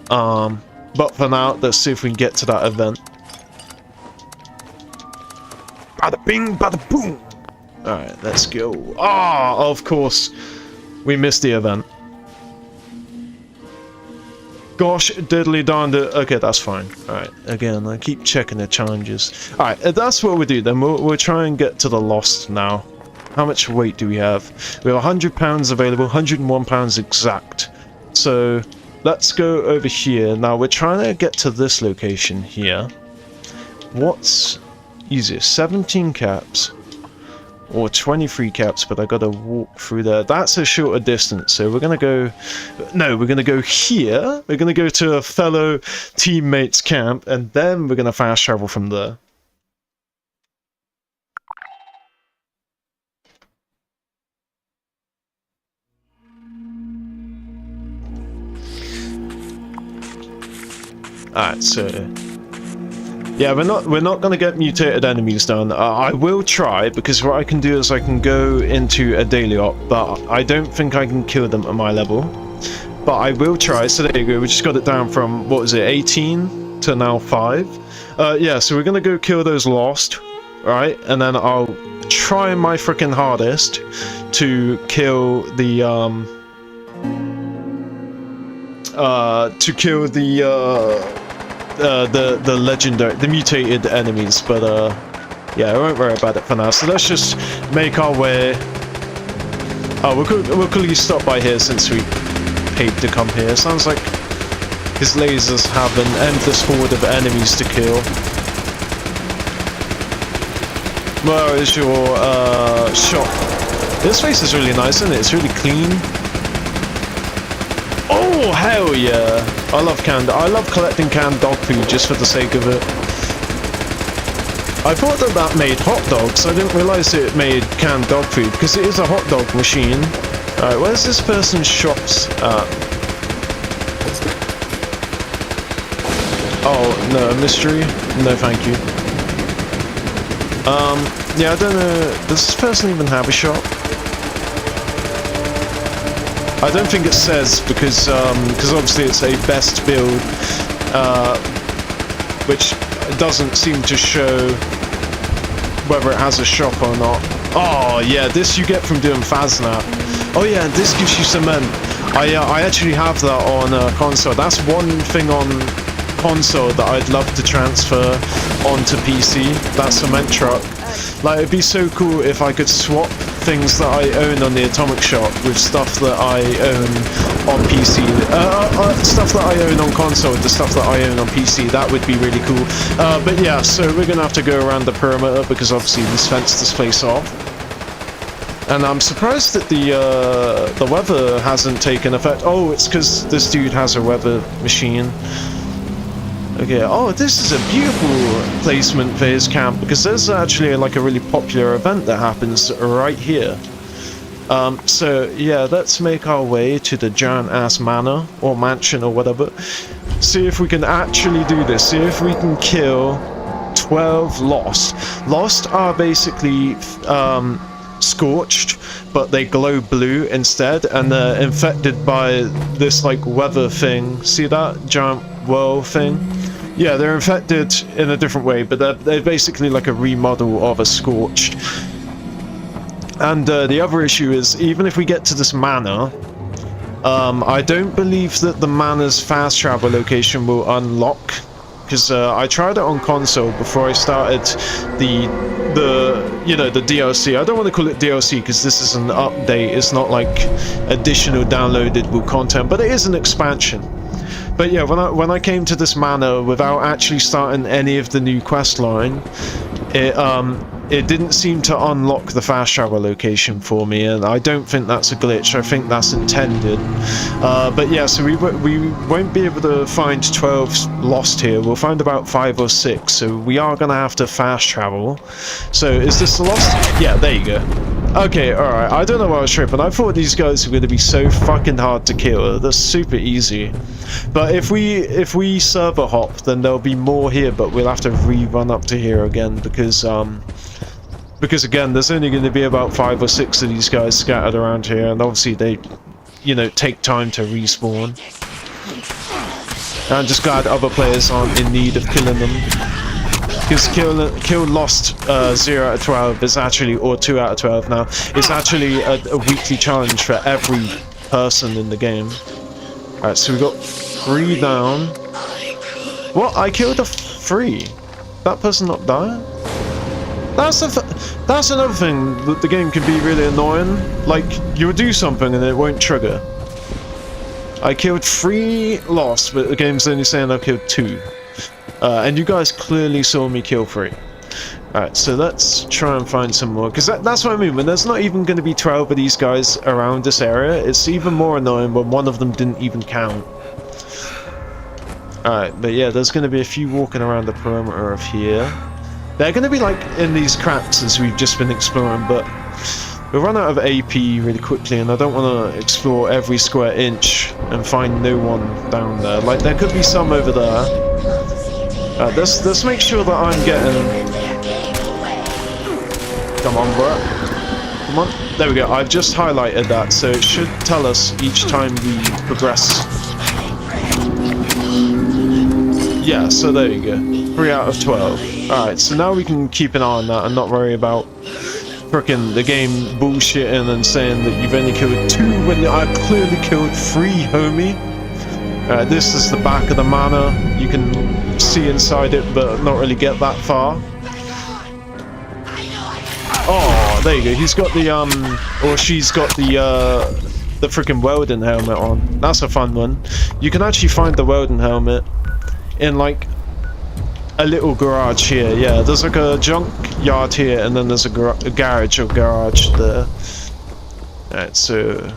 But for now, let's see if we can get to that event. Bada bing, bada boom! Alright, let's go. Ah, of course, we missed the event. Gosh diddly darned it. Okay, that's fine. Alright, again, I keep checking the challenges. Alright, that's what we'll do then. We'll try and get to the lost now. How much weight do we have? We have 100 pounds available, 101 pounds exact. So, let's go over here. Now, we're trying to get to this location here. What's easier? 17 caps. Or 23 caps, but I gotta walk through there. That's a shorter distance, so we're gonna go... No, we're gonna go here. We're gonna go to a fellow teammate's camp, and then we're gonna fast travel from there. Alright, so... Yeah, we're not gonna get mutated enemies done. I will try, because what I can do is I can go into a daily op, but I don't think I can kill them at my level. But I will try. So there you go. We just got it down from, what was it, 18 to now 5. Yeah, so we're gonna go kill those lost, right? And then I'll try my freaking hardest to kill the the legendary, the mutated enemies, but yeah, I won't worry about it for now. So let's just make our way. Oh, we'll quickly stop by here since we paid to come here. Sounds like his lasers have an endless horde of enemies to kill. Where is your shop? This place is really nice, isn't it? It's really clean. Oh, hell yeah! I love collecting canned dog food just for the sake of it. I thought that made hot dogs. I didn't realize it made canned dog food, because it is a hot dog machine. Alright, where's this person's shops at? Oh, no, mystery? No, thank you. Yeah, I don't know. Does this person even have a shop? I don't think it says, because obviously it's a best build, which doesn't seem to show whether it has a shop or not. Oh yeah, this you get from doing Faznet. Oh yeah, this gives you cement. I actually have that on console. That's one thing on console that I'd love to transfer onto PC. That cement truck. Like, it'd be so cool if I could swap things that I own on the Atomic Shop with stuff that I own on PC. Stuff that I own on console with the stuff that I own on PC. That would be really cool. But yeah, so we're gonna have to go around the perimeter because obviously we fenced this place off. And I'm surprised that the weather hasn't taken effect. Oh, it's because this dude has a weather machine. Okay, oh, this is a beautiful placement for his camp, because there's actually like a really popular event that happens right here. So yeah, let's make our way to the giant-ass manor, or mansion, or whatever. See if we can actually do this, see if we can kill 12 Lost. Lost are basically scorched, but they glow blue instead, and they're infected by this like weather thing. See that giant whirl thing? Yeah, they're infected in a different way, but they're basically like a remodel of a scorched. And the other issue is, even if we get to this manor, I don't believe that the manor's fast travel location will unlock, because I tried it on console before I started the DLC. I don't want to call it DLC because this is an update. It's not like additional downloadable content, but it is an expansion. But yeah, when I came to this manor without actually starting any of the new quest line, it didn't seem to unlock the fast travel location for me, and I don't think that's a glitch. I think that's intended. But yeah, so we won't be able to find 12 Lost here. We'll find about 5 or 6, so we are gonna have to fast travel. So is this the Lost? Yeah, there you go. Okay, alright, I don't know why I was tripping. I thought these guys were going to be so fucking hard to kill. They're super easy. But if we server hop, then there'll be more here, but we'll have to rerun up to here again, because again, there's only going to be about 5 or 6 of these guys scattered around here, and obviously they, take time to respawn. And I'm just glad other players aren't in need of killing them. Because kill Lost 0 out of 12 is actually, or 2 out of 12 now, it's actually a weekly challenge for every person in the game. Alright, so we got 3 down. What? I killed a 3. That person not dying? That's another thing that the game can be really annoying. Like, you'll do something and it won't trigger. I killed 3 lost, but the game's only saying I killed 2. And you guys clearly saw me kill 3. Alright, so let's try and find some more. Because that's what I mean, when there's not even going to be 12 of these guys around this area, it's even more annoying when one of them didn't even count. Alright, but yeah, there's going to be a few walking around the perimeter of here. They're going to be like in these cracks as we've just been exploring, but we'll run out of AP really quickly, and I don't want to explore every square inch and find no one down there. Like, there could be some over there. Let's make sure that I'm getting... Come on, bro. Come on. There we go. I've just highlighted that, so it should tell us each time we progress. Yeah, so there you go. 3 out of 12. Alright, so now we can keep an eye on that and not worry about frickin' the game bullshitting and saying that you've only killed 2 when I clearly killed 3, homie. This is the back of the manor. You can see inside it, but not really get that far. Oh, there you go. He's got the, or she's got the frickin' welding helmet on. That's a fun one. You can actually find the welding helmet in, like, a little garage here. Yeah, there's like a junk yard here, and then there's a garage or garage there. Alright, so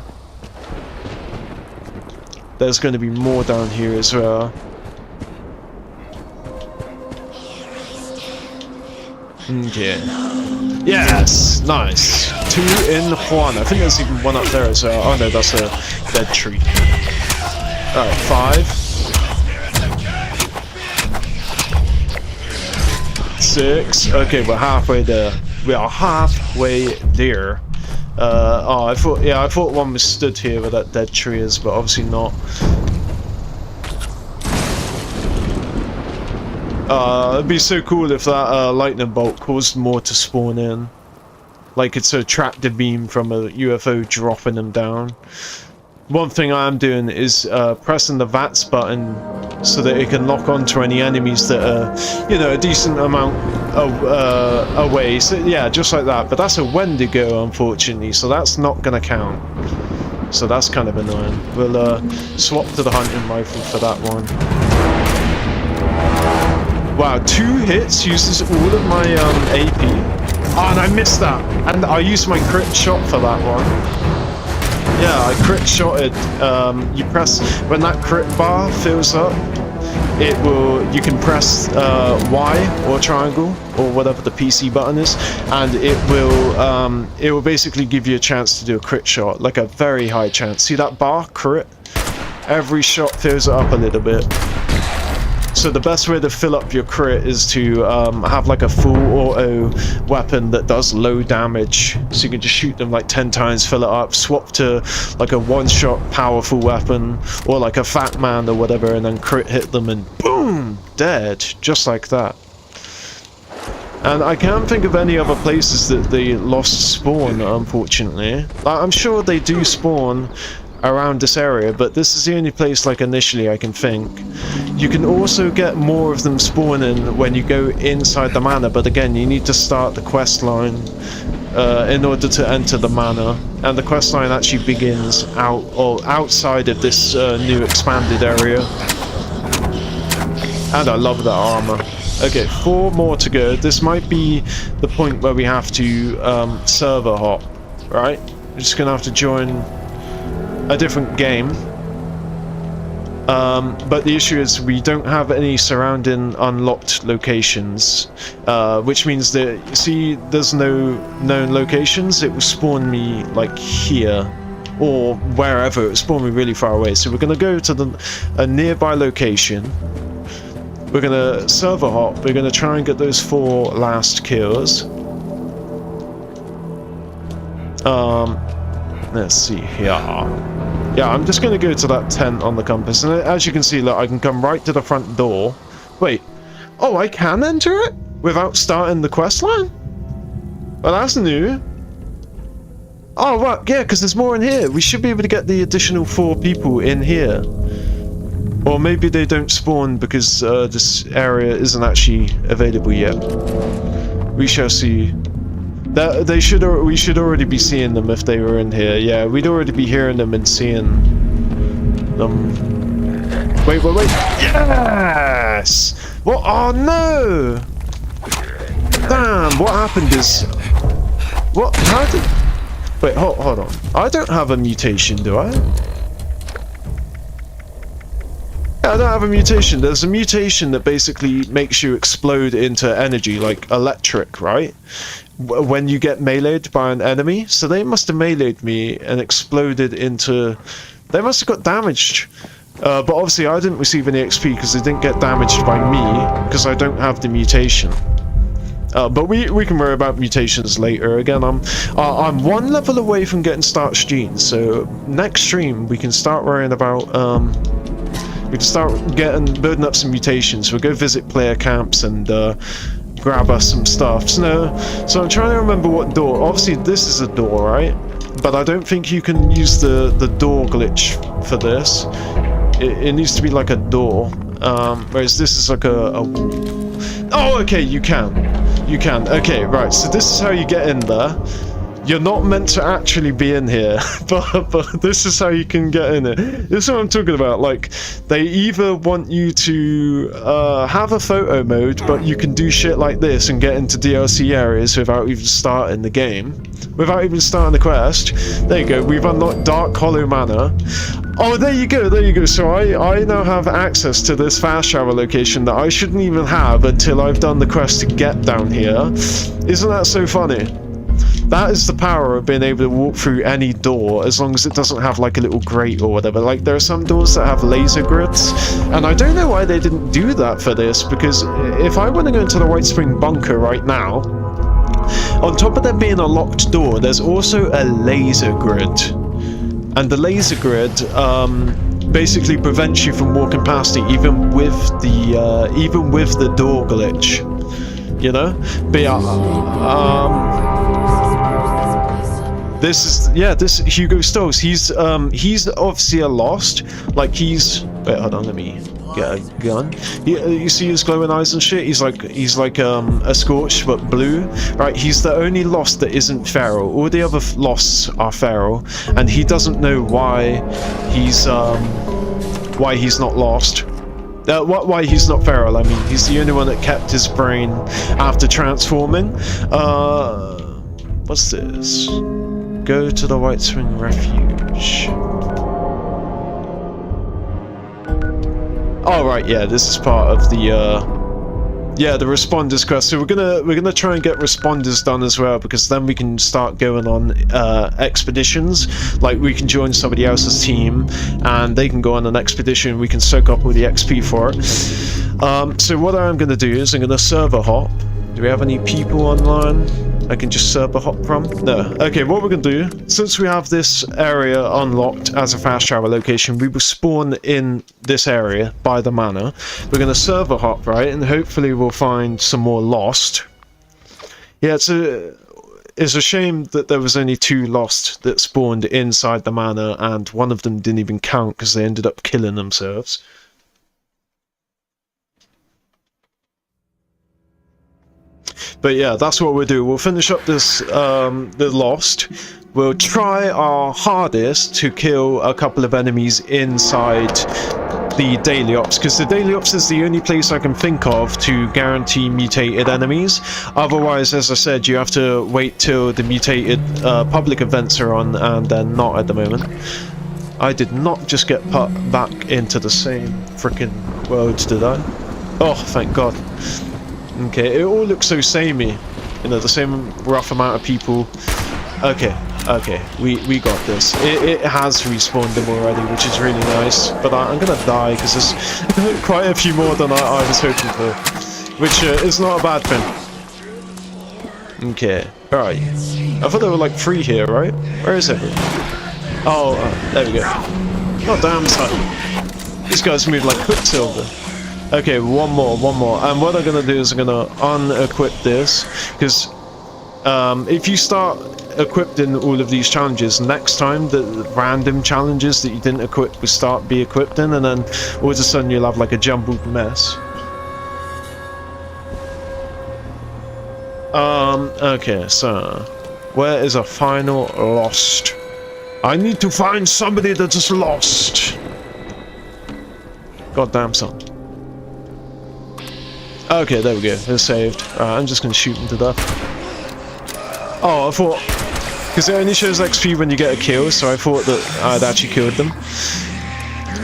there's going to be more down here as well. Okay. Yes! Nice! 2 in 1. I think there's even one up there as well. Oh no, that's a dead tree. Alright, 5. 6. Okay, we're halfway there. We are halfway there. Oh, I thought one was stood here where that dead tree is, but obviously not. It'd be so cool if that lightning bolt caused more to spawn in. Like it's a tractor beam from a UFO dropping them down. One thing I am doing is pressing the VATS button so that it can lock onto any enemies that are, you know, a decent amount away. So yeah, just like that. But that's a Wendigo, unfortunately, so that's not going to count. So that's kind of annoying. We'll swap to the hunting rifle for that one. Wow, 2 hits uses all of my AP. Oh, and I missed that. And I used my crit shot for that one. Yeah, I crit shotted. You press when that crit bar fills up, it will. You can press Y or triangle or whatever the PC button is, and it will basically give you a chance to do a crit shot, like a very high chance. See that bar crit? Every shot fills it up a little bit. So the best way to fill up your crit is to have like a full auto weapon that does low damage. So you can just shoot them like 10 times, fill it up, swap to like a one-shot powerful weapon, or like a fat man or whatever, and then crit hit them and boom! Dead. Just like that. And I can't think of any other places that they lost spawn, unfortunately. I'm sure they do spawn around this area, but this is the only place, like, initially I can think. You can also get more of them spawning when you go inside the manor, but again, you need to start the quest line in order to enter the manor, and the quest line actually begins outside of this new expanded area. And I love that armor. Okay, 4 more to go. This might be the point where we have to server hop, right? We're just gonna have to join a different game, but the issue is we don't have any surrounding unlocked locations, which means that, see, there's no known locations. It will spawn me like here or wherever. It will spawn me really far away, so we're going to go to a nearby location. We're going to server hop. We're going to try and get those 4 last kills. Let's see here. Yeah, I'm just going to go to that tent on the compass, and as you can see, look, I can come right to the front door. Wait, oh, I can enter it without starting the quest line? Well, that's new. Oh, right, yeah, because there's more in here. We should be able to get the additional 4 people in here. Or maybe they don't spawn because this area isn't actually available yet. We shall see. We should already be seeing them if they were in here. Yeah, we'd already be hearing them and seeing them. Wait. Yes! What? Oh no! Damn, what happened is... What? How did... Wait, hold on. I don't have a mutation, do I? Yeah, I don't have a mutation. There's a mutation that basically makes you explode into energy, like electric, right? When you get meleeed by an enemy. So they must have meleeed me and exploded into... They must have got damaged. But obviously I didn't receive any XP because they didn't get damaged by me, because I don't have the mutation. But we can worry about mutations later. Again, I'm one level away from getting starch genes, so next stream we can start worrying about we can start building up some mutations. We'll go visit player camps and grab us some stuff. So I'm trying to remember what door. Obviously this is a door, right? But I don't think you can use the door glitch for this. It needs to be like a door, whereas this is like a oh, okay, you can. Okay, right, so this is how you get in there. You're not meant to actually be in here, but this is how you can get in it. This is what I'm talking about. Like, they either want you to have a photo mode, but you can do shit like this and get into DLC areas without even starting the game, without even starting the quest. There you go, we've unlocked Dark Hollow Manor. Oh, there you go. So I now have access to this fast travel location that I shouldn't even have until I've done the quest to get down here. Isn't that so funny? That is the power of being able to walk through any door, as long as it doesn't have like a little grate or whatever. Like, there are some doors that have laser grids, and I don't know why they didn't do that for this, because if I want to go into the White Spring bunker right now, on top of there being a locked door, there's also a laser grid. And the laser grid basically prevents you from walking past it, even with the door glitch, you know. But yeah, this is Hugo Stolz. He's obviously a lost. Like, wait, hold on, let me get a gun. You see his glowing eyes and shit? He's like a Scorch but blue, right? He's the only lost that isn't feral. All the other losts are feral, and he doesn't know why he's not lost. Why he's not feral, I mean. He's the only one that kept his brain after transforming. What's this? Go to the White Spring Refuge. Oh right, yeah, this is part of the the responders quest. So we're gonna try and get responders done as well, because then we can start going on expeditions. Like, we can join somebody else's team and they can go on an expedition. We can soak up all the XP for it. So what I'm gonna do is I'm gonna server hop. Do we have any people online I can just server hop from? No. Okay, what we're gonna do, since we have this area unlocked as a fast travel location, we will spawn in this area by the manor. We're gonna server hop, right, and hopefully we'll find some more lost. Yeah, it's a shame that there was only 2 lost that spawned inside the manor, and one of them didn't even count because they ended up killing themselves. But yeah, that's what we'll do. We'll finish up this, the Lost. We'll try our hardest to kill a couple of enemies inside the Daily Ops, because the Daily Ops is the only place I can think of to guarantee mutated enemies. Otherwise, as I said, you have to wait till the mutated public events are on, and they're not at the moment. I did not just get put back into the same freaking world, did I? Oh, thank God. Okay, it all looks so samey, you know, the same rough amount of people. Okay, we got this. It has respawned them already, which is really nice, but I'm gonna die because there's quite a few more than I was hoping for, which is not a bad thing. Okay, alright. I thought there were like 3 here, right? Where is everyone? Oh, there we go. Oh damn, son. These guys move like Quicksilver. Okay, one more. And what I'm gonna do is I'm gonna unequip this, because if you start equipping all of these challenges, next time the random challenges that you didn't equip will start be equipped in, and then all of a sudden you'll have like a jumbled mess. Okay, so where is a final lost? I need to find somebody that is lost. Goddamn son. Okay, there we go. They're saved. I'm just gonna shoot them to death. Oh, I thought... because it only shows XP when you get a kill, so I thought that I'd actually killed them.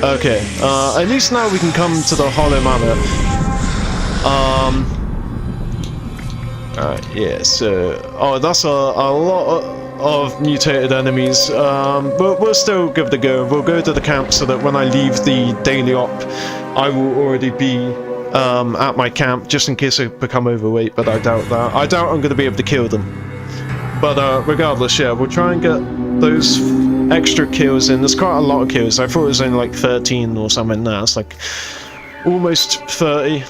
Okay, at least now we can come to the Hollow Mammoth. Yeah, so... oh, that's a lot of mutated enemies. But we'll still give it a go. We'll go to the camp so that when I leave the daily op, I will already be at my camp, just in case I become overweight, but I doubt that. I doubt I'm going to be able to kill them. But regardless, yeah, we'll try and get those extra kills in. There's quite a lot of kills. I thought it was only like 13 or something. Now it's like almost 30.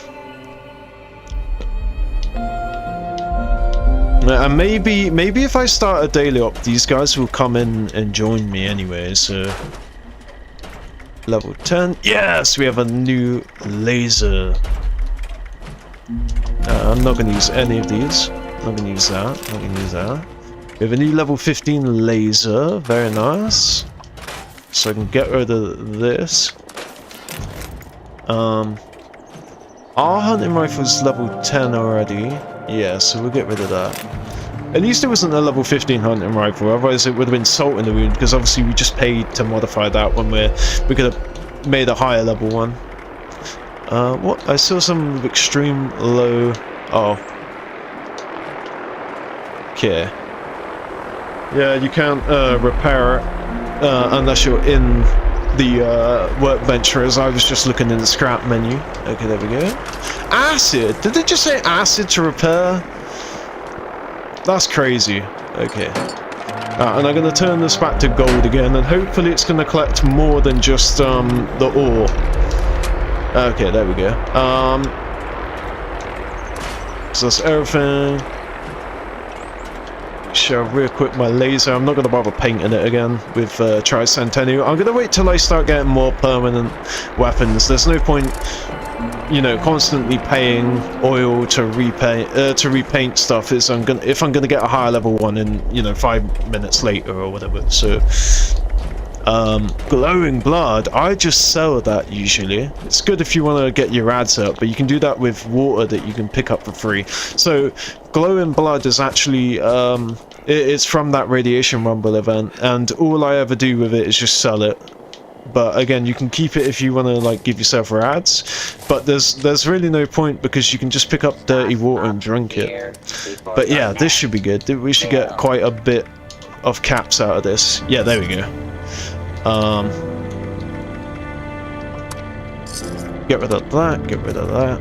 And maybe if I start a daily op, these guys will come in and join me anyway, so... level 10. Yes! We have a new laser. I'm not going to use any of these. Not going to use that. Not going to use that. We have a new level 15 laser. Very nice. So I can get rid of this. Our hunting rifle is level 10 already. Yeah, so we'll get rid of that. At least it wasn't a level 15 hunting rifle, otherwise it would have been salt in the wound, because obviously we just paid to modify that when we could have made a higher level one. What? I saw some extreme low... oh. Okay. Yeah, you can't repair it unless you're in the workbench, as I was just looking in the scrap menu. Okay, there we go. Acid! Did they just say acid to repair? That's crazy. Okay. And I'm going to turn this back to gold again, and hopefully it's going to collect more than just the ore. Okay, there we go. So that's everything. Shall re-equip my laser. I'm not going to bother painting it again with Tricentennial. I'm going to wait till I start getting more permanent weapons. There's no point, you know, constantly paying oil to repaint stuff. If I'm gonna get a higher level one in, you know, 5 minutes later or whatever. So, glowing blood. I just sell that usually. It's good if you want to get your ads up, but you can do that with water that you can pick up for free. So, glowing blood is actually it's from that radiation rumble event, and all I ever do with it is just sell it. But again, you can keep it if you want to like give yourself rads, but there's really no point because you can just pick up dirty water and drink it. But yeah, this should be good. We should get quite a bit of caps out of this. Yeah, there we go. Get rid of that, get rid of that.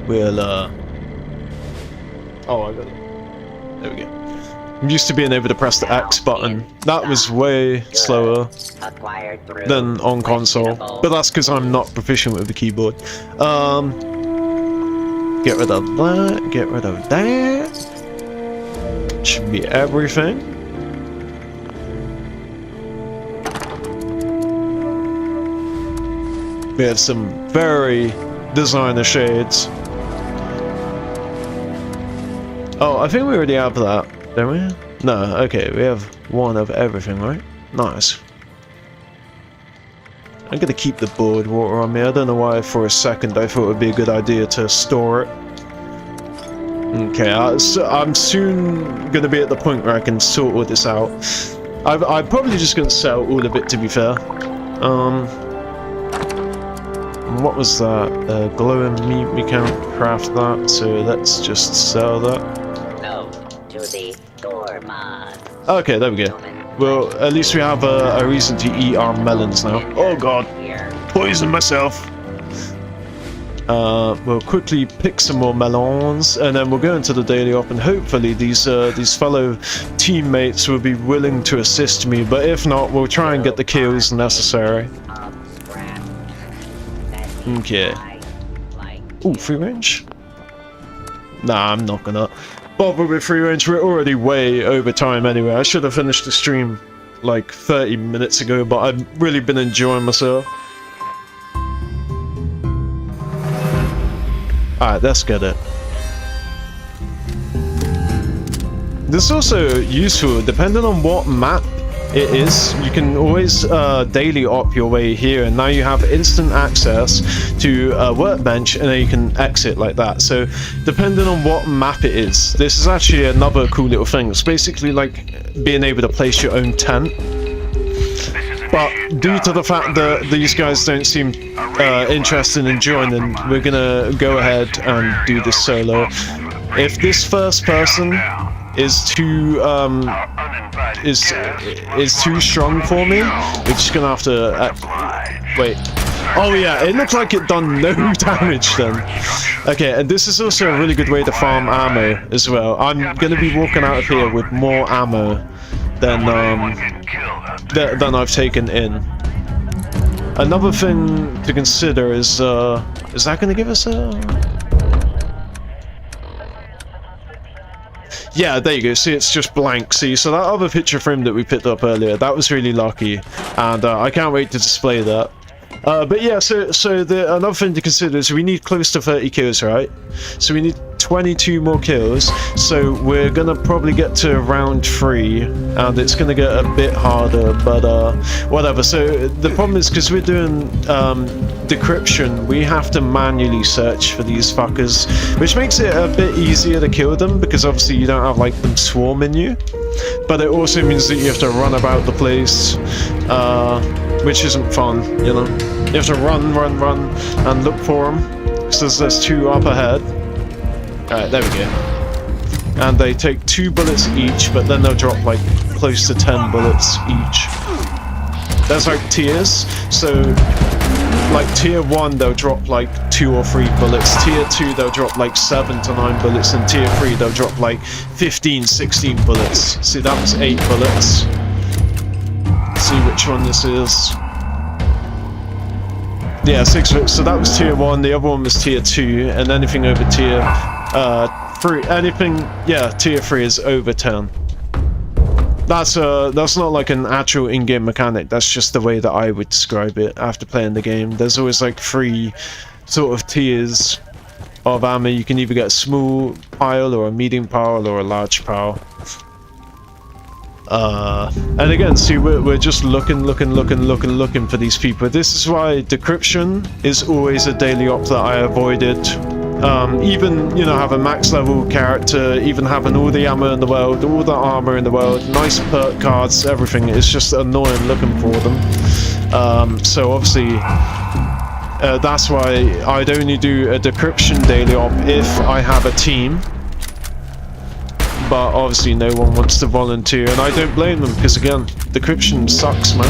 We'll oh, I got it. There we go. I'm used to being able to press the X button. That was way slower than on console, but that's because I'm not proficient with the keyboard. Get rid of that, get rid of that. Should be everything. We have some very designer shades. Oh, I think we already have that. Don't we? No, okay, we have one of everything, right? Nice. I'm gonna keep the boiled water on me. I don't know why for a second I thought it would be a good idea to store it. Okay, I'm soon gonna be at the point where I can sort all this out. I'm probably just gonna sell all of it, to be fair. What was that? Glowing meat, we can't craft that, so let's just sell that. Okay, there we go. Well, at least we have a reason to eat our melons now. Oh god, poison myself. We'll quickly pick some more melons, and then we'll go into the daily op, and hopefully these fellow teammates will be willing to assist me. But if not, we'll try and get the kills necessary. Okay. Ooh, free range? Nah, I'm not gonna. bother with free range. We're already way over time anyway. I should have finished the stream like 30 minutes ago, but I've really been enjoying myself. Alright, let's get it. This is also useful, depending on what map it is. You can always daily op your way here, and now you have instant access to a workbench, and then you can exit like that. So depending on what map it is, this is actually another cool little thing. It's basically like being able to place your own tent. But due to the fact that these guys don't seem interested in joining, we're gonna go ahead and do this solo. If this first person is too too strong for me, we're just gonna have to wait. Oh yeah, it looked like it done no damage then. Okay, and this is also a really good way to farm ammo as well. I'm gonna be walking out of here with more ammo than I've taken in. Another thing to consider is that gonna give us a... Yeah, there you go. See, it's just blank. See, so that other picture frame that we picked up earlier, that was really lucky, and I can't wait to display that. But yeah, so another thing to consider is we need close to 30 kills, right? So we need 22 more kills. So we're gonna probably get to round 3, and it's gonna get a bit harder, but whatever. So the problem is, because we're doing decryption, we have to manually search for these fuckers, which makes it a bit easier to kill them, because obviously you don't have like them swarming you. But it also means that you have to run about the place, which isn't fun, you know? You have to run, and look for them, because there's 2 up ahead. Alright, there we go. And they take 2 bullets each, but then they'll drop like close to 10 bullets each. There's like tiers, so like tier 1 they'll drop like 2 or 3 bullets, tier 2 they'll drop like 7 to 9 bullets, and tier 3 they'll drop like 15, 16 bullets. See, that was 8 bullets. Let's see which one this is. Yeah, 6 bullets. So that was tier 1, the other one was tier 2, and anything over tier 3, anything, yeah, tier 3 is over 10. That's not like an actual in-game mechanic, that's just the way that I would describe it after playing the game. There's always like 3 sort of tiers of ammo. You can either get a small pile, or a medium pile, or a large pile. And again, see, we're just looking for these people. This is why decryption is always a daily op that I avoided. Even, you know, have a max level character, even having all the ammo in the world, all the armor in the world, nice perk cards, everything, it's just annoying looking for them. So obviously, that's why I'd only do a decryption daily op if I have a team. But obviously no one wants to volunteer, and I don't blame them, because again, decryption sucks, man.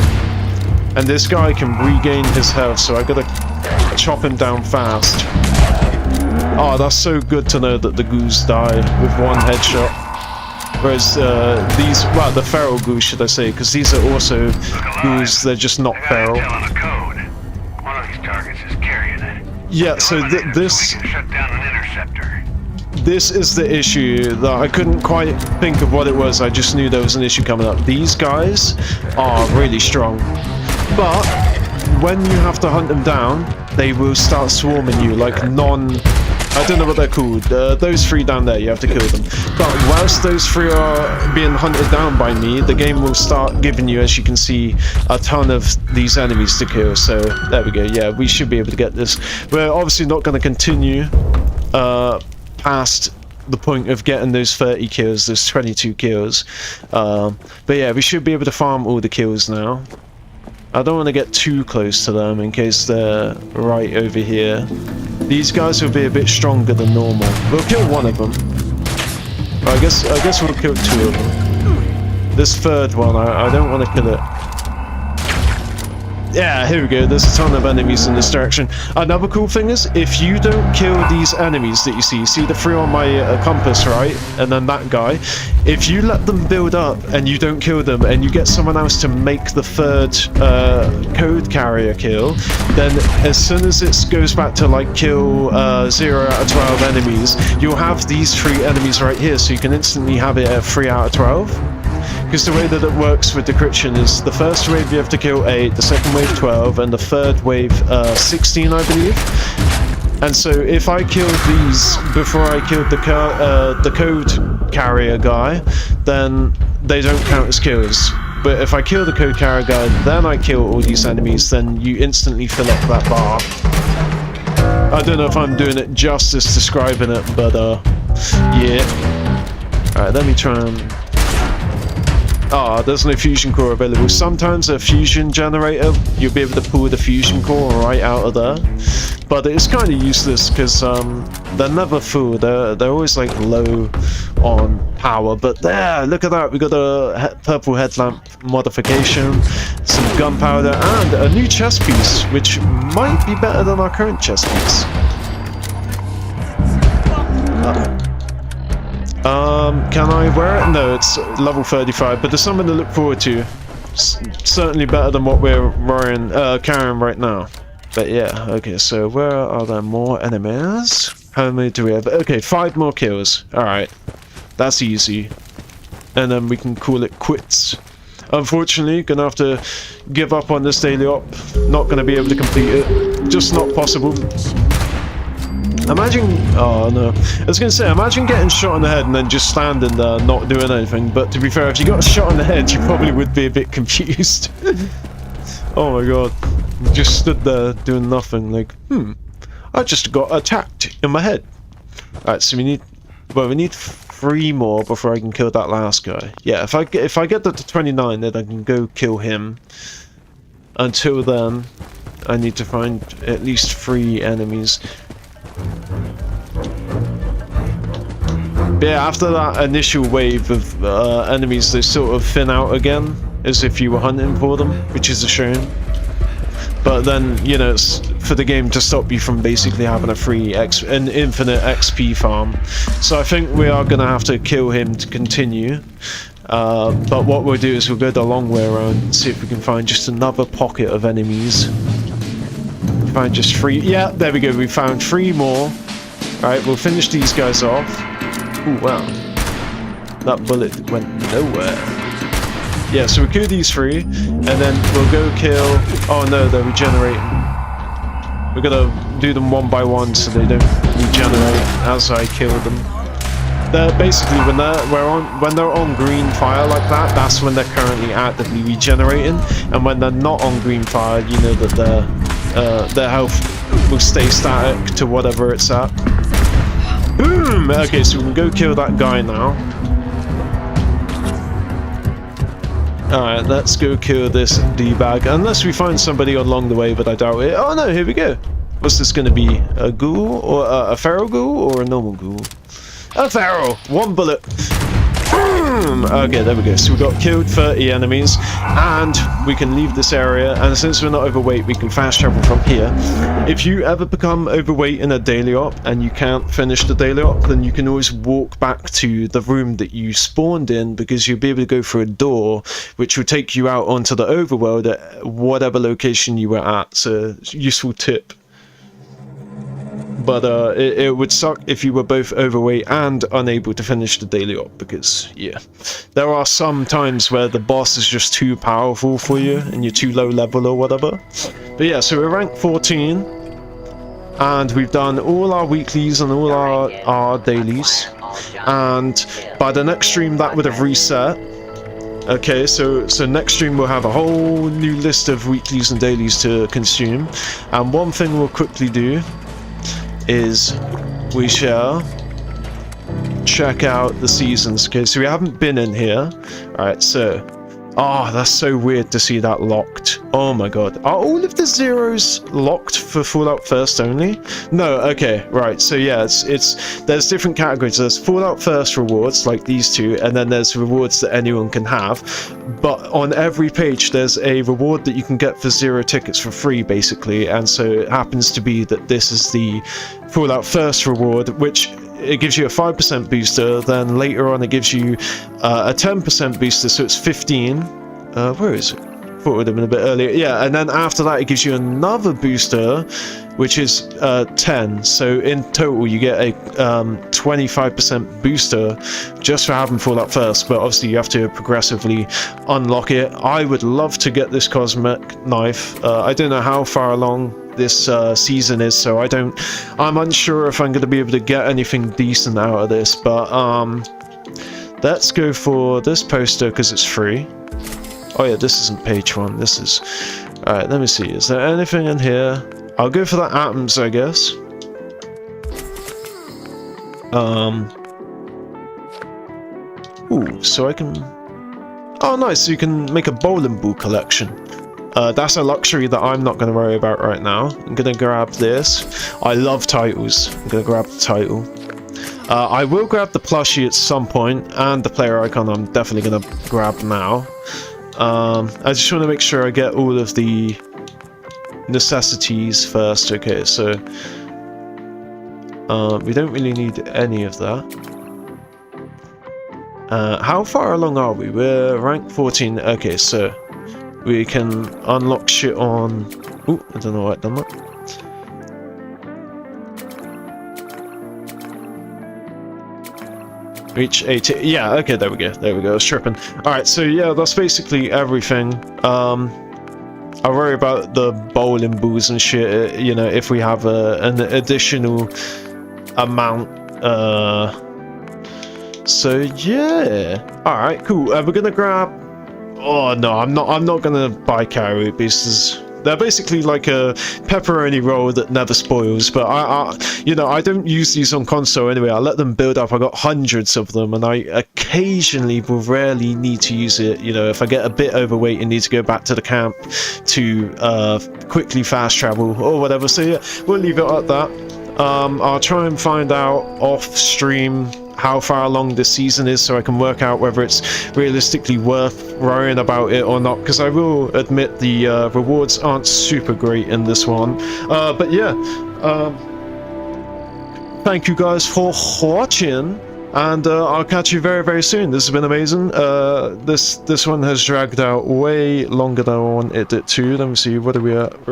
And this guy can regain his health, so I gotta chop him down fast. Oh, that's so good to know that the goose die with 1 headshot. Whereas these, well, the feral goose, should I say, because these are also goose, they're just not feral. Yeah, so this is the issue, that I couldn't quite think of what it was, I just knew there was an issue coming up. These guys are really strong, but when you have to hunt them down, they will start swarming you, like I don't know what they're called, those 3 down there, you have to kill them. But whilst those 3 are being hunted down by me, the game will start giving you, as you can see, a ton of these enemies to kill. So there we go, yeah, we should be able to get this. We're obviously not going to continue past the point of getting those 30 kills, those 22 kills. But yeah, we should be able to farm all the kills now. I don't want to get too close to them in case they're right over here. These guys will be a bit stronger than normal. We'll kill 1 of them. I guess we'll kill 2 of them. This 3rd one, I don't want to kill it. Yeah, here we go. There's a ton of enemies in this direction. Another cool thing is, if you don't kill these enemies that you see the 3 on my compass, right? And then that guy. If you let them build up and you don't kill them, and you get someone else to make the 3rd code carrier kill, then as soon as it goes back to like kill 0 out of 12 enemies, you'll have these 3 enemies right here, so you can instantly have it at 3 out of 12. Because the way that it works with decryption is the first wave you have to kill 8, the second wave 12, and the third wave 16, I believe. And so if I killed these before I killed the code carrier guy, then they don't count as kills. But if I kill the code carrier guy, then I kill all these enemies, then you instantly fill up that bar. I don't know if I'm doing it justice describing it, but yeah. Alright, let me try and... Ah, there's no fusion core available. Sometimes a fusion generator, you'll be able to pull the fusion core right out of there. But it's kind of useless because they're never full. They're always like low on power. But there, look at that. We got a purple headlamp modification, some gunpowder, and a new chest piece, which might be better than our current chest piece. Can I wear it? No, it's level 35, but there's something to look forward to. Certainly better than what we're carrying right now. But yeah, okay, so where are there more enemies? How many do we have? Okay, 5 more kills. Alright, that's easy. And then we can call it quits. Unfortunately, gonna have to give up on this daily op. Not gonna be able to complete it. Just not possible. Imagine, oh no, I was going to say, imagine getting shot in the head and then just standing there not doing anything, but to be fair, if you got shot in the head, you probably would be a bit confused. Oh my god, you just stood there doing nothing, like, I just got attacked in my head. Alright, so we need 3 more before I can kill that last guy. Yeah, if I get that to 29, then I can go kill him. Until then, I need to find at least 3 enemies. But yeah, after that initial wave of enemies, they sort of thin out again, as if you were hunting for them, which is a shame. But then, you know, it's for the game to stop you from basically having an infinite XP farm. So I think we are going to have to kill him to continue. But what we'll do is we'll go the long way around and see if we can find just another pocket of enemies. Find just 3. Yeah, there we go. We found 3 more. Alright, we'll finish these guys off. Ooh, wow. That bullet went nowhere. Yeah, so we kill these 3, and then we'll go kill... Oh no, they're regenerating. We're gonna do them one by one so they don't regenerate as I kill them. They're basically, when they're on green fire like that, that's when they're currently actively regenerating, and when they're not on green fire, you know that their health will stay static to whatever it's at. Boom! Okay, so we can go kill that guy now. Alright, let's go kill this D-bag. Unless we find somebody along the way, but I doubt it. Oh no, here we go. What's this gonna be? A ghoul? Or a feral ghoul? Or a normal ghoul? A feral! 1 bullet. Boom! Okay, there we go. So we got killed 30 enemies, and we can leave this area, and since we're not overweight, we can fast travel from here. If you ever become overweight in a daily op, and you can't finish the daily op, then you can always walk back to the room that you spawned in, because you'll be able to go through a door, which will take you out onto the overworld at whatever location you were at. So, useful tip. But it would suck if you were both overweight and unable to finish the daily op, because, yeah, there are some times where the boss is just too powerful for you, and you're too low level or whatever. But yeah, so we're rank 14, and we've done all our weeklies and all our dailies, and by the next stream that would have reset. Okay, so next stream we'll have a whole new list of weeklies and dailies to consume, and one thing we'll quickly do is we shall check out the seasons. Okay, so we haven't been in here. Alright, so... Oh, that's so weird to see that locked. Oh my god. Are all of the zeros locked for Fallout First only? No, okay, right. So yeah, there's different categories. There's Fallout First rewards, like these two, and then there's rewards that anyone can have. But on every page, there's a reward that you can get for 0 tickets for free, basically. And so it happens to be that this is the Fallout First reward, which it gives you a 5% booster, then later on it gives you a 10% booster, so it's 15. Where is it? Thought it would have been a bit earlier. Yeah, and then after that it gives you another booster, which is 10. So in total you get a 25% booster just for having Fallout First, but obviously you have to progressively unlock it. I would love to get this cosmic knife. I don't know how far along this season is, so I'm unsure if I'm going to be able to get anything decent out of this, but let's go for this poster because it's free. Oh yeah, this isn't page 1, this is... Alright, let me see, is there anything in here? I'll go for the atoms, I guess. Ooh, so I can... Oh nice, so you can make a bowling ball collection. That's a luxury that I'm not going to worry about right now. I'm going to grab this. I love titles. I'm going to grab the title. I will grab the plushie at some point, and the player icon I'm definitely going to grab now. I just want to make sure I get all of the necessities first. Okay, so we don't really need any of that. How far along are we? We're rank 14. Okay, so we can unlock shit on... Ooh, I don't know why I've done that. Reach 80. Yeah, okay, there we go. There we go. I was tripping. Alright, so yeah, that's basically everything. I worry about the bowling balls and shit, you know, if we have an additional amount. So yeah. Alright, cool. We're gonna grab... Oh no, I'm not gonna buy carrot because they're basically like a pepperoni roll that never spoils. But you know, I don't use these on console anyway. I let them build up. I got hundreds of them, and I occasionally will rarely need to use it. You know, if I get a bit overweight and need to go back to the camp to quickly fast travel or whatever. So yeah, we'll leave it at that. I'll try and find out off stream how far along this season is so I can work out whether it's realistically worth worrying about it or not, because I will admit the rewards aren't super great in this one. But yeah, thank you guys for watching, and I'll catch you very, very soon. This has been amazing. This one has dragged out way longer than I wanted it to. Let me see, what are we at?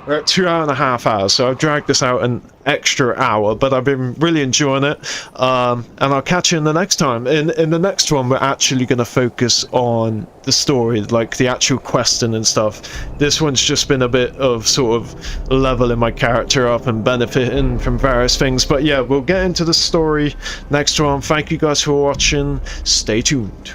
We're at 2.5 hours, so I've dragged this out an extra hour, but I've been really enjoying it, and I'll catch you in the next time. In the next one, we're actually going to focus on the story, like the actual questing and stuff. This one's just been a bit of sort of leveling my character up and benefiting from various things, but yeah, we'll get into the story next one. Thank you guys for watching. Stay tuned.